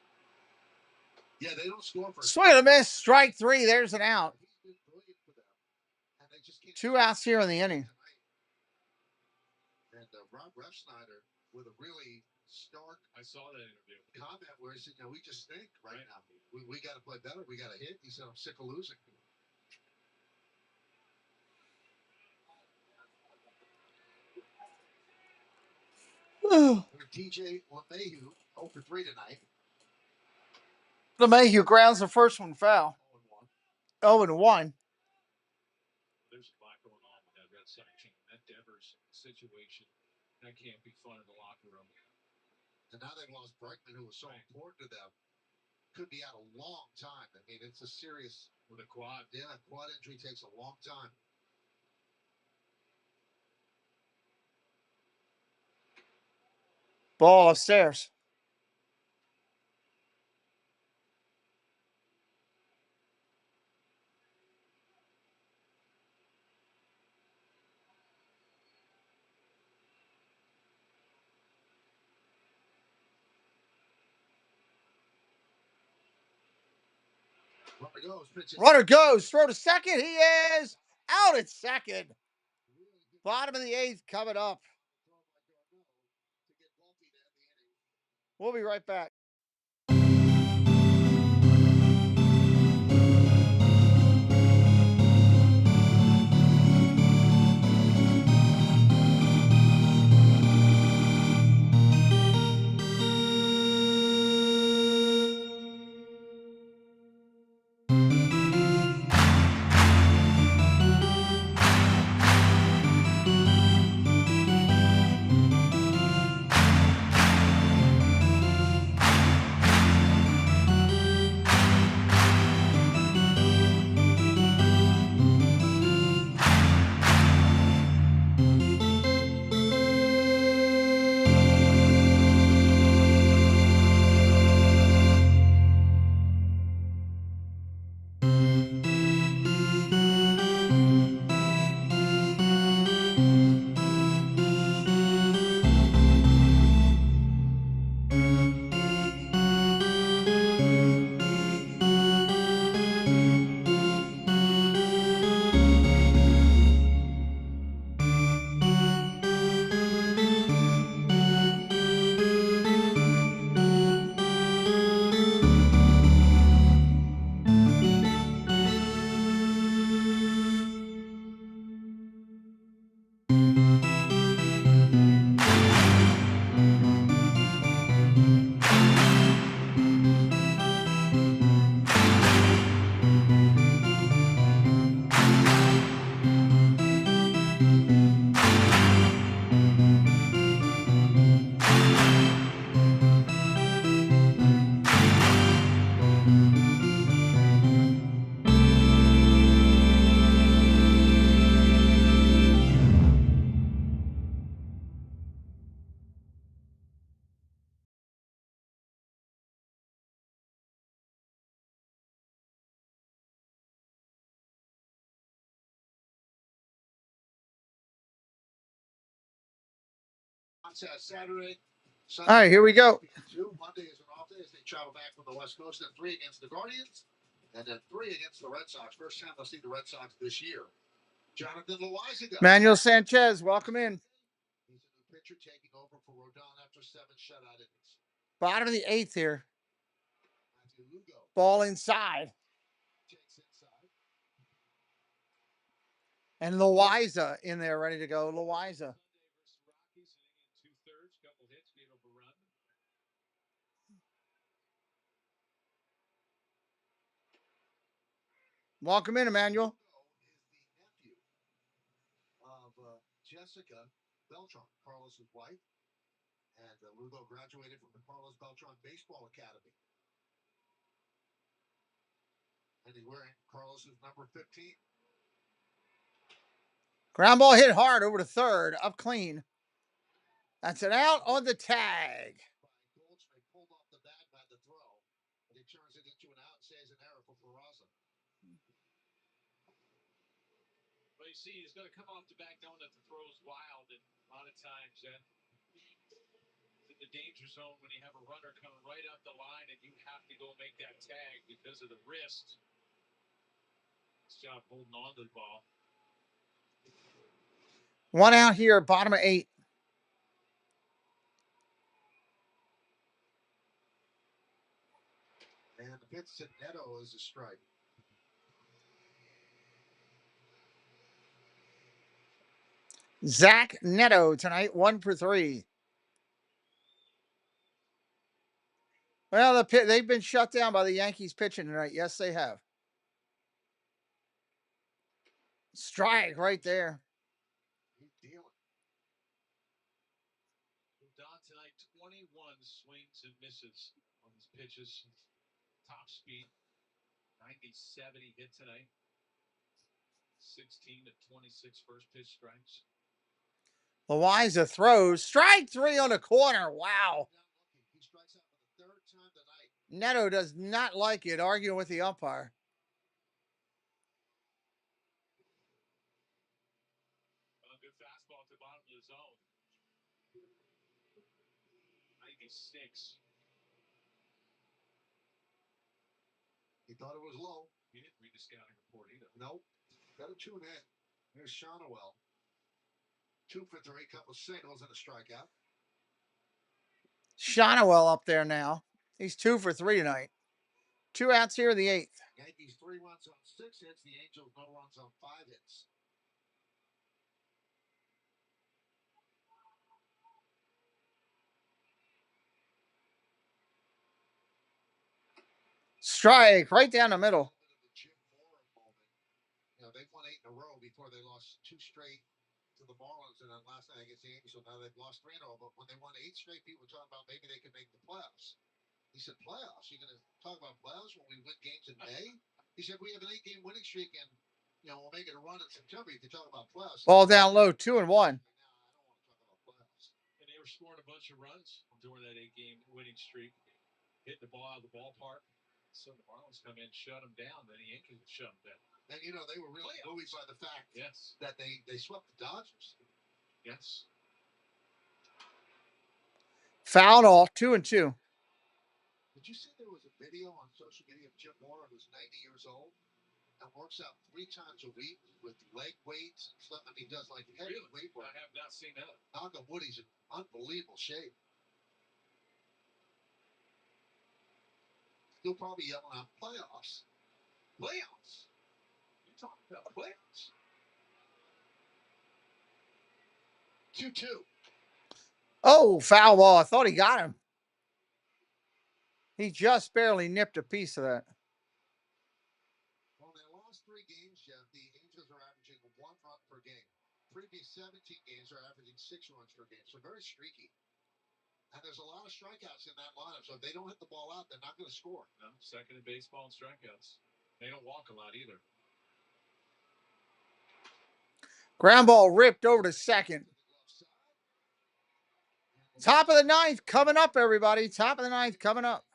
Yeah, they don't score for Swing and a miss. Strike three. There's an out. 2 outs here in the inning. And Rob Refsnyder with a really stark comment where he said, you know, we just stink right now. We got to play better. We got to hit. He said, I'm sick of losing. TJ LAAvs 0 for 3 tonight. LaMahieu grounds the first one foul. 0 and 1. There's a lot going on with that Red Sox team. That Devers situation, that can't be fun in the locker room. And now they've lost Bregman, who was so important to them. Could be out a long time. I mean, it's a serious with a quad. Yeah, quad injury takes a long time. Ball upstairs. Runner goes. Throw to second. He is out at second. Bottom of the 8th coming up. We'll be right back. Saturday. All right, here we go. Monday is an off day as they travel back from the West Coast. Then 3 against the Guardians, and then 3 against the Red Sox. First time they'll see the Red Sox this year. Jonathan LAAvs. Manuel Sanchez, welcome in. He's a new pitcher taking over for Rodon after 7 shutout innings. Bottom of the 8th here. Ball inside. And LAAvs in there, ready to go. LAAvs. Welcome in, Emmanuel. Of Jessica Beltran, Carlos's wife, and Lugo graduated from the Carlos Beltran Baseball Academy, and he's wearing Carlos's number 15. Ground ball hit hard over to third, up clean. That's an out on the tag. Goldschmidt pulled off the bag by the throw, but he turns it into an out and says an error for Peraza. But you see, he's going to come off the back knowing that the throw's wild, and a lot of times that the in the danger zone when you have a runner coming right up the line and you have to go make that tag because of the wrist. Nice job holding on to the ball. 1 out here, bottom of 8. And the pitch to Neto is a strike. Zach Neto tonight, 1 for 3. Well, they've been shut down by the Yankees pitching tonight. Yes, they have. Strike right there. He's dealing. Don tonight, 21 swings and misses on his pitches. Top speed, 97 he hit tonight. 16 to 26 first pitch strikes. LAAvs throws. Strike 3 on the corner. Wow. He strikes out for the 3rd time tonight. Neto does not like it, arguing with the umpire. A good fastball at the bottom of the zone. 96. He thought it was low. He didn't read the scouting report either. Nope. Got to tune in. There's Shohei. 2 for 3, couple singles and a strikeout. Shohei up there now. He's 2 for 3 tonight. 2 outs here in the 8th. Yankees 3 runs on 6 hits. The Angels no runs on 5 hits. Strike right down the middle. You know, they won 8 in a row before they lost 2 straight to the Marlins, and then last night against the Yankees. So now they've lost 3 in a row. But when they won 8 straight, people were talking about maybe they could make the playoffs. He said, "Playoffs? You're going to talk about playoffs when we win games in May?" He said, "We have an 8-game winning streak, and you know we'll make it a run in September. You can talk about playoffs." Ball down low, 2-1. And they were scoring a bunch of runs during that 8-game winning streak, hitting the ball out of the ballpark. So the Marlins come in, shut them down. Then the Yankees would shut them down. And you know they were really buoyed by the fact that they swept the Dodgers. Yes. Fouled off, 2-2. Did you see there was a video on social media of Jim Mora, who's 90 years old, and works out 3 times a week with leg weights and stuff? I mean, he does like heavy weight work. I have not seen that. Knock on wood, he's in unbelievable shape. Still probably yelling out playoffs. Playoffs? You're talking about playoffs? 2-2. Oh, foul ball. I thought he got him. He just barely nipped a piece of that. Well, their last 3 games, Jeff, the Angels are averaging 1 run per game. Previous 17 games are averaging 6 runs per game. So very streaky. And there's a lot of strikeouts in that lineup. So if they don't hit the ball out, they're not going to score. No, second in baseball and strikeouts. They don't walk a lot either. Ground ball ripped over to second. Top of the 9th coming up, everybody. Top of the 9th coming up.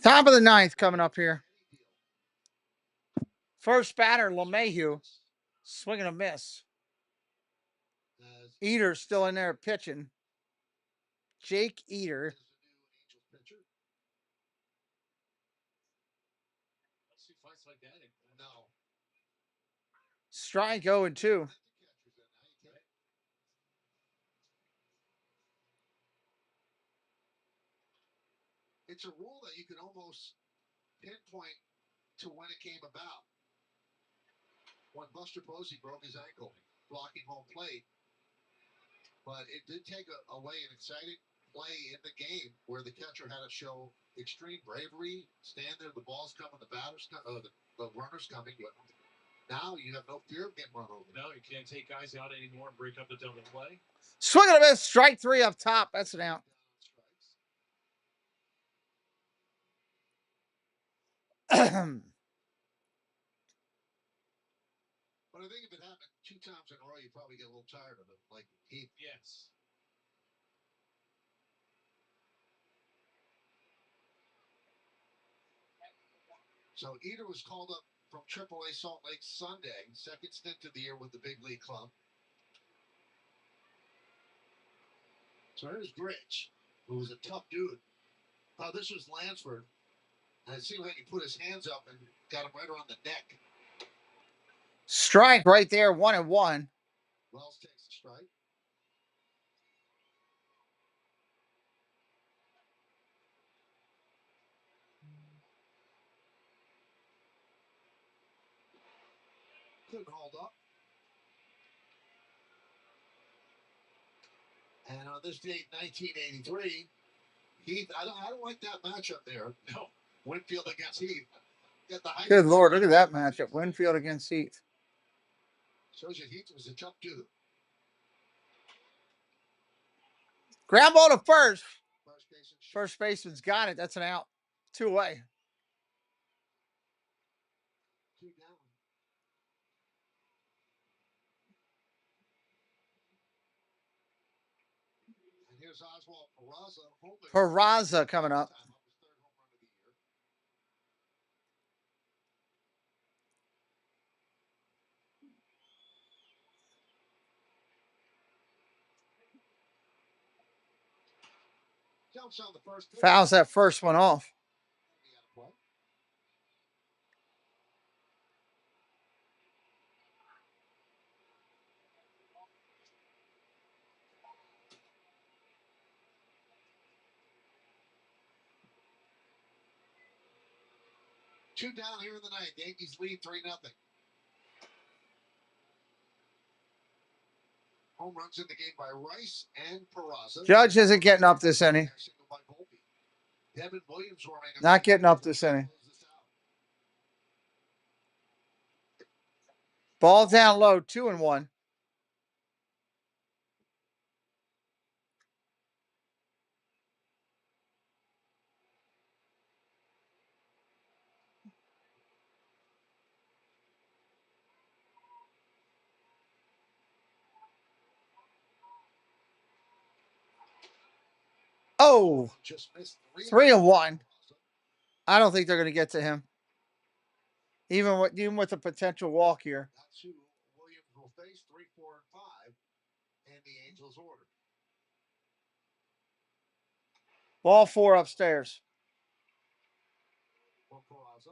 Top of the ninth coming up here. First batter, LAAvs. Swing and a miss. Eater's still in there pitching. Jake Eater. Strike 0-2. It's a rule that you can almost pinpoint to when it came about. When Buster Posey broke his ankle blocking home plate. But it did take away an exciting play in the game where the catcher had to show extreme bravery, stand there, the ball's coming, the batters, the runners coming. But now you have no fear of getting run over. No, you can't take guys out anymore and break up the double play. Swing and a miss. Strike 3 up top. That's an out. But I think if it happened 2 times in a row, you'd probably get a little tired of it. Like Heath. Yes. So Eater was called up from AAA Salt Lake Sunday, second stint of the year with the big league club. So here's Gritch, who was a tough dude. Oh, this was Lansford. And it seemed like he put his hands up and got him right around the neck. Strike right there, 1-1. Wells takes the strike. Couldn't hold up. And on this date, 1983, Heath, I don't like that matchup there. No, Winfield against Heath. Good Lord, look at that matchup. Winfield against Heath. Shows you Heath was a tough dude. Ground ball to first. First baseman's got it. That's an out. 2 away. 2 down. And here's Oswald Peraza coming up. Fouls that first one off. Two down here in the ninth. Yankees lead 3-0. Home runs in the game by Rice and Peraza. Judge isn't getting up this inning. Devin Williams warming up. Not getting up this inning. Ball down low, 2-1. Oh, 3-1. I don't think they're going to get to him. Even with a potential walk here. That's who Williams will face 3, 4, and 5 in the Angels order. Ball 4 upstairs. For Peraza.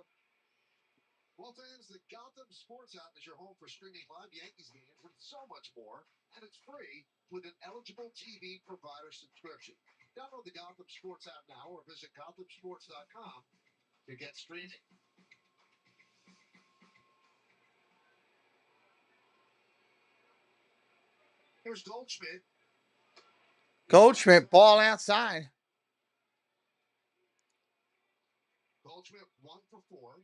Well, fans, the Gotham Sports app is your home for streaming live Yankees games and so much more, and it's free with an eligible TV provider subscription. Download the Gotham Sports app now or visit GothamSports.com to get streaming. Here's Goldschmidt. Goldschmidt, ball outside. Goldschmidt 1 for 4.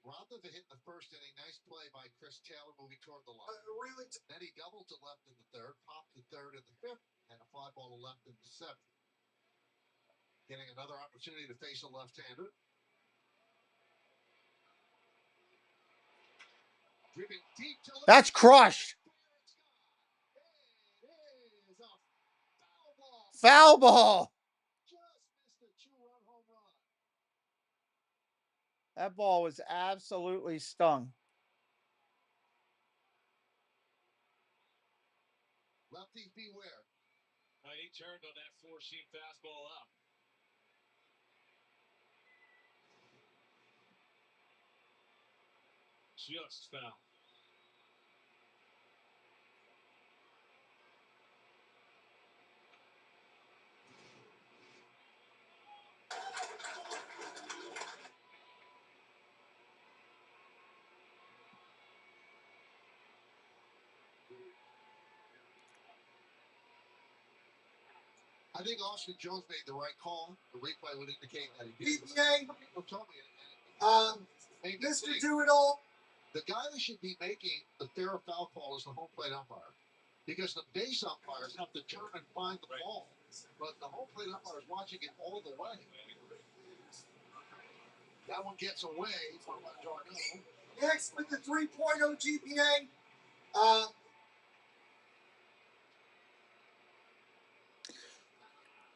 Robbed of a hit in the first inning. Nice play by Chris Taylor moving toward the line. Then he doubled to left in the third, popped to third in the fifth, and a fly ball to left in the seventh. Getting another opportunity to face a left-hander. Driven deep to left. That's crushed. Foul ball. Just missed a 2-run home run. That ball was absolutely stung. Lefties beware. He turned on that four-seam fastball up. Just foul. I think Austin Jones made the right call. The replay would indicate that he did. EPA. Mr. Do-It-All. The guy that should be making the fair foul call is the home plate umpire, because the base umpires have to turn and find the ball, but the home plate umpire is watching it all the way. That one gets away from Darno. Next with the 3.0 GPA.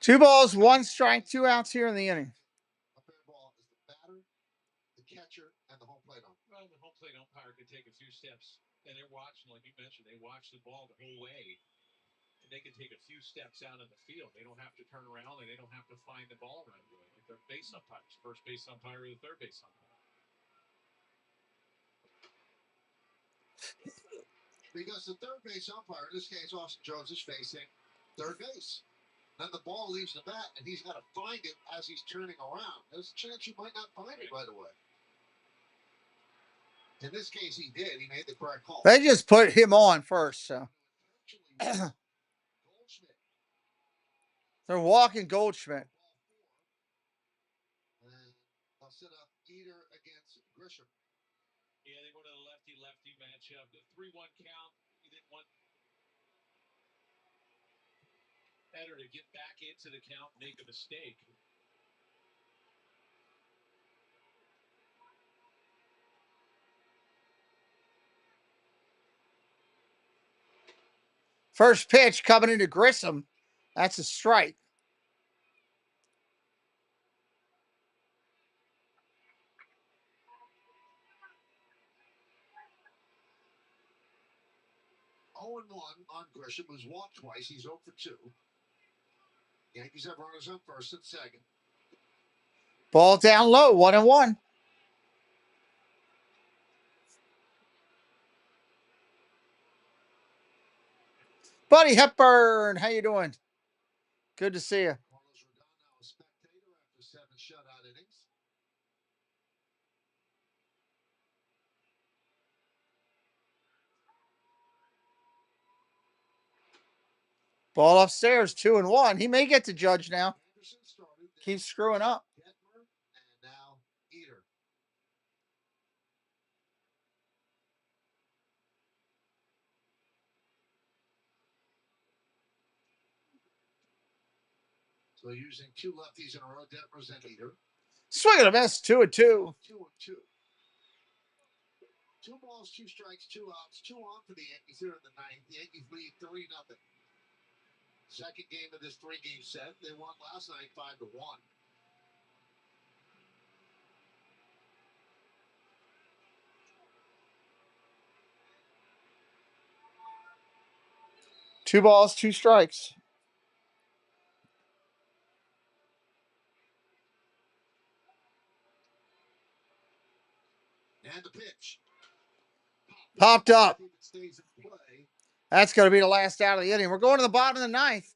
2 balls, 1 strike, 2 outs here in the inning. A fair ball is the batter, the catcher, and the home plate umpire. Well, the home plate umpire can take a few steps, and they're watching, like you mentioned, they watch the ball the whole way. And they can take a few steps out in the field. They don't have to turn around, and they don't have to find the ball right away. Like they're base umpires, first base umpire or the third base umpire. Because the third base umpire, in this case Austin Jones, is facing third base. Then the ball leaves the bat, and he's got to find it as he's turning around. There's a chance you might not find it right away. In this case, he did. He made the correct call. They just put him on first, so. They're walking Goldschmidt. And they'll set up Eater against Grisham. Yeah, they wanted a lefty-lefty matchup. The 3-1 count. He didn't want better to get back into the count and make a mistake. First pitch coming into Grissom. That's a strike. Oh, 0-1 on Grisham, who's walked twice. He's 0 for 2. Yankees have runners on first and second. Ball down low, 1-1. Buddy Hepburn, how you doing? Good to see you. Carlos Rodon now a spectator after 7 shutout innings. Ball upstairs, 2-1. He may get to Judge now. Keeps screwing up. Detmer, and now Eater. So using 2 lefties in a row, Detmer's and Eater. Swing and a miss, 2-2. 2-2. 2 balls, 2 strikes, 2 outs, 2 on for the Yankees here in the ninth. The Yankees lead 3-0. Second game of this 3-game set. They won last night 5-1. Two balls, 2 strikes. And the pitch. Popped up. That's going to be the last out of the inning. We're going to the bottom of the ninth.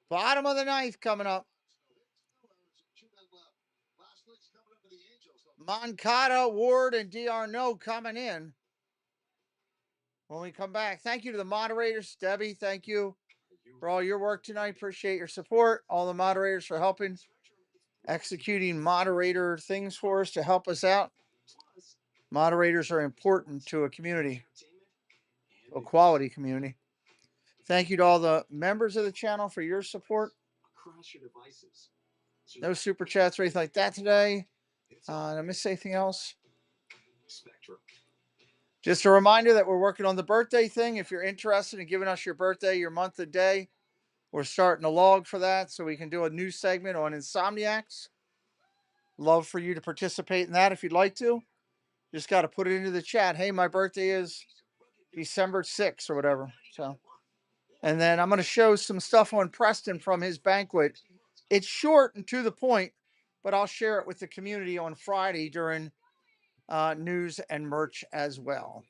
Bottom of the ninth coming up. Moncada, Ward, and D'Arnaud coming in when we come back. Thank you to the moderators. Debbie, thank you for all your work tonight. Appreciate your support. All the moderators for helping, executing moderator things for us to help us out. Moderators are important to a community, a quality community. Thank you to all the members of the channel for your support. No super chats or anything like that today. Did I miss anything else? Just a reminder that we're working on the birthday thing. If you're interested in giving us your birthday, your month and day, we're starting a log for that so we can do a new segment on Insomniacs. love for you to participate in that if you'd like to. Just got to put it into the chat. Hey, my birthday is December 6th or whatever. So, and then I'm going to show some stuff on Preston from his banquet. It's short and to the point, but I'll share it with the community on Friday during news and merch as well.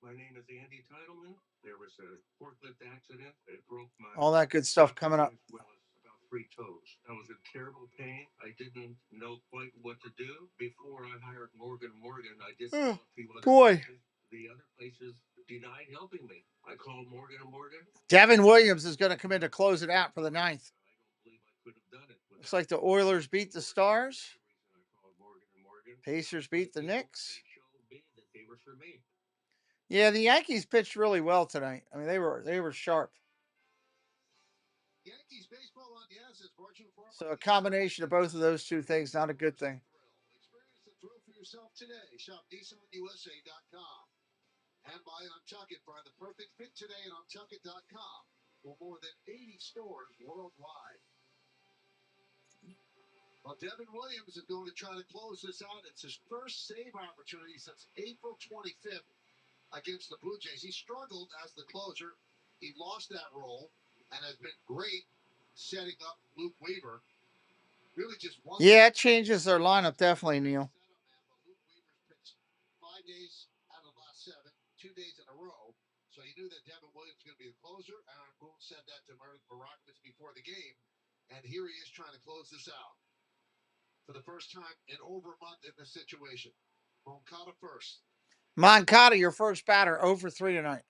My name is Andy Titleman. There was a forklift accident. It broke my All that good stuff coming up. as well as about 3 toes. I was in terrible pain. I didn't know quite what to do. Before I hired Morgan, I didn't know if he was Boy. the other places denied helping me. I called Morgan. Devin Williams is going to come in to close it out for the 9th. I don't believe I could have done it. Looks like the Oilers beat the Stars. Pacers beat the Knicks. They were for me. Yeah, the Yankees pitched really well tonight. I mean, they were sharp. Yankees baseball on yes is fortune for. So a combination of both of those two things, not a good thing. Experience the thrill for yourself today. Shop NYYvsLAA.com and buy an Untuckit. Find the perfect fit today at Untuckit.com for more than 80 stores worldwide. Well, Devin Williams is going to try to close this out. It's his first save opportunity since April 25th against the Blue Jays. He struggled as the closer. He lost that role and has been great setting up Luke Weaver. Really just one. Yeah, it changes their lineup definitely, Neil. Luke Weaver's pitched 5 days out of the last 7, 2 days in a row. So you knew that Devin Williams was going to be the closer. Aaron Boone said that to Barakovich before the game. And here he is trying to close this out. For the first time in over a month in this situation. Moncada first. Moncada, your first batter, 0 for 3 tonight.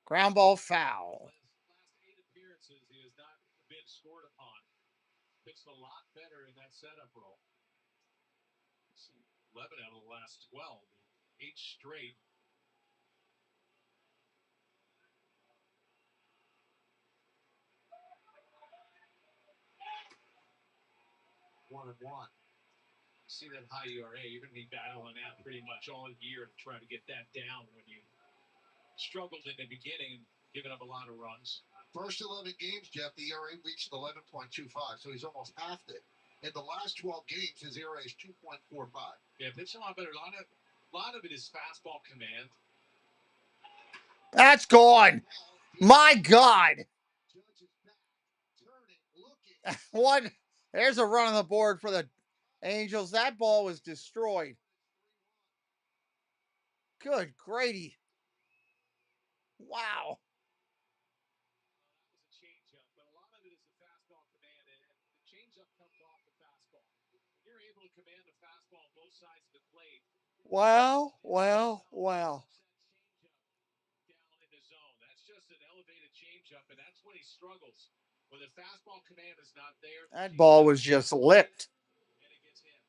Ground ball foul. Last 8 appearances, he has not been scored upon. Pitched a lot better in that setup role. 11 out of the last 12. 8 straight. One and one. See that high ERA. You're going to be battling that pretty much all year to try to get that down when you struggled in the beginning, giving up a lot of runs. First 11 games, Jeff, the ERA reached 11.25, so he's almost halved it. In the last 12 games, his ERA is 2.45. Yeah, pitched a lot better. A lot of it is fastball command. That's gone. My God. What? There's a run on the board for the Angels. That ball was destroyed. Good Grady. Wow. That was a changeup, but a lot of it is the fastball command, and the changeup comes off the fastball. You're able to command the fastball on both sides of the plate. Wow. Down in the zone. That's just an elevated changeup, and that's when he struggles. When the fastball command is not there. That ball was just licked. And it gets hit.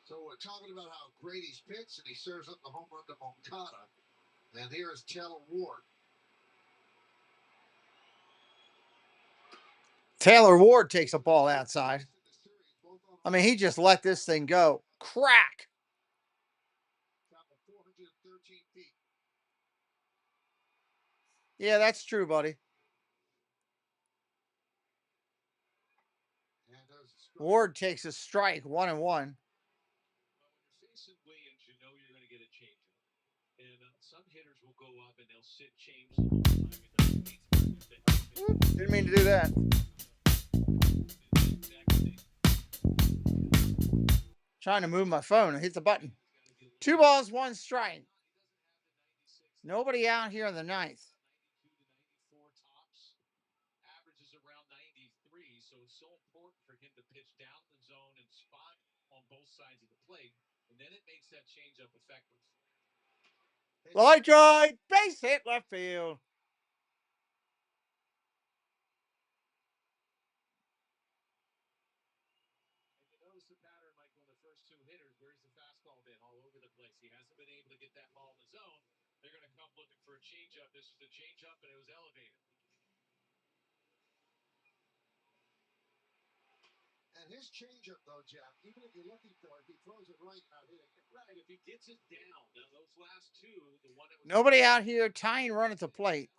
So we're talking about how great he's pitched, and he serves up the home run to Moncada. And here is Taylor Ward. Taylor Ward takes a ball outside. I mean, he just let this thing go. Crack. Yeah, that's true, buddy. Ward takes a strike, 1-1. When you're facing Williams, you know you're going to get a changeup. And some hitters will go up and they'll sit change the whole time. Didn't mean to do that. Trying to move my phone. I hit the button. 2 balls, 1 strike. Nobody out here in the 9th. Averages around 93, so it's so important for him to pitch down the zone and spot on both sides of the plate, and then it makes that changeup effective. Line drive, base hit, left field. And you notice the pattern, like when the first 2 hitters, where's the fastball been all over the place? He hasn't been able to get that ball in the zone. They're going to come looking for a changeup. This is the changeup, and it was elevated. And his changeup, though, Jeff, even if you're looking for it, he throws it right out here. Right, if he gets it down. Now, those last 2, the one that was Nobody out here tying run at the plate.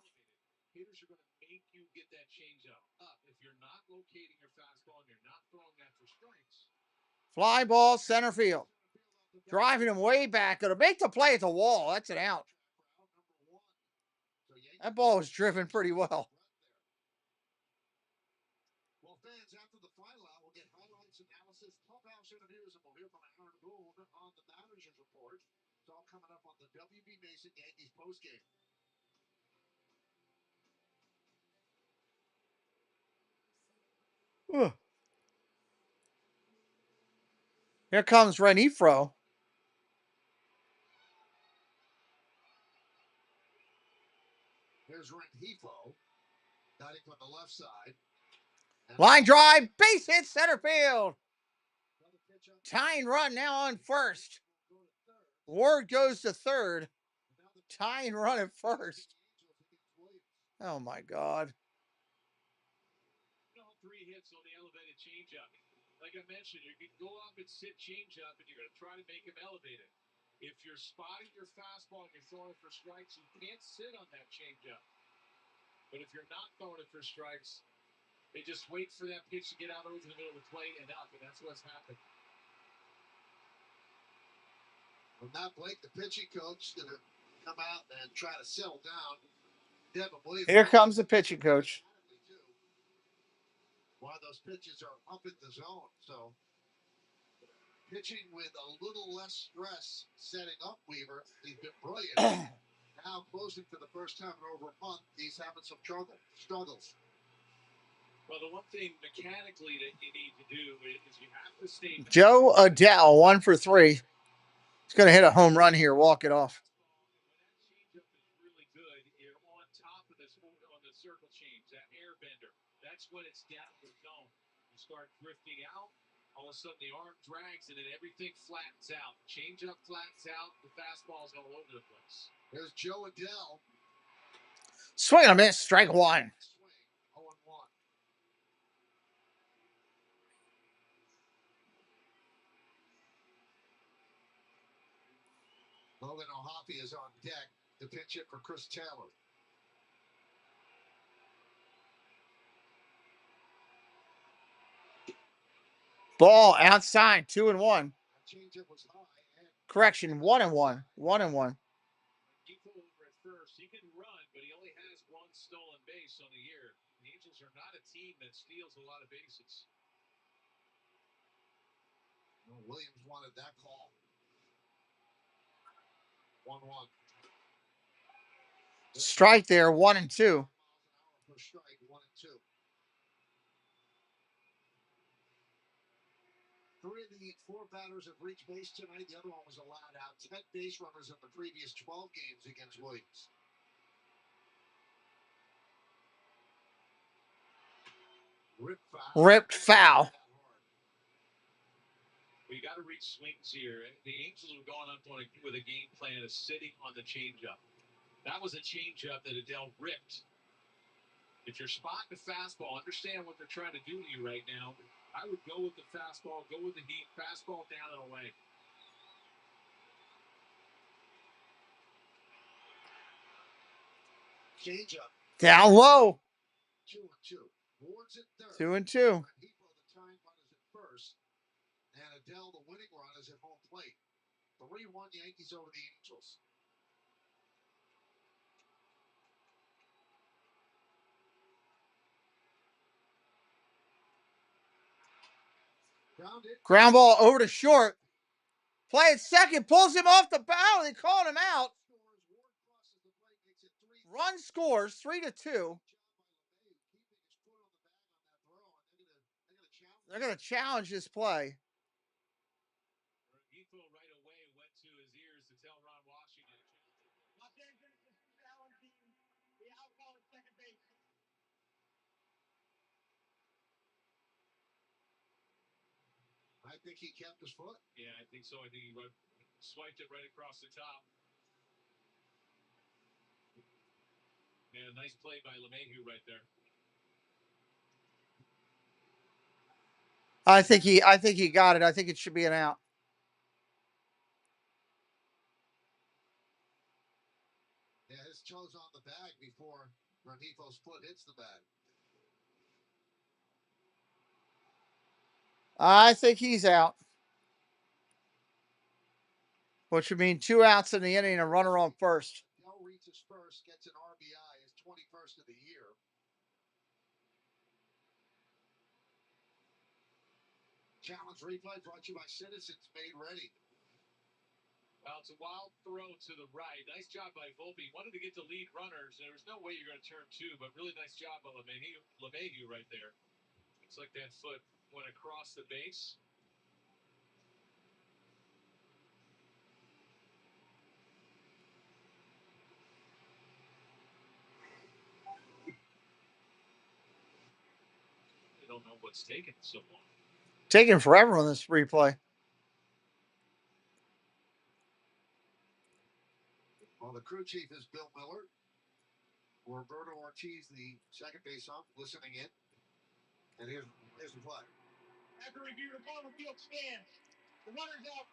hitters are going to make you Fly ball center field. Driving him way back. It'll make the play at the wall. That's an out. That ball was driven pretty well. Well, fans, after the final out, we'll get highlights, analysis, clubhouse interviews, and we'll hear from Aaron Boone on the manager's report. It's all coming up on the WB Mason Yankees postgame. Here comes Renifro. Here's Renifro, batting from the left side. Line drive, base hit center field. Tying run now on first. Ward goes to third. Tying run at first. Oh my God. 3 hits on the elevated changeup. Like I mentioned, you can go up and sit changeup, and you're going to try to make him elevate it. If you're spotting your fastball and you're throwing it for strikes, you can't sit on that changeup. But if you're not throwing it for strikes, they just wait for that pitch to get out over the middle of the plate and up, and that's what's happened. Well, now Blake, the pitching coach, is going to come out and try to settle down Devin Williams. Here comes the pitching coach. While those pitches are up in the zone, so pitching with a little less stress setting up Weaver. He's been brilliant. Now closing for the first time in over a month, he's having some struggles. Well, the one thing mechanically that you need to do is you have to stay. Joe Adell, 1 for 3. He's going to hit a home run here, walk it off. When that changeup is really good, you're on top of this on the circle change, that air bender. That's when it's down the zone. You start drifting out, all of a sudden the arm drags, and then everything flattens out. Changeup flattens out, the fastball's all over the place. There's Joe Adell. Swing and a miss, strike 1. 0-1. Logan Ohtani is on deck to pitch it for Chris Taylor. Ball outside, 2-1. Changeup was high. Correction, 1-1. 1-1. Depot over at first. He can run, but he only has 1 stolen base on the year. The Angels are not a team that steals a lot of bases. Well, Williams wanted that call. 1-1. Strike there, 1-2. For strike, 1-2. 3 of the 4 batters have reached base tonight. The other one was allowed out. 10 base runners in the previous 12 games against Williams. Ripped foul. We got to reach swings here. The Angels are going up with a game plan of sitting on the changeup. That was a changeup that Adell ripped. If you're spotting the fastball, understand what they're trying to do to you right now. I would go with the fastball, go with the heat, fastball down and away. Changeup. Down low. 2-2. Ward's at third. 2-2. Depot, the tying run is at first. And Adell, the winning run, is at home plate. 3-1 Yankees over the Angels. Ground ball over to short. Play at second, pulls him off the bow. They called him out. Run scores 3-2. They're going to challenge this play. Depot right away went to his ears to tell Ron Washington. I think he kept his foot. Yeah, I think so. I think he swiped it right across the top. Yeah, nice play by LAAvs right there. I think he got it. I think it should be an out. Yeah, his toes on the bag before Renifo's foot hits the bag. I think he's out. Which would mean 2 outs in the inning and a runner on first. Del reaches first, gets an RBI, his 21st of the year. Challenge replay brought to you by Citizens Made Ready. Well, it's a wild throw to the right. Nice job by Volpe. Wanted to get the lead runners. There was no way you're going to turn two, but really nice job by LAAvs right there. Looks like that foot went across the base. I don't know what's taking so long. Taking forever on this replay. Well, the crew chief is Bill Miller. Roberto Ortiz, the second base ump, listening in. And here's the play. After review, the ball on the field stands. The runner's out.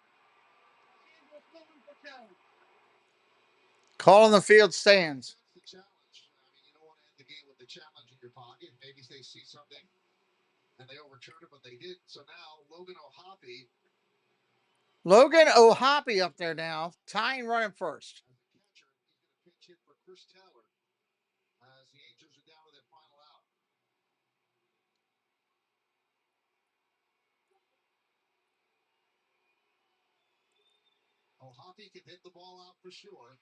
Call on the field stands. That's the challenge. I mean, you don't want to end the game with the challenge in your pocket. Maybe they see something and they overturn it, but they didn't. So now Logan Ohtani up there now, tying running first. As the catcher, he's going to pinch hit for Chris Taylor as the Angels are down to their final out. Ohtani can hit the ball out for sure.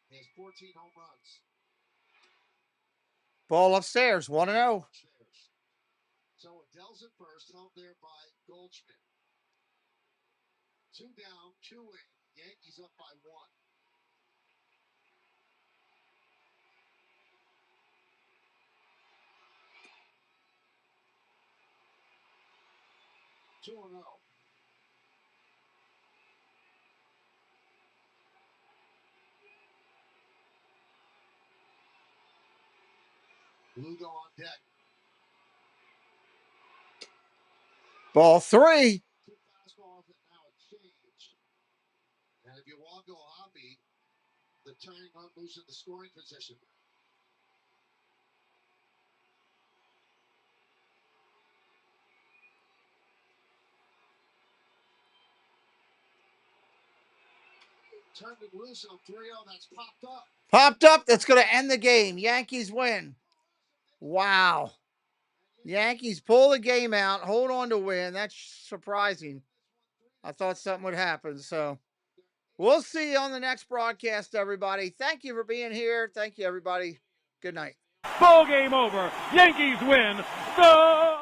He has 14 home runs. Ball upstairs, 1-0. So Adele's at first, held there by Goldschmidt. 2 down, 2 in. Yankees up by 1. Two-0. Lugo on deck. Ball 3. 2 fastballs and now exchanged. And if you walk Ohtani, the tying run moves in the scoring position. Turned it loose on 3-0. That's popped up. Popped up. That's going to end the game. Yankees win. Wow. Yankees pull the game out, hold on to win. That's surprising. I thought something would happen. So we'll see you on the next broadcast, everybody. Thank you for being here. Thank you, everybody. Good night. Ball game over. Yankees win. The